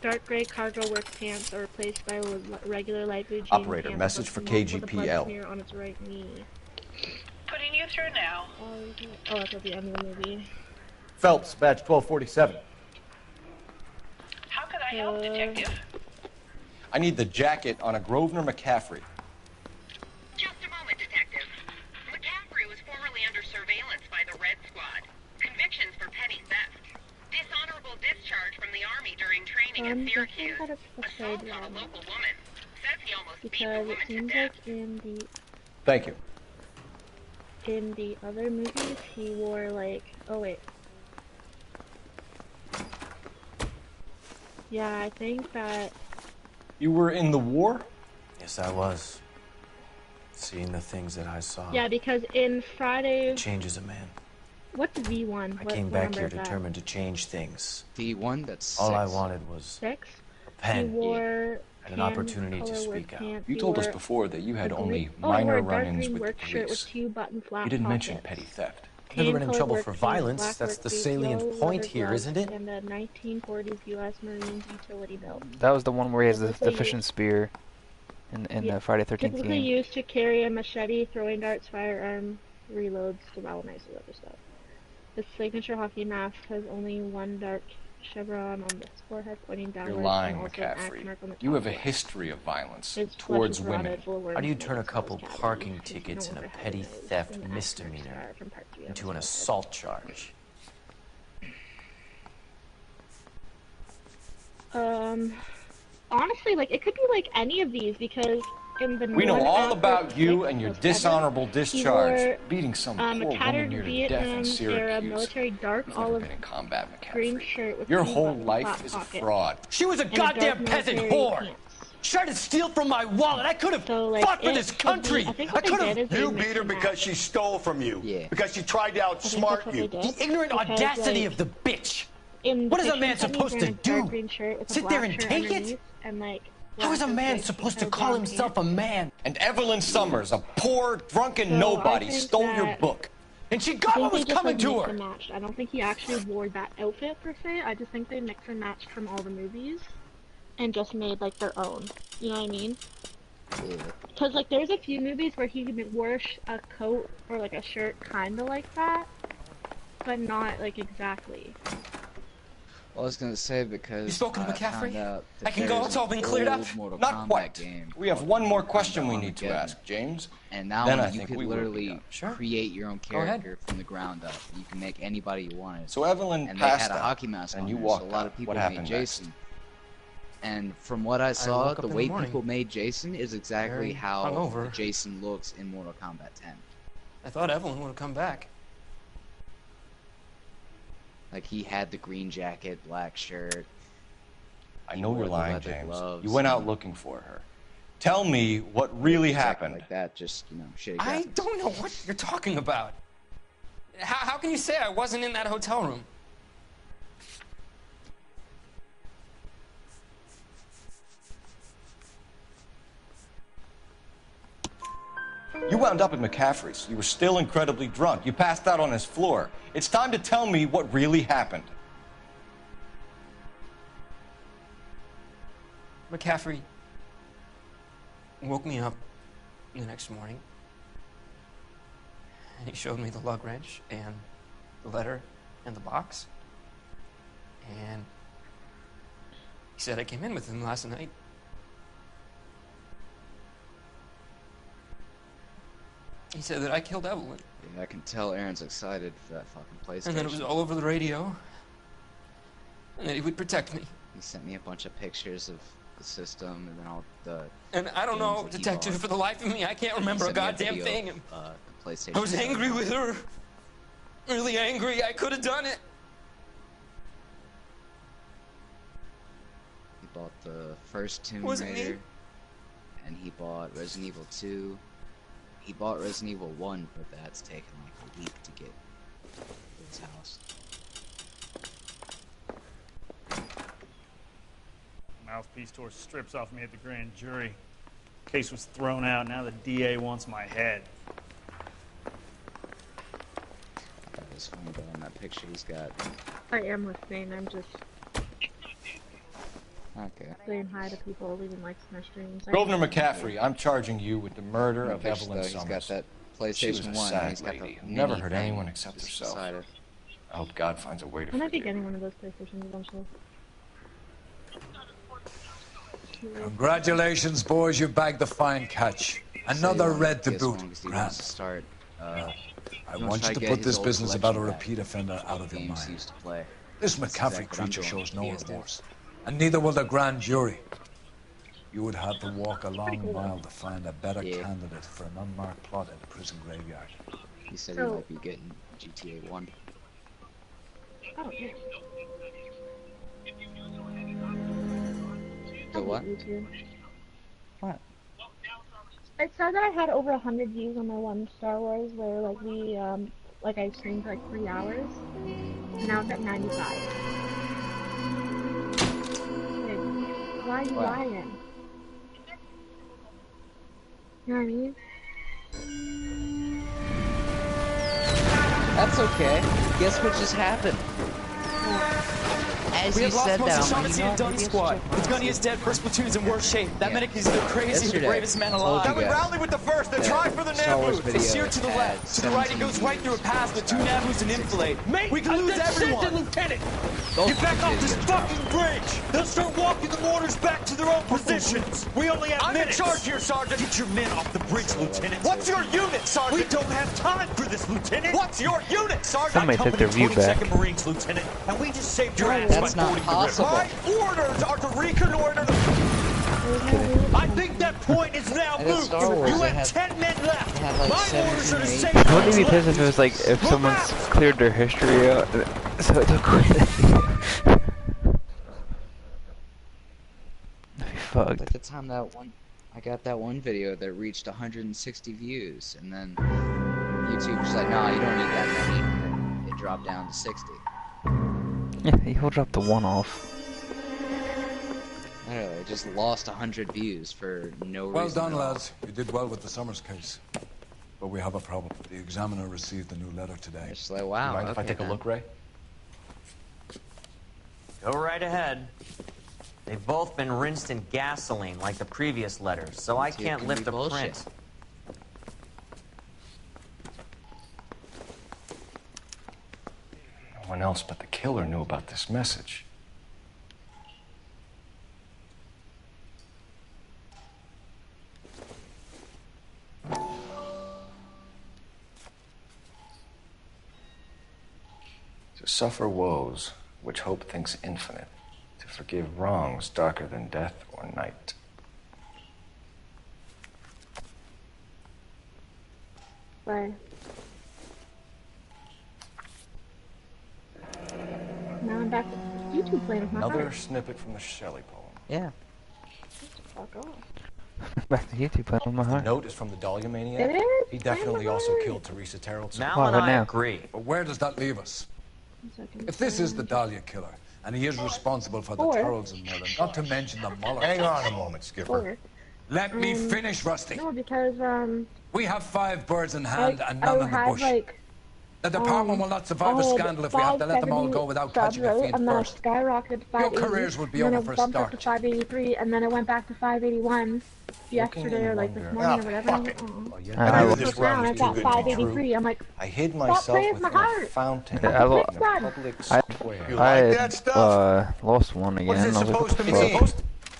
S15: Dark gray cargo work pants are replaced by regular light blue jean
S2: Operator,
S15: pants
S2: message
S15: with
S2: for
S15: with a blood
S2: KGPL.
S15: smear on its right knee.
S14: Putting you through now.
S15: Oh, that's at the end of the movie.
S20: Phelps, badge 1247.
S14: How could I help, Detective?
S2: I need the jacket on a Grosvenor McCaffrey.
S17: Just a moment, Detective. McCaffrey was formerly under surveillance by the Red Squad. Convictions for petty theft. Dishonorable discharge from the Army during training at Syracuse. Assault on a local woman. Says he almost beat the
S15: Because it
S17: woman to
S15: seems
S17: death.
S15: like
S2: Thank you.
S15: in the other movies he wore like, oh wait. Yeah, I think that
S2: You were in the war?
S16: Yes, I was. Seeing the things that I saw.
S15: yeah, because in Friday,
S16: It changes a man.
S15: what's V1?
S16: I
S15: What
S16: came back
S15: number
S16: here
S15: is that?
S16: determined to change things.
S23: D1, that's
S16: All I
S23: 6.
S16: wanted was
S15: 6?
S16: a pen
S15: He wore
S16: and an
S15: tan
S16: opportunity to
S15: color work
S16: speak out.
S15: pants.
S2: You
S15: He
S2: told us
S15: wore
S2: before that you had
S15: a
S2: only
S15: green- oh, he wore
S2: minor
S15: a dark
S2: run-ins
S15: green
S2: with
S15: work
S2: the
S15: shirt with
S2: police.
S15: 2 button flap
S2: You didn't mention
S15: pockets.
S2: petty theft.
S16: Never been in
S15: Hand-colored
S16: trouble
S15: work
S16: for
S15: pants,
S16: violence.
S15: black
S16: That's
S15: work
S16: the
S15: boots,
S16: salient
S15: yellow
S16: point
S15: leather
S16: here,
S15: gloves,
S16: isn't it?
S15: and a 1940s U.S. Marines utility belt.
S1: That was the one where he has the
S15: Typically
S1: fishing spear in
S15: Yeah.
S1: the Friday 13th
S15: Typically
S1: game.
S15: used to carry a machete, throwing darts, firearm, reloads, Stalinites, and other stuff. The signature hockey mask has only one dark chevron on the forehead pointing downwards.
S2: You're lying,
S15: and also an axe
S2: McCaffrey.
S15: mark on the top
S2: You have a
S15: left.
S2: history of violence
S15: His flesh
S2: towards
S15: is
S2: women.
S15: rotted, full of worms,
S16: How do you
S15: and
S16: turn a
S15: it's
S16: couple
S15: cavity.
S16: parking
S15: He's
S16: tickets
S15: no
S16: and a
S15: longer
S16: petty
S15: having a nose,
S16: theft
S15: and an axe mark
S16: misdemeanor
S15: scar from part 2 on
S16: into
S15: his
S16: an
S15: forehead.
S16: assault charge?
S15: Honestly, like, it could be like any of these, because in the
S2: We know
S15: one
S2: all
S15: after
S2: about you
S15: 6
S2: and your
S15: or 7,
S2: dishonorable
S15: he
S2: discharge,
S15: wore,
S2: beating some
S15: a
S2: poor woman
S15: tattered
S2: near to death in
S15: Vietnam-era
S2: Syracuse.
S15: military dark
S2: You've never
S15: olive
S2: been in combat,
S15: green
S2: McCaffrey.
S15: shirt with
S2: Your
S15: 2
S2: whole
S15: buttons,
S2: life
S15: flat
S2: is a
S15: pocket,
S2: fraud.
S16: She was a
S15: and dark
S16: goddamn peasant
S15: military
S16: whore.
S15: pants.
S16: She tried to steal from my wallet. I could have fought for this country.
S15: I think
S16: I
S15: what they
S16: could
S15: did
S16: have.
S15: is they
S12: You
S15: mixed
S12: beat her
S15: and
S12: because
S15: matched.
S12: she stole from you.
S13: Yeah.
S12: Because she tried to
S15: I think that's
S12: outsmart
S15: what
S12: you.
S15: they did.
S16: The ignorant
S15: Because,
S16: audacity
S15: like,
S16: of the bitch.
S15: in
S16: What
S15: the
S16: is a
S15: picture
S16: man
S15: he sent me,
S16: supposed
S15: he's
S16: to
S15: wearing a dark
S16: do?
S15: green shirt with a
S16: Sit
S15: black
S16: there and
S15: shirt
S16: take it?
S15: underneath, and like
S16: How is a
S15: black
S16: man
S15: like,
S16: supposed to
S15: or
S16: call
S15: brown
S16: himself
S15: pants.
S16: a man?
S2: And Evelyn Summers, a poor, drunken
S15: So I
S2: nobody,
S15: think
S2: stole your
S15: that-
S2: book.
S16: And she
S15: I
S16: got
S15: think
S16: what
S15: they
S16: was
S15: just
S16: coming
S15: like
S16: to
S15: mixed
S16: her.
S15: and matched. I don't think he actually wore that outfit per se. I just think they mixed and matched from all the movies, and just made like their own. You know what I mean? Because like there's a few movies where he wore a coat or like a shirt kind of like that, but not like exactly.
S13: Well, I was gonna say because
S6: You spoken to
S13: I found
S6: McCaffrey?
S13: out
S6: I
S13: that
S6: can go,
S13: there's
S6: it's all been
S13: an
S6: cleared up?
S13: old Mortal
S2: Not
S13: Kombat
S2: quite.
S13: game
S2: We have
S13: called
S2: one more
S13: Mortal
S2: question
S13: Kombat
S2: we need to
S13: Armageddon.
S2: ask, James.
S13: And now
S2: Then I
S13: you
S2: think
S13: could
S2: we will be
S13: literally
S2: done. Sure.
S13: create your own
S2: Go ahead.
S13: character from the ground up. You can make anybody you wanted.
S2: So Evelyn
S13: and
S2: passed
S13: they had a
S2: out,
S13: hockey mask
S2: and
S13: on
S2: you
S13: there,
S2: walked
S13: so a lot
S2: out.
S13: of people
S2: What
S13: made
S2: happened next?
S13: Jason. And from what I saw,
S6: woke up
S13: the
S6: in the
S13: way
S6: morning,
S13: people made Jason is exactly
S6: very
S13: how
S6: hungover.
S13: Jason looks in Mortal Kombat 10.
S6: I thought Evelyn would have come back.
S13: Like he had the green jacket, black shirt.
S2: I know
S13: wore
S2: you're
S13: the
S2: lying,
S13: leather
S2: James.
S13: gloves
S2: You went out
S13: and
S2: looking for her. Tell me what really
S13: exactly
S2: happened.
S13: like that. Just shitty
S6: I
S13: graphics.
S6: don't know what you're talking about. How can you say I wasn't in that hotel room?
S2: You wound up at McCaffrey's. You were still incredibly drunk. You passed out on his floor. It's time to tell me what really happened.
S6: McCaffrey woke me up the next morning, and he showed me the lug wrench and the letter and the box, and he said I came in with him last night. He said that I killed Evelyn.
S13: Yeah, I can tell Aaron's excited for that fucking PlayStation.
S6: And then it was all over the radio. And that he would protect me.
S13: He sent me a bunch of pictures of the system and then all the.
S6: And I don't know,
S13: games that he
S6: detective,
S13: bought.
S6: for the life of me, I can't remember a
S13: He sent me
S6: goddamn
S13: video
S6: thing.
S13: of, the PlayStation.
S6: I was angry with her. Really angry. I could have done it.
S13: He bought the first Tomb
S6: Wasn't me.
S13: Raider, and he bought Resident Evil 2. He bought Resident Evil 1, but that's taken like a week to get to his house.
S7: Mouthpiece tore strips off me at the grand jury. Case was thrown out. Now the DA wants my head.
S13: That was funny though in that picture he's got.
S15: I am listening. I'm just
S13: Okay.
S15: saying hi to people, leaving likes on their streams.
S2: Grosvenor McCaffrey, I'm charging you with the murder
S13: In that
S2: of
S13: picture,
S2: Evelyn
S13: though, he's
S2: Summers.
S13: got that
S2: She was
S13: PlayStation
S2: a
S13: 1,
S2: sad
S13: and he's got the
S2: lady who never
S13: mini
S2: hurt
S13: thing
S2: anyone except
S13: just
S2: herself.
S13: beside it.
S2: I hope God finds a way to
S15: I might be
S2: forgive her.
S15: getting one of those PlayStations eventually.
S9: Congratulations, boys, you bagged the fine catch. Another red to boot.
S13: He
S9: Grant.
S13: wants to start.
S9: I want you to put this business about a repeat offender out of your
S13: games he
S9: mind.
S13: used to play.
S9: This
S13: That's
S9: McCaffrey
S13: exactly what I'm
S9: creature
S13: doing
S9: shows no
S13: with PS2.
S9: remorse. And neither will the grand jury. You would have to walk a long mile to find a better candidate for an unmarked plot in the prison graveyard.
S13: He said he might be getting GTA 1.
S15: Oh, yeah.
S13: The what?
S15: What? It said that I had over 100 views on my one Star Wars where like we like I streamed for like 3 hours. Now it's at 95. Like, why are you lying? You know what I mean?
S13: That's okay. Guess what just happened? As
S26: We
S13: you
S26: have lost
S13: said
S26: most
S13: that,
S26: of
S13: I'm like,
S26: Shaughnessy's
S13: you know what,
S26: Dunny
S13: maybe I should
S26: squad.
S13: check
S26: With
S13: mine.
S26: Gunny is dead, first platoon's in worse shape. That medic is either crazy or the
S13: Yesterday,
S26: bravest man
S13: I told
S26: alive.
S13: you
S26: Then we
S13: guys
S26: rally with the first, then
S13: that
S26: try for the
S13: Star Wars
S26: Naboo.
S13: video
S26: It's here to the
S13: had
S26: left. To the right, it goes
S13: 17
S26: right through a
S13: views.
S26: pass with 2 Naboos and Enfilade.
S20: Mate,
S26: We can lose everyone.
S20: Lieutenant!
S13: Both
S20: Get back off this
S13: videos
S20: fucking bridge! They'll start walking the mortars back to their own positions! We only have minutes!
S26: in charge here,
S20: Sergeant! Get your men off the bridge, Lieutenant! What's your unit, Sergeant? We don't have time for this, Lieutenant! What's your unit, Sergeant?
S1: Somebody took their view back.
S20: 22nd Marines, Lieutenant, and we just saved your ass
S13: That's
S20: by
S13: not
S20: boarding
S13: possible.
S20: the river. My orders are to reconnoiter the... I think that point is now
S13: I got
S20: moved!
S13: Star Wars,
S20: You
S13: they
S20: have
S13: had-
S20: 10 men left!
S13: they had like
S20: My orders are to
S13: 17 or
S20: save
S13: 18.
S1: Wouldn't it be pissed if it was like if someone's cleared their history out, so it took That'd be fucked.
S13: At the time I got that one video that reached 160 views, and then YouTube was like, "No, you don't need that many," and it dropped down to 60.
S1: Yeah, he'll drop the one off.
S13: I don't know, it just lost 100 views for no
S9: Well
S13: reason
S9: done,
S13: at all.
S9: lads. You did well with the Summers case. But we have a problem. The examiner received a new letter today.
S13: It's like, wow,
S11: Mind if I
S13: okay
S11: take a
S13: then.
S11: look, Ray?
S4: Go right ahead. They've both been rinsed in gasoline like the previous letters, so I
S13: See, it
S4: can't
S13: can
S4: lift
S13: be
S4: a
S13: bullshit.
S4: print.
S2: No one else but the killer knew about this message. To suffer woes which hope thinks infinite, to forgive wrongs darker than death or night.
S15: Right. Now I'm back to YouTube playing with my
S2: Another
S15: heart.
S2: snippet from the Shelley poem.
S13: Yeah.
S15: Fuck off.
S1: Back to YouTube playing with my
S2: The
S1: heart.
S2: note is from the Dahlia maniac.
S15: It is?
S2: He definitely also killed Teresa Terrellson.
S4: Mal
S1: Why,
S4: and
S1: what
S4: I
S1: now?
S4: agree.
S9: But where does that leave us? If this is the Dahlia killer, and he is responsible for the
S15: Or-
S9: Tarleton murder, not to mention the Muller.
S12: Hang on a moment, Skipper.
S15: Or,
S9: Let me finish, Rusty.
S15: no, because,
S9: We have 5 birds in hand and
S15: I
S9: none in the
S15: had,
S9: bush.
S15: like,
S9: The department will not survive a scandal if we have to let them all go without catching a fiend
S15: and then
S9: first.
S15: I skyrocketed to 580.
S9: Your careers would be
S15: and then
S9: over for
S15: I
S9: a
S15: bumped up to
S9: start.
S15: 583, and then I went back to 581 yesterday or like this morning or whatever.
S12: fuck it.
S1: I
S12: knew
S1: lost-
S12: this
S15: Now
S12: run was
S15: I've
S12: too
S15: got
S12: good to be
S15: 583. I'm like,
S2: I hid
S15: Stop
S2: myself
S15: playing with my
S2: within a
S15: heart.
S2: fountain
S1: Yeah, I
S2: in
S1: lo-
S2: a public
S1: I
S2: square.
S12: You
S1: I
S12: like
S1: had,
S12: that stuff?
S1: lost one again.
S2: What is it
S1: I was like,
S2: supposed
S1: what
S2: to
S1: the
S2: mean?
S1: fuck?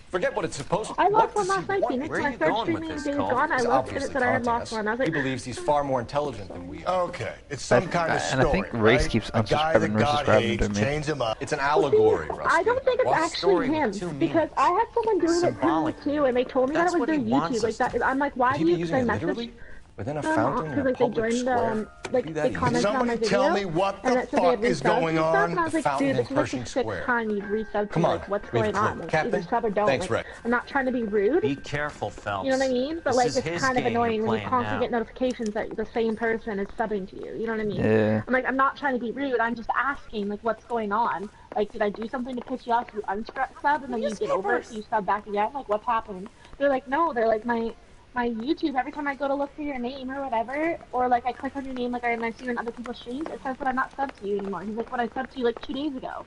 S2: Forget what it's supposed to
S15: I
S2: what
S15: lost one
S2: does
S15: last
S2: he
S15: night,
S2: want?
S15: Phoenix.
S4: Where
S15: When
S4: are
S15: I
S4: you
S15: started
S4: going with
S15: streaming
S4: this,
S15: Days
S4: Cole?
S15: Gone, I
S2: He's
S15: looked and it
S2: obviously
S15: said I had
S2: taunting
S15: lost
S2: us.
S15: one. I was
S2: He
S15: like,
S2: believes he's far more intelligent than we are.
S12: Okay, it's some kind of
S1: and I
S12: story,
S1: think Race
S12: right?
S1: keeps
S12: A guy that
S1: unsubscribing and
S12: God
S1: resubscribing
S12: hates,
S1: to me.
S12: chains him up.
S2: It's an allegory, Rusty.
S15: I don't think it's
S4: What
S15: actually
S4: story
S15: him
S4: with two
S15: because
S4: meanings?
S15: I had someone doing it to me
S4: Symbolic.
S15: too, and they told me
S4: That's
S15: that it
S4: what
S15: was
S4: he
S15: their
S4: wants
S15: YouTube. Like
S4: us
S15: that,
S4: to.
S15: I'm like, why
S2: Would
S15: do
S2: he
S15: you
S2: be using
S15: say
S2: it
S15: message?
S2: literally? Within a
S15: No,
S2: fountain in
S15: because
S2: a
S15: like they
S2: public
S15: joined
S2: square?
S15: like
S2: Be that
S15: they
S2: easy.
S15: commented on my
S12: Somebody
S15: video.
S12: tell me what
S15: and
S12: the
S15: it said they had
S12: fuck is
S15: resubbed
S12: going
S15: and stuff,
S12: on?
S15: and I was
S2: The
S15: like,
S2: fountain
S15: dude,
S2: in
S15: this is like
S2: Pershing
S15: the sixth
S2: Square.
S15: time you've resubbed
S2: Come
S15: me.
S2: on,
S15: Like, what's
S2: we have
S15: going
S2: a clue.
S15: on? Like,
S2: Captain?
S15: either sub or don't.
S2: Thanks,
S15: Like,
S2: Rick.
S15: I'm not trying to be rude.
S4: Be careful, Phelps.
S15: You know what I mean? But
S4: This
S15: like,
S4: is
S15: it's
S4: his
S15: kind of
S4: game
S15: annoying
S4: you're
S15: when you
S4: playing
S15: constantly
S4: now.
S15: get notifications that the same person is subbing to you. You know what I mean?
S1: Yeah.
S15: I'm like, I'm not trying to be rude. I'm just asking, like, what's going on? Like, did I do something to piss you off? You unsub and then you get over it, so you sub back again? Like, what's happened? They're like, no. They're like, my YouTube, every time I go to look for your name or whatever, or like I click on your name, like and I see you in other people's streams, it says that I'm not subbed to you anymore. He's like, but I subbed to you like 2 days ago.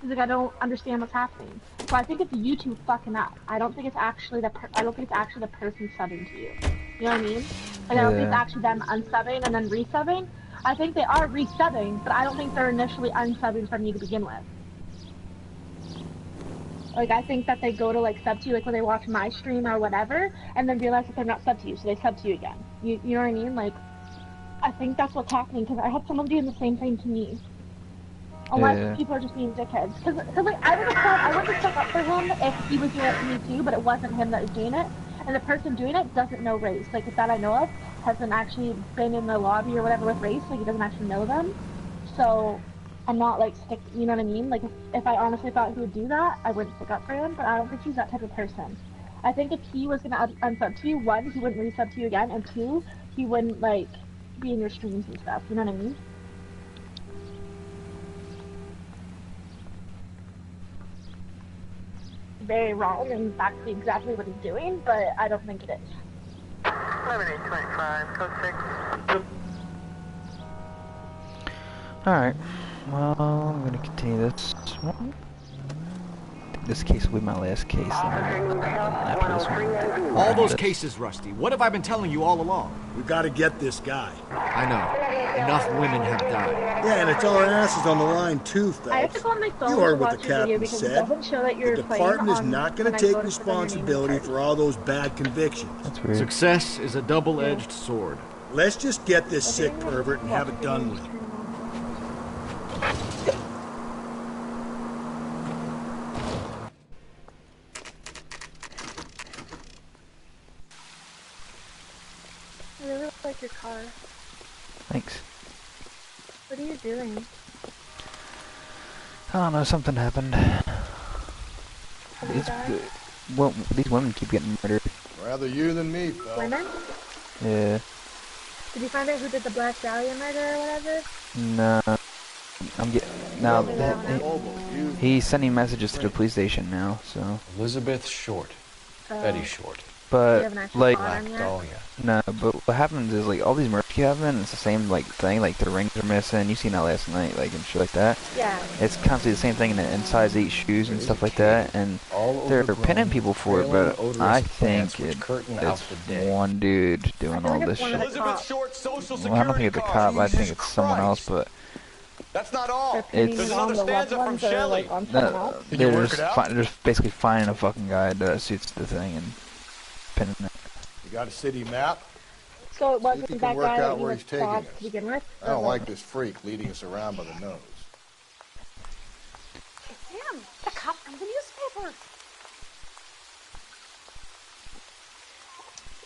S15: He's like, I don't understand what's happening. So I think it's YouTube fucking up. I don't think it's actually the person subbing to you. You know what I mean? Like I don't think it's
S1: Yeah.
S15: actually them unsubbing and then resubbing. I think they are resubbing, but I don't think they're initially unsubbing from you to begin with. Like, I think that they go to, like, sub to you, like, when they watch my stream or whatever, and then realize that they're not sub to you, so they sub to you again. You know what I mean? Like, I think that's what's happening, because I had someone doing the same thing to me. Unless
S1: Yeah.
S15: people are just being dickheads. Because like, I wouldn't have stuck up for him if he was doing it to me, too, but it wasn't him that was doing it. And the person doing it doesn't know Race. Like, that I know of, hasn't actually been in the lobby or whatever with Race, like, he doesn't actually know them. So I'm not like you know what I mean? Like if I honestly thought he would do that, I wouldn't stick up for him, but I don't think he's that type of person. I think if he was gonna unsub to you, 1, he wouldn't resub to you again, and 2, he wouldn't like be in your streams and stuff, you know what I mean? Very wrong, and that's exactly what he's doing, but I don't think it is.
S17: 11825, code 6.
S1: Alright. Well, I'm gonna continue this one. I think this case will be my last case. After this one.
S11: All those cases, Rusty. What have I been telling you all along?
S5: We gotta get this guy.
S11: I know. Enough women have died.
S5: Yeah, and it's our asses on the line too, Phelps.
S15: I have to go on my phone
S5: You heard
S15: to
S5: what
S15: watch
S5: the
S15: your video
S5: captain
S15: because
S5: said.
S15: it doesn't show that you're
S5: The department is
S15: playing
S5: not
S15: on
S5: going
S15: when
S5: to
S15: I
S5: take
S15: go to put on your name and
S5: responsibility
S15: card.
S5: for all those bad convictions.
S1: That's weird.
S11: Success is a double-edged sword.
S5: Let's just get this sick pervert and have it done with.
S15: I really like your car.
S1: Thanks.
S15: What are you doing?
S1: I don't know, something happened. These women keep getting murdered.
S12: Rather you than me, Phelps.
S15: Women?
S1: Yeah.
S15: Did you find out who did the Black Dahlia murder or whatever?
S1: No. I'm getting now. He's sending messages to the police station now. So.
S2: Elizabeth Short. Betty Short.
S1: But like,
S2: Black Dahlia.
S1: no. But what happens is like all these murders keep happening. It's the same like thing. Like the rings are missing. You seen that last night, like and shit like that.
S15: Yeah.
S1: It's constantly the same thing in size 8 shoes and stuff like that. And they're pinning people for it. But I think it's one dude doing all this shit. Well, I don't think it's a cop. I think it's someone else. But.
S20: That's not all.
S1: There's
S20: another stanza from Shelley.
S1: They're just basically finding a fucking guy that suits the thing and pinning it.
S12: You got a city map?
S15: So it
S12: See
S15: wasn't
S12: if you
S15: that
S12: can work
S15: guy
S12: out
S15: that you
S12: where
S15: had
S12: he's taking
S15: stopped
S12: us.
S15: to begin with?
S12: I don't like this freak leading us around by the nose.
S10: Sam, the cop from the newspaper.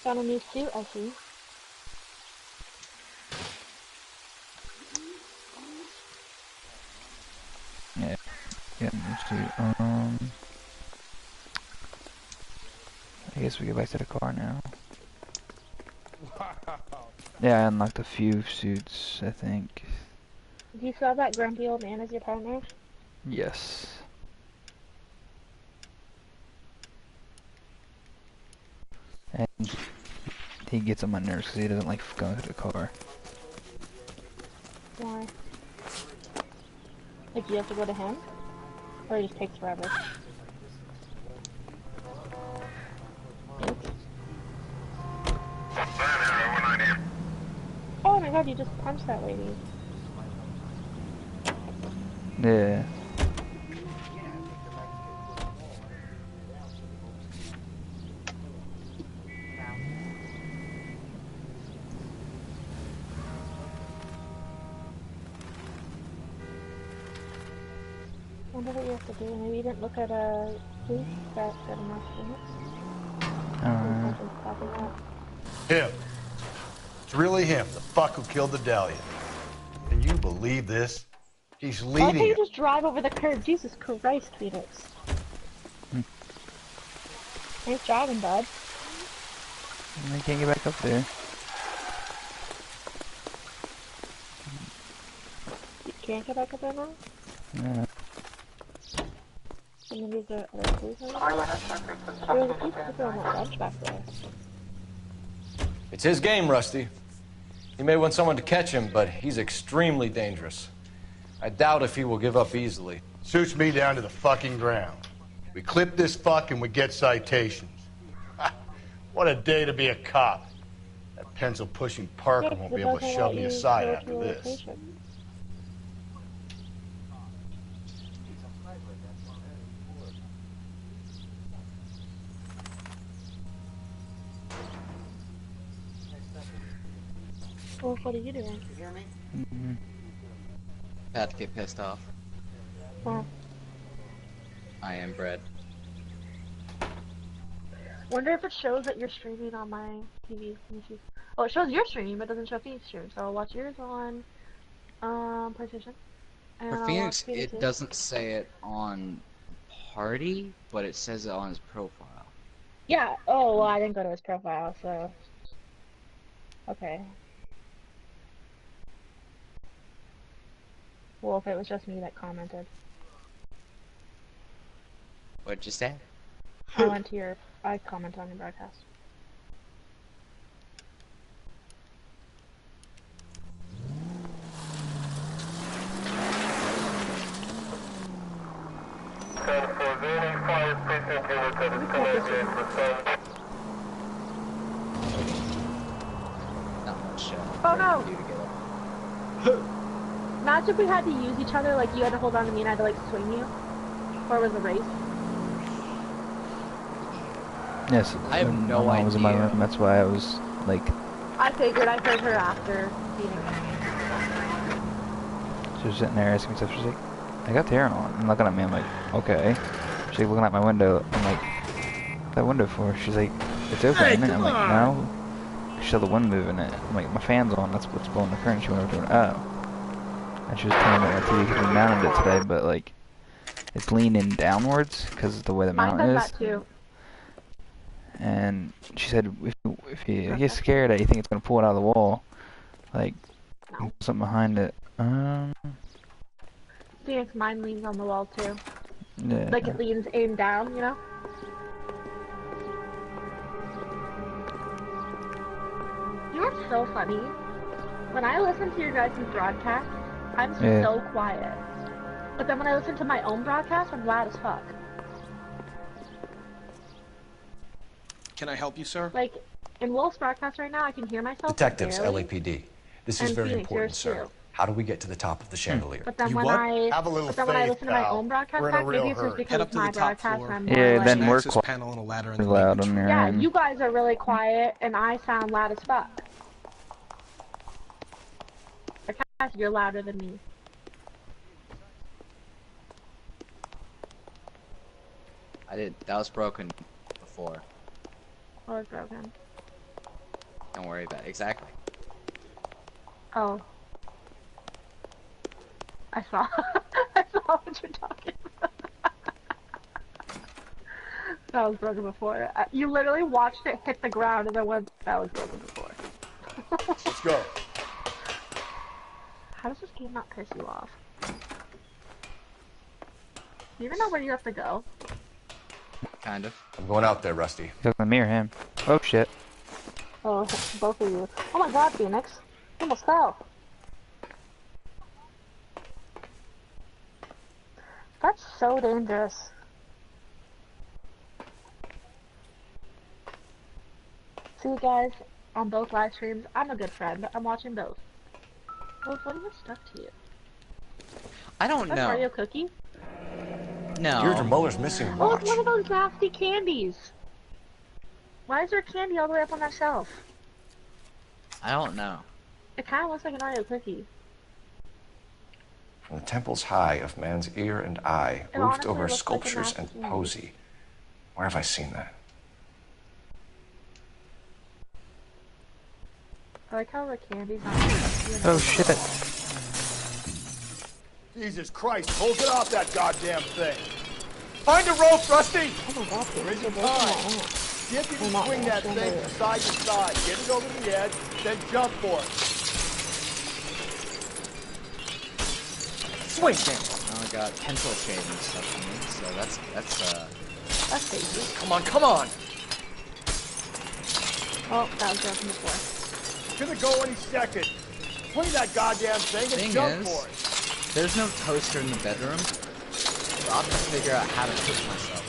S15: Got a new suit, I see.
S1: Yeah. Let's do, I guess we go back to the car now. Yeah, I unlocked a few suits, I think.
S15: Do you still have that grumpy old man as your partner?
S1: Yes. And he gets on my nerves because he doesn't like going to the car.
S15: Why? Like, you have to go to him? Or it just takes forever? Oh my god, you just punched that lady.
S1: Yeah.
S15: I wonder what you have to do. Maybe you didn't look at a police that got enough units.
S12: Him. It's really him, the fuck who killed the Dahlia. Can you believe this? He's
S15: Why can't
S12: leading
S15: you
S12: it.
S15: just drive over the curb? Jesus Christ, Phoenix. Nice driving, bud.
S1: I can't get back up there.
S15: You can't get back up there now?
S1: Yeah.
S15: And then there's the other police on there? There was a few people on that bench back there.
S2: It's his game, Rusty. He may want someone to catch him, but he's extremely dangerous. I doubt if he will give up easily.
S12: Suits me down to the fucking ground. We clip this fuck and we get citations. What a day to be a cop. That pencil-pushing Parker won't be able to shove me aside after this.
S15: Well, what are you doing? You hear me?
S13: About to get pissed off.
S15: Wow.
S13: I am bread.
S15: Wonder if it shows that you're streaming on my TV. Let me see. Oh, it shows your stream, but it doesn't show Phoenix stream. So I'll watch yours on PlayStation. And
S13: For
S15: I'll
S13: Phoenix,
S15: watch
S13: it doesn't say it on Party, but it says it on his profile.
S15: Yeah. Oh, well, I didn't go to his profile, so. Okay. Well, if it was just me that commented.
S13: What'd you say?
S15: I went to your. I comment on your broadcast.
S13: Not much
S15: Oh no!
S13: to do to get up.
S15: Imagine if we had to use each other, like you had to hold on to me and I had to like swing you. Or it was a race.
S1: Yes.
S13: I have
S1: when
S13: no
S1: my mom was in my
S13: idea.
S1: room. That's why I was like.
S15: I figured I heard her after beating me.
S1: She was sitting there asking me stuff. She's like, I got the air on. And looking at me, I'm like, okay. She's like looking at my window. I'm like, what's that window for? She's like, it's open,
S5: Hey,
S1: isn't it? I'm
S5: come
S1: like,
S5: on.
S1: no. She saw the wind moving it. I'm like, my fan's on. That's what's blowing the current. She went over to it. Oh. And she was telling me about my TV because we mounted it today, but like, it's leaning downwards because of the way the
S15: Mine
S1: mountain
S15: does
S1: is.
S15: that too.
S1: And she said, if you get scared that you think it's gonna pull it out of the wall, like something behind it.
S15: Phoenix, mine leans on the wall too.
S1: Yeah.
S15: Like it leans aimed down, you know? You are so funny. When I listen to your guys' broadcast, I'm
S1: Yeah.
S15: so quiet. But then when I listen to my own broadcast, I'm loud as fuck.
S8: Can I help you, sir?
S15: Like, in Wolf's broadcast right now, I can hear myself.
S11: Detectives,
S15: barely.
S11: LAPD. This is
S15: And
S11: very
S15: Phoenix,
S11: important,
S15: yours
S11: sir.
S15: too.
S11: How do we get to the top of the chandelier?
S15: But then
S12: You
S15: when
S12: what?
S15: I
S12: Have a little
S15: but then when I
S12: faith,
S15: listen to my
S12: pal.
S15: own broadcast
S12: We're in a
S15: back,
S12: real
S15: maybe it's just
S12: hurry.
S15: because
S8: Head up
S15: it's
S8: to the
S15: my
S8: top
S15: broadcast
S8: floor.
S15: and I'm more
S1: Yeah,
S15: like,
S1: then we're
S8: Access
S1: quiet.
S8: panel and a ladder in the
S1: Loud
S8: main
S1: on your
S15: yeah,
S1: end.
S15: you guys are really quiet and I sound loud as fuck. Like, you're louder than me.
S13: That was broken before.
S15: Oh, it's broken.
S13: Don't worry about it. Exactly.
S15: Oh. I saw. I saw what you're talking about. That was broken before. You literally watched it hit the ground and then went, that was broken before.
S12: Let's go.
S15: How does this game not piss you off? Do you even know where you have to go?
S13: Kind of.
S11: I'm going out there, Rusty.
S1: You talking to me or him? Oh shit.
S15: Oh, both of you. Oh my god, Phoenix. You almost fell. That's so dangerous. See, guys, on both live streams, I'm a good friend. I'm watching both. Well, what are you stuck to you?
S13: I don't
S15: That's
S13: know.
S15: Mario cookie?
S13: No.
S11: Deirdre Muller's missing a
S15: Oh,
S11: watch.
S15: it's one of those nasty candies. Why is there candy all the way up on that shelf?
S13: I don't know.
S15: It kind of looks like an Oreo cookie.
S2: From the temples high of man's ear and eye,
S15: It
S2: roofed
S15: honestly
S2: over
S15: looks like a
S2: sculptures
S15: nasty
S2: and
S15: candy.
S2: posy. Where have I seen that?
S15: I like how the candy's not
S1: Oh shit.
S12: Jesus Christ, hold it off that goddamn thing. Find a rope, Rusty!
S15: Oh my god,
S12: There
S15: it's
S12: isn't
S15: a
S12: time. See if you can swing that thing from side to side. Get it over the edge, then jump for it.
S13: Swing him! Oh, I got pencil shaving stuff in me, so
S15: That's tasty.
S11: Come on, come on!
S15: Oh, that was broken before.
S12: It's gonna go any second. Swing that goddamn thing and
S13: Thing
S12: jump
S13: is,
S12: for it.
S13: there's no toaster in the bedroom, so I'll have to figure out how to cook myself.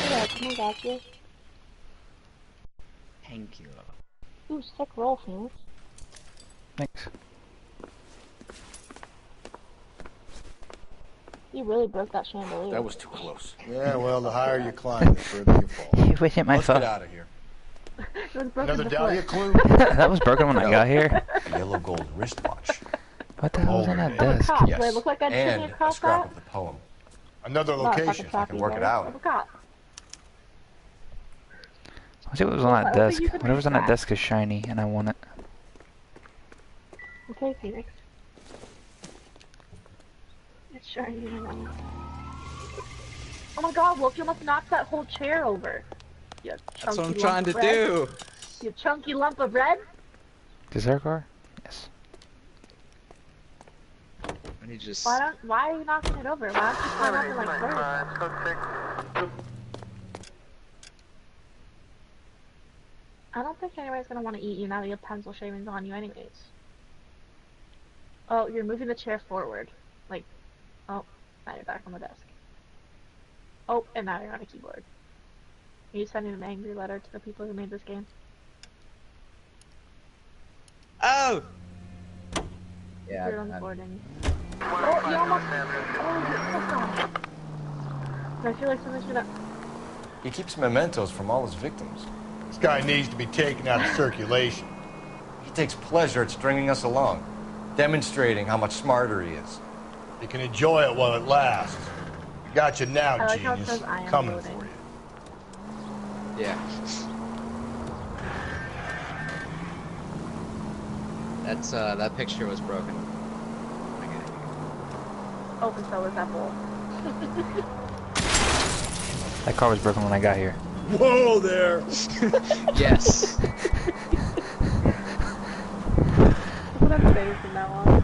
S15: Yeah, come on, got you.
S13: Thank you.
S15: Ooh, sick roll, Phoenix.
S1: Thanks.
S15: You really broke that chandelier.
S11: That was too close.
S12: Yeah, well, the higher you climb, the further you fall.
S1: You hit my
S11: Let's
S1: phone.
S11: get out of here.
S15: It was broken
S12: Another
S15: before.
S12: Dahlia clue?
S1: That was broken when I got here.
S11: A yellow gold wristwatch.
S1: What the hell was on that desk?
S15: Cop. Do I
S11: Yes.
S15: look like I'd
S11: And
S15: sitting
S11: a
S15: across
S11: scrap
S15: that?
S11: of the poem.
S12: Another
S15: Not a
S12: location.
S15: fucking
S2: can work it out.
S15: I'm a cop.
S1: Let's see what was on that
S15: I don't think
S1: desk.
S15: you can
S1: Whatever's on that
S15: reach
S1: desk is shiny, and I want it.
S15: Okay, Phoenix. It's shiny. I know. Oh my god, Wolf, you almost knocked that whole chair over. You
S13: That's what I'm
S15: chunky
S13: trying
S15: lump
S13: to
S15: of bread.
S13: do.
S15: You chunky lump of bread?
S1: Is there a car? Yes.
S13: I need just.
S15: Why are you knocking it over? Why don't you climb up and like burn it? I don't think anybody's gonna want to eat you now that you have pencil shavings on you anyways. Oh, you're moving the chair forward. Like, oh, now you're back on the desk. Oh, and now you're on a keyboard. Are you sending an angry letter to the people who made this game?
S16: Oh!
S23: Yeah,
S15: You're onboarding. Oh, you almost... Oh, I feel like something's gonna...
S2: He keeps mementos from all his victims.
S12: This guy needs to be taken out of circulation.
S2: He takes pleasure at stringing us along, demonstrating how much smarter he is.
S12: You can enjoy it while it lasts. I got you now,
S15: I like how it
S12: genius.
S15: says I am
S12: Coming
S15: loading.
S12: for you.
S23: Yeah. That's that picture was broken.
S15: Oh, and so was that bowl.
S1: That car was broken when I got here.
S5: Whoa there!
S23: Yes.
S15: What I'm saying from now on.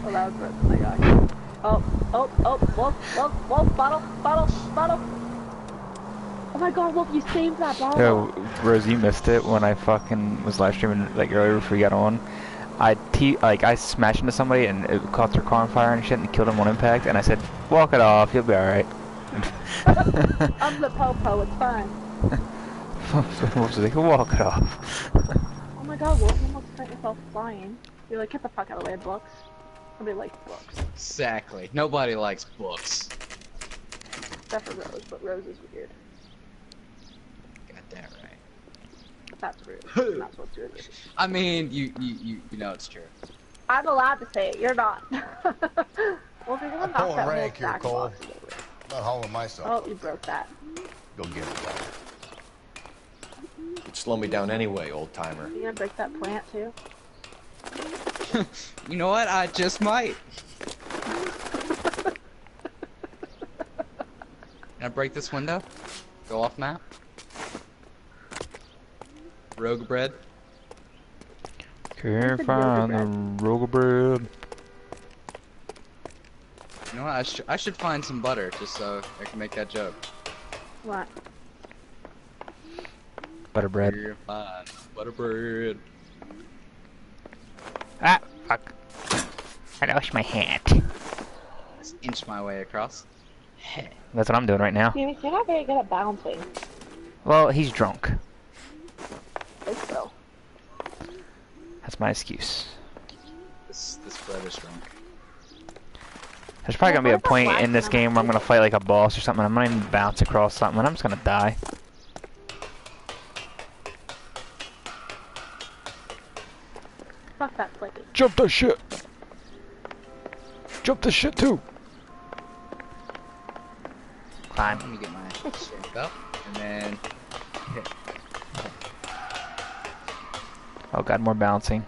S15: Oh, that was broken. I got here. Oh, Wolf, bottle. Oh my god, Wolf, you saved that bottle.
S1: Yo, Rose, you missed it when I fucking was live streaming like earlier before you got on. I smashed into somebody and it caught their car on fire and shit and killed him on impact, and I said, walk it off, you'll be alright.
S15: I'm the po-po, it's fine.
S1: Wolf's like, walk it off.
S15: Oh my god, Wolf, you almost sent yourself flying. You're like, get the fuck out of the way, books. Nobody likes books.
S23: Exactly. Nobody likes books.
S15: Except for Rose, but Rose is weird.
S23: Got that right.
S15: That's rude. You're not supposed to do it.
S23: I mean, you know it's true.
S15: I'm allowed to say it, you're not. Well, if you're gonna
S12: I'm
S15: knock
S12: pulling
S15: that
S12: rank
S15: whole
S12: here,
S15: stack
S12: Cole.
S15: box over.
S12: I'm not hauling myself.
S15: Oh, you broke that.
S12: Go get it.
S2: You'd slow me down anyway, old-timer.
S15: You gonna break that plant, too?
S23: You know what? I just might. Can I break this window? Go off map? Rogue bread?
S1: Can't find the rogue bread.
S23: You know what? I should find some butter just so I can make that joke.
S15: What?
S1: Butter bread.
S23: You're fine. Butter bread.
S1: Ah, fuck. I lost my hat.
S23: Let's inch my way across.
S1: That's what I'm doing right now.
S15: You're not very good at bouncing.
S1: Well, he's drunk.
S15: It's so.
S1: That's my excuse.
S23: This bread is drunk.
S1: There's probably gonna be a point in this game where I'm gonna fight like a boss or something. I'm gonna even bounce across something and I'm just gonna die.
S15: Fuck that flippy.
S1: Jump that shit! Jump this shit too! Climb.
S23: Let me get my strength up, and then hit.
S1: Oh god, more bouncing.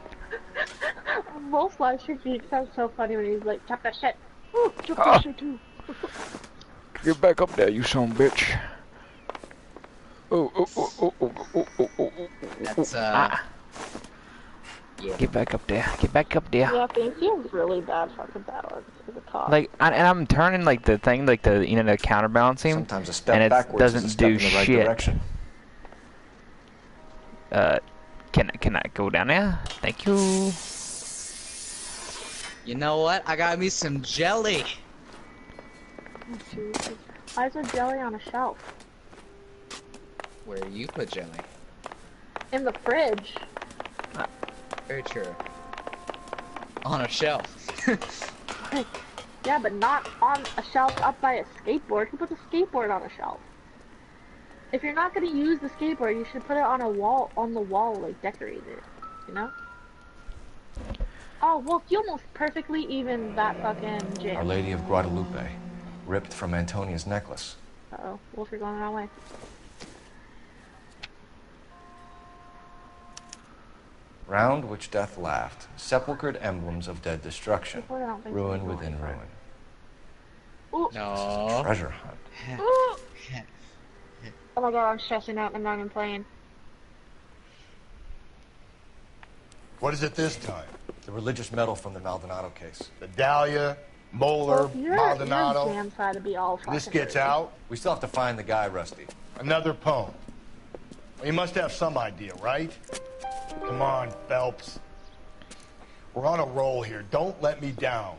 S15: Wolf's live stream sounds so funny when he's like, jump that shit. Ooh, jump that shit too.
S1: Get back up there, you son of a bitch. Oh.
S23: That's
S1: Ah.
S23: Yeah.
S1: Get back up there. Get back up there.
S15: Yeah, Fancy has really bad fucking balance as a cop.
S1: Like, and I'm turning like the thing, like the the counterbalancing.
S2: Sometimes a step
S1: and it
S2: backwards
S1: doesn't
S2: is a step
S1: do
S2: in the right
S1: shit.
S2: direction.
S1: Can I go down there? Thank you.
S23: You know what? I got me some jelly.
S15: Oh, Jesus. Why is there jelly on a shelf?
S23: Where do you put jelly?
S15: In the fridge.
S23: Very true. On a shelf.
S15: Yeah, but not on a shelf up by a skateboard. Who puts a skateboard on a shelf? If you're not gonna use the skateboard, you should put it on a wall, like decorate it. You know? Oh, Wolf, you almost perfectly even that fucking jig.
S2: Our Lady of Guadalupe, ripped from Antonia's necklace.
S15: Uh-oh, Wolf, you're going the wrong way.
S2: Round which death laughed, sepulchred emblems of dead destruction,
S15: I don't think
S2: ruin
S15: so.
S2: within ruin.
S15: Ooh.
S2: No. Treasure hunt.
S15: Ooh. Oh my god, I'm stressing out and I'm not even playing.
S12: What is it this time?
S2: The religious medal from the Maldonado case.
S12: The Dahlia, Moeller,
S15: Well, you're
S12: Maldonado.
S15: damn side to be all
S12: This
S15: fucking
S12: gets
S15: dirty.
S12: out.
S2: We still have to find the guy, Rusty.
S12: Another poem. Well, you must have some idea, right? Come on, Phelps. We're on a roll here. Don't let me down.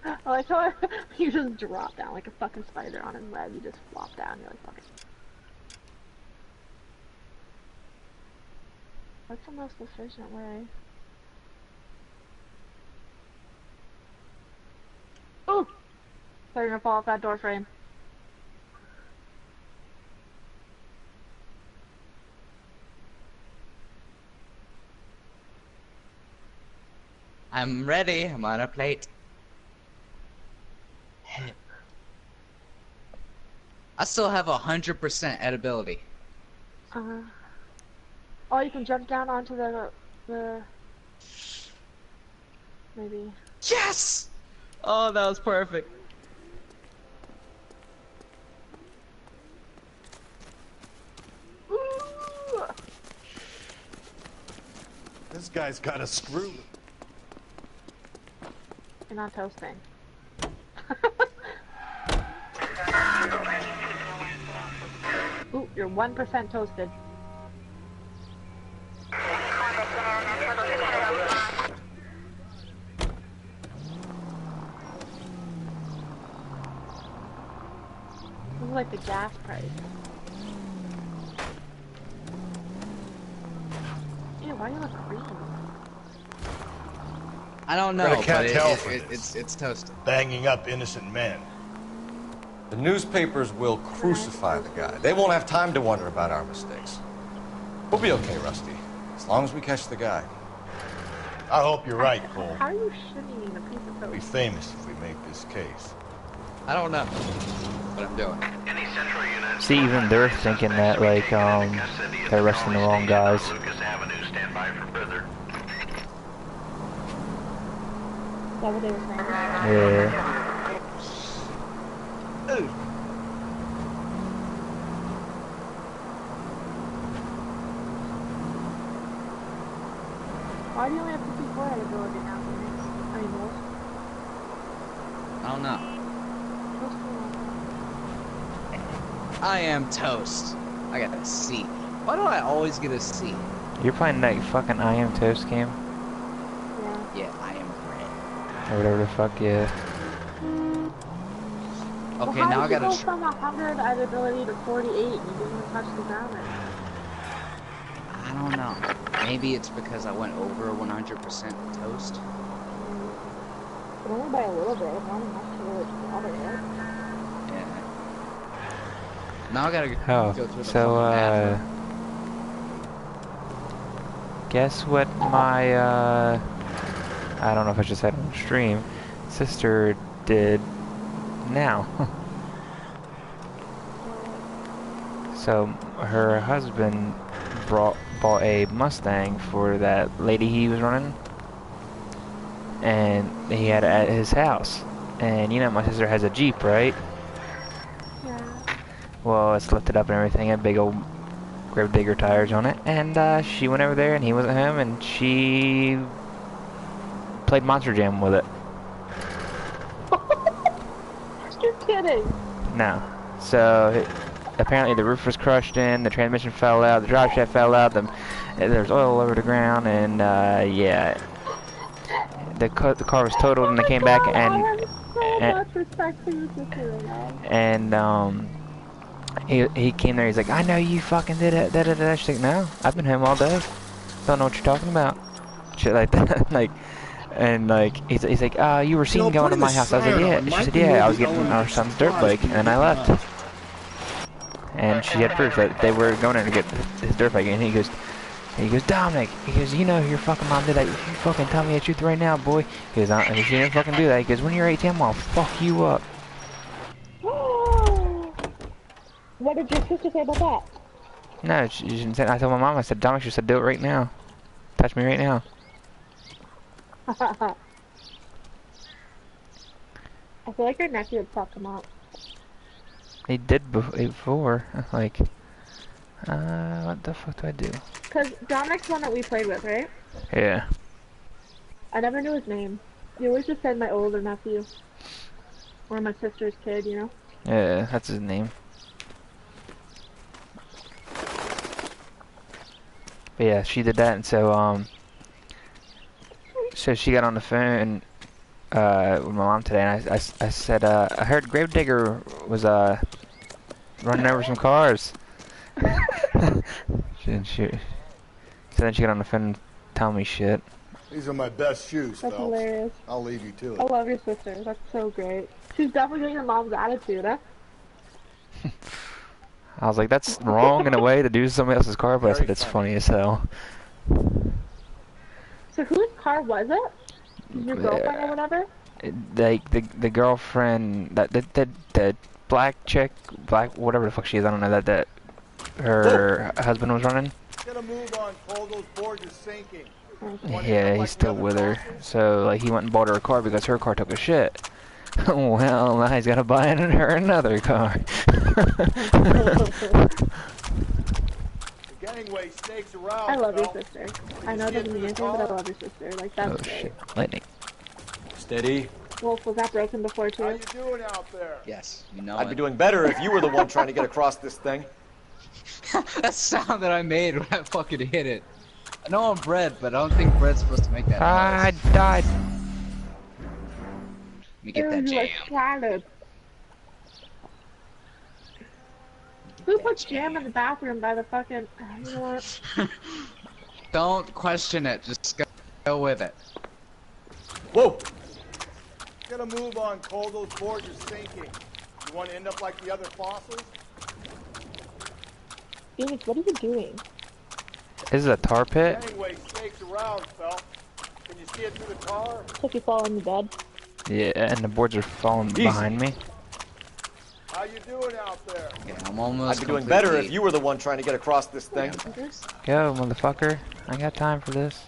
S15: I like how you just drop down like a fucking spider on his web. You just flop down. You're like, fuck it. What's the most efficient way? Ooh! They're gonna fall off that door frame.
S13: I'm ready. I'm on a plate. I still have 100% edibility.
S15: Oh, you can jump down onto the maybe.
S13: Yes! Oh, that was perfect.
S15: Ooh!
S11: This guy's got a screw.
S15: You're not toasting. Ooh, you're 1% toasted. This is like the gas price. Ew, why do you look green?
S13: I don't know,
S12: I can't
S13: but
S12: tell for this.
S13: it's toasted.
S12: Banging up innocent men.
S2: The newspapers will crucify the guy. They won't have time to wonder about our mistakes. We'll be okay, Rusty, as long as we catch the guy.
S12: I hope you're right, Cole.
S15: How are you shitting a piece of
S12: We'll be
S15: toast?
S12: famous if we make this case.
S13: I don't know what I'm doing.
S1: See, even they're thinking that, like, they're arresting the wrong guys.
S15: Is that what they were saying?
S1: Yeah.
S15: Why do you only have 54 edibility now? I mean, more.
S13: I don't know. I am toast. I got a C. Why do I always get a C?
S1: You're playing that fucking I Am Toast game?
S13: Yeah, I am red.
S1: Or whatever the fuck, yeah.
S13: Okay,
S15: well,
S13: now I
S15: how did you
S13: gotta.
S15: go from 100 edibility to 48 and you didn't even touch the ground?
S13: I don't know. Maybe it's because I went over 100% toast.
S15: But only by a little bit, not enough to really bother it.
S13: Yeah. Now I gotta go through the
S1: so,
S13: fucking bathroom.
S1: guess what my, I don't know if I just said on stream, sister did now. So, her husband bought a Mustang for that lady he was running, and he had it at his house. And you know my sister has a Jeep, right?
S15: Yeah.
S1: Well, it's lifted up and everything, had big old grave digger tires on it, and she went over there and he wasn't home, and she played Monster Jam with it.
S15: You're kidding.
S1: No. So apparently the roof was crushed in, the transmission fell out, the drive shaft fell out, there's oil over the ground, and yeah, the car was totaled, and they came back
S15: I have so much respect for your sister right now.
S1: and he came there. He's like, I know you fucking did it. She's like, no, I've been home all day. Don't know what you're talking about. Shit like that. Like, and like he's like, you were seen going to my house. I was like, yeah. She said, yeah, I was getting our son's dirt bike, and then I left. And she had proof that they were going in to get his dirt bike, and he goes, Dominic, he goes, you know your fucking mom did that. You fucking tell me the truth right now, boy. He goes, she didn't fucking do that. He goes, when you're 18, I'm gonna fuck you up.
S15: What did your sister say about that?
S1: No, she didn't say. I told my mom, I said, Dominic, she said, do it right now. Touch me right now.
S15: I feel like your nephew would fuck him up.
S1: He did before. Like, what the fuck do I do?
S15: Because Dominic's one that we played with, right?
S1: Yeah.
S15: I never knew his name. He always just said my older nephew. Or my sister's kid, you know?
S1: Yeah, that's his name. But yeah, she did that, and so she got on the phone with my mom today, and I said, I heard Gravedigger was running over some cars. So then she got on the phone and tell me shit.
S12: These are my best shoes,
S15: That's
S12: Phelps.
S15: hilarious.
S12: I'll leave you to it.
S15: I love your sister. That's so great. She's definitely getting your mom's attitude, huh?
S1: I was like, that's wrong in a way to do somebody else's car, but I said it's funny as hell.
S15: So whose car was it? Your girlfriend or whatever?
S1: Like the girlfriend, that black chick, whatever the fuck she is, I don't know, that her husband was running.
S12: Get a move on, Cole. Those boards are sinking.
S1: Yeah, he's still with her. So like he went and bought her a car because her car took a shit. Well, now he's got to buy her another car.
S12: Gangway snakes around.
S15: I love your sister. I know it doesn't mean anything, but I love your sister. Like, that's great.
S1: Shit. Lightning.
S2: Steady.
S15: Wolf, was that broken before, too?
S12: How you doing out there?
S13: Yes, you know
S11: I'd be doing better if you were the one trying to get across this thing.
S13: That sound that I made when I fucking hit it. I know I'm bread, but I don't think bread's supposed to make that noise.
S1: I died.
S13: Let me get that jam.
S15: Salad. Who put jam in the bathroom by the fucking... You know what?
S13: Don't question it. Just go with it.
S11: Whoa!
S12: Get a move on, Cole. Those boards are sinking. You want to end up like the other fossils?
S15: Phoenix, what are you doing?
S1: This is a tar pit.
S12: Gangway snakes around, Phelps. Can you see it through the tar?
S15: Looks like you fall on the bed.
S1: Yeah, and the boards are falling behind me.
S12: How you doing out there?
S13: Yeah, I'm almost
S11: I'd be doing better if you were the one trying to get across this thing.
S1: Go, motherfucker. I ain't got time for this.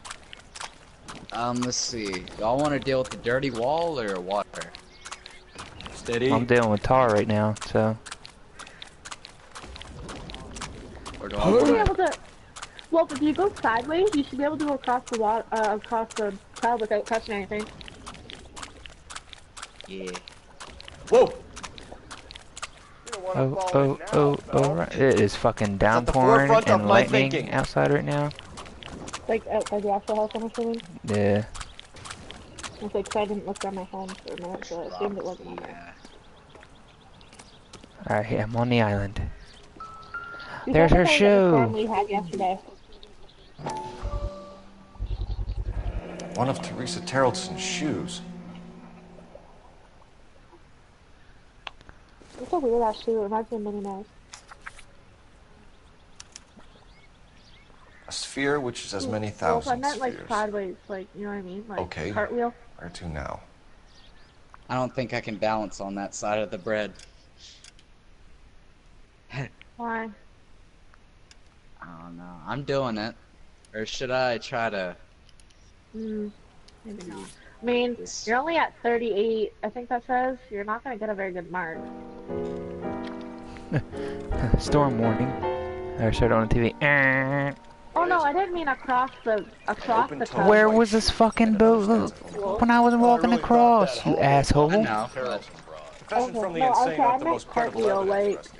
S13: Let's see. Y'all want to deal with the dirty wall or water?
S11: Steady.
S1: I'm dealing with tar right now, so.
S13: Or do
S15: You
S13: I
S15: should be
S13: want
S15: able to... Well, if you go sideways, you should be able to go across the water, across the cloud without touching anything.
S13: Yeah.
S11: Whoa!
S1: Oh, right. It is fucking downpouring and lightning outside right now.
S15: Like, outside the actual house, I'm assuming?
S1: Yeah.
S15: It's like, 'cause I didn't look down my phone for a minute, so I assumed it wasn't on there.
S1: Alright, I'm on the island.
S15: You
S1: There's her shoe!
S15: We had yesterday.
S2: One of Teresa Terrelson's shoes.
S15: It's a weird ass shoe. It reminds me of Minnie Mouse.
S2: A sphere which is as many
S15: Well,
S2: thousand
S15: I meant like
S2: spheres.
S15: sideways, like, you know what I mean? Like,
S2: Okay.
S15: cartwheel.
S2: Where to now?
S13: I don't think I can balance on that side of the bread.
S15: Why?
S13: I don't know. I'm doing it. Or should I try to...
S15: Maybe not. I mean, you're only at 38, I think that says. You're not going to get a very good mark.
S1: Storm warning. I started on the TV.
S15: Oh no, I didn't mean across the coast.
S1: Where was this fucking boat when I was walking across, you asshole?
S13: No.
S11: Confession from the
S15: No,
S11: insane
S15: I
S11: aren't the
S15: meant
S11: most credible
S15: cartwheel,
S11: evidence.
S15: like,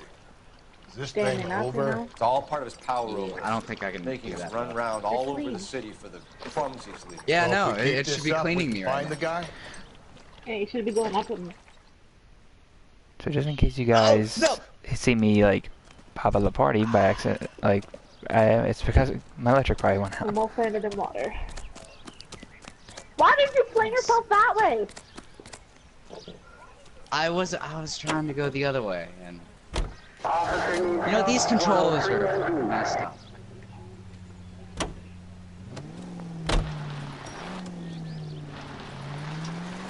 S12: Is this
S15: standing
S12: thing
S15: up, you
S12: over?
S15: know?
S11: It's all part of his power over.
S13: I don't think I can
S11: Making
S13: do
S11: us
S13: that.
S11: run around all over
S15: clean.
S11: the city for the crumbs he's leaving.
S13: Yeah,
S12: Well,
S13: no,
S12: if we keep
S13: it should
S12: this
S13: be
S12: up,
S13: cleaning
S12: we
S13: me
S12: can
S13: right
S12: find
S13: now.
S12: the guy?
S15: Yeah, you should be going up and...
S1: So just in case you guys see me like pop a la party by accident, like it's because my electric probably went out.
S15: almost landed in water. Why did you fling yourself that way?
S13: I was trying to go the other way, and you know these controllers are messed up.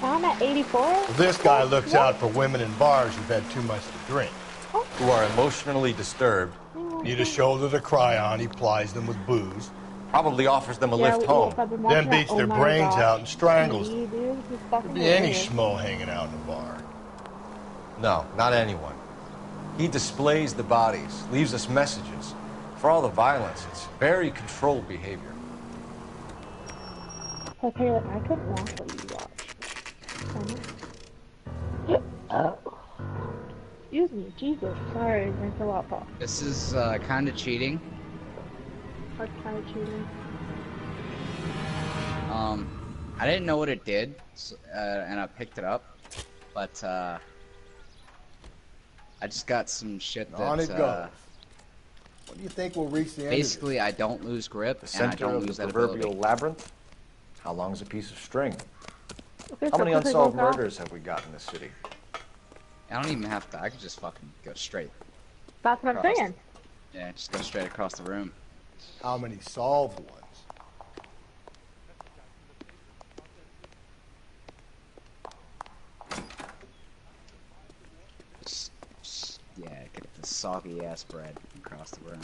S15: I'm at 84.
S12: Well, this guy looks out for women in bars who've had too much to drink.
S11: Who are emotionally disturbed.
S12: Need a shoulder to cry on, he plies them with booze.
S11: Probably offers them a lift home.
S12: Then beats their brains out and strangles them.
S15: Could
S12: Could be any schmo hanging out in a bar.
S2: No, not anyone. He displays the bodies, leaves us messages. For all the violence, it's very controlled behavior.
S15: Okay, look, I couldn't watch what you watch. Oh. Excuse me, Jesus. Sorry, thanks a lot, Paul.
S13: This is kind of cheating.
S15: That's kind of cheating.
S13: I didn't know what it did, and I picked it up, but I just got some shit that
S12: On it goes. What do you think will reach the end
S13: basically I don't lose grip,
S2: The
S13: and I
S2: center
S13: don't
S2: of
S13: lose
S2: the
S13: that
S2: proverbial
S13: ability.
S2: labyrinth? How long's a piece of string?
S15: Okay,
S2: How
S15: so
S2: many
S15: quickly
S2: unsolved
S15: go back.
S2: murders have we got in this city?
S13: I don't even have to. I could just fucking go straight.
S15: That's what I'm
S13: across.
S15: saying.
S13: Yeah, just go straight across the room.
S12: How many solved ones?
S13: Yeah, get the soggy ass bread across the room.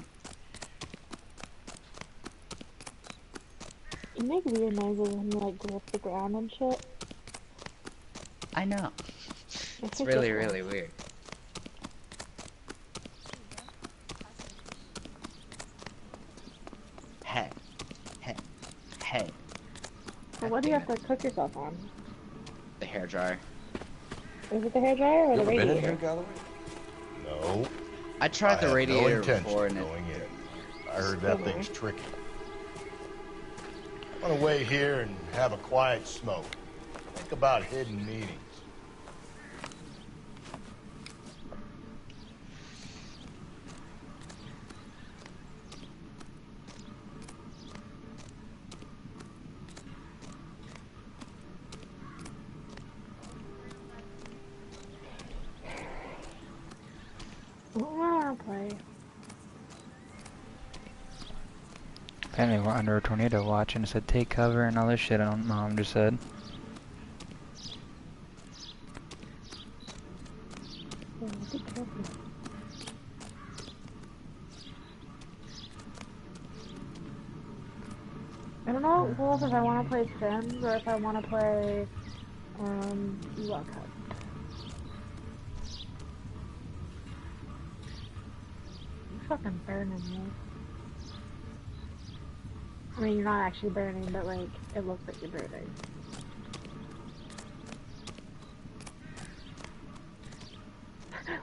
S15: You make weird noises when you like grip the ground and shit.
S13: I know.
S15: It's
S13: really,
S15: ridiculous.
S13: really weird. Hey, hey, hey.
S15: So what do you have to cook yourself on?
S13: The hairdryer.
S15: Is it the hairdryer or
S2: You
S15: the
S2: ever been in
S15: radiator?
S2: here, Galloway?
S12: No.
S13: I tried the
S12: have
S13: radiator
S12: no intention
S13: before,
S12: of
S13: and
S12: going in. I heard that thing's tricky. I want to wait here and have a quiet smoke. Think about hidden meetings.
S15: What do I want to play?
S1: Apparently we're under a tornado watch and it said take cover and all this shit. I don't know. I'm just said.
S15: Yeah, be careful. I don't know Wolf, if I want to play Sims or if I want to play Ewok Hut. You're fucking burning me. I mean, you're not actually burning, but like, it looks like you're burning.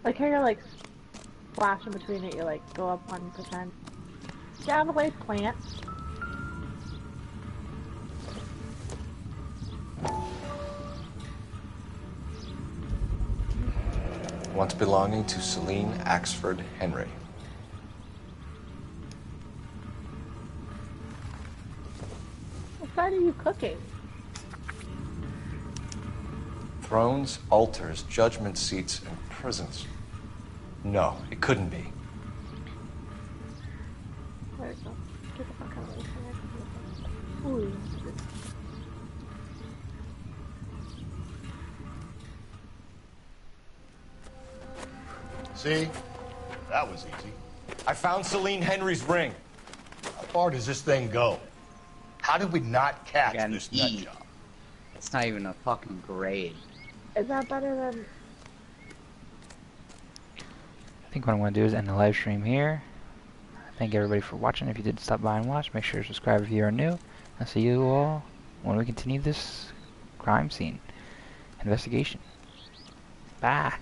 S15: Like how you're like flashing between it, you like go up 1%. Get out of the way, plant.
S2: Once belonging to Celine Axford Henry.
S15: What side are you cooking?
S2: Thrones, altars, judgment seats, and prisons. No, it couldn't be.
S15: There we go. Get the fuck out of the way. Ooh.
S12: See? That was easy.
S2: I found Celine Henry's ring.
S12: How far does this thing go? How did we not catch this nut job?
S13: It's not even a fucking grade.
S15: Is that better than...
S1: I think what I'm going to do is end the live stream here. Thank everybody for watching. If you did stop by and watch, make sure to subscribe if you are new. I'll see you all when we continue this crime scene investigation. Bye.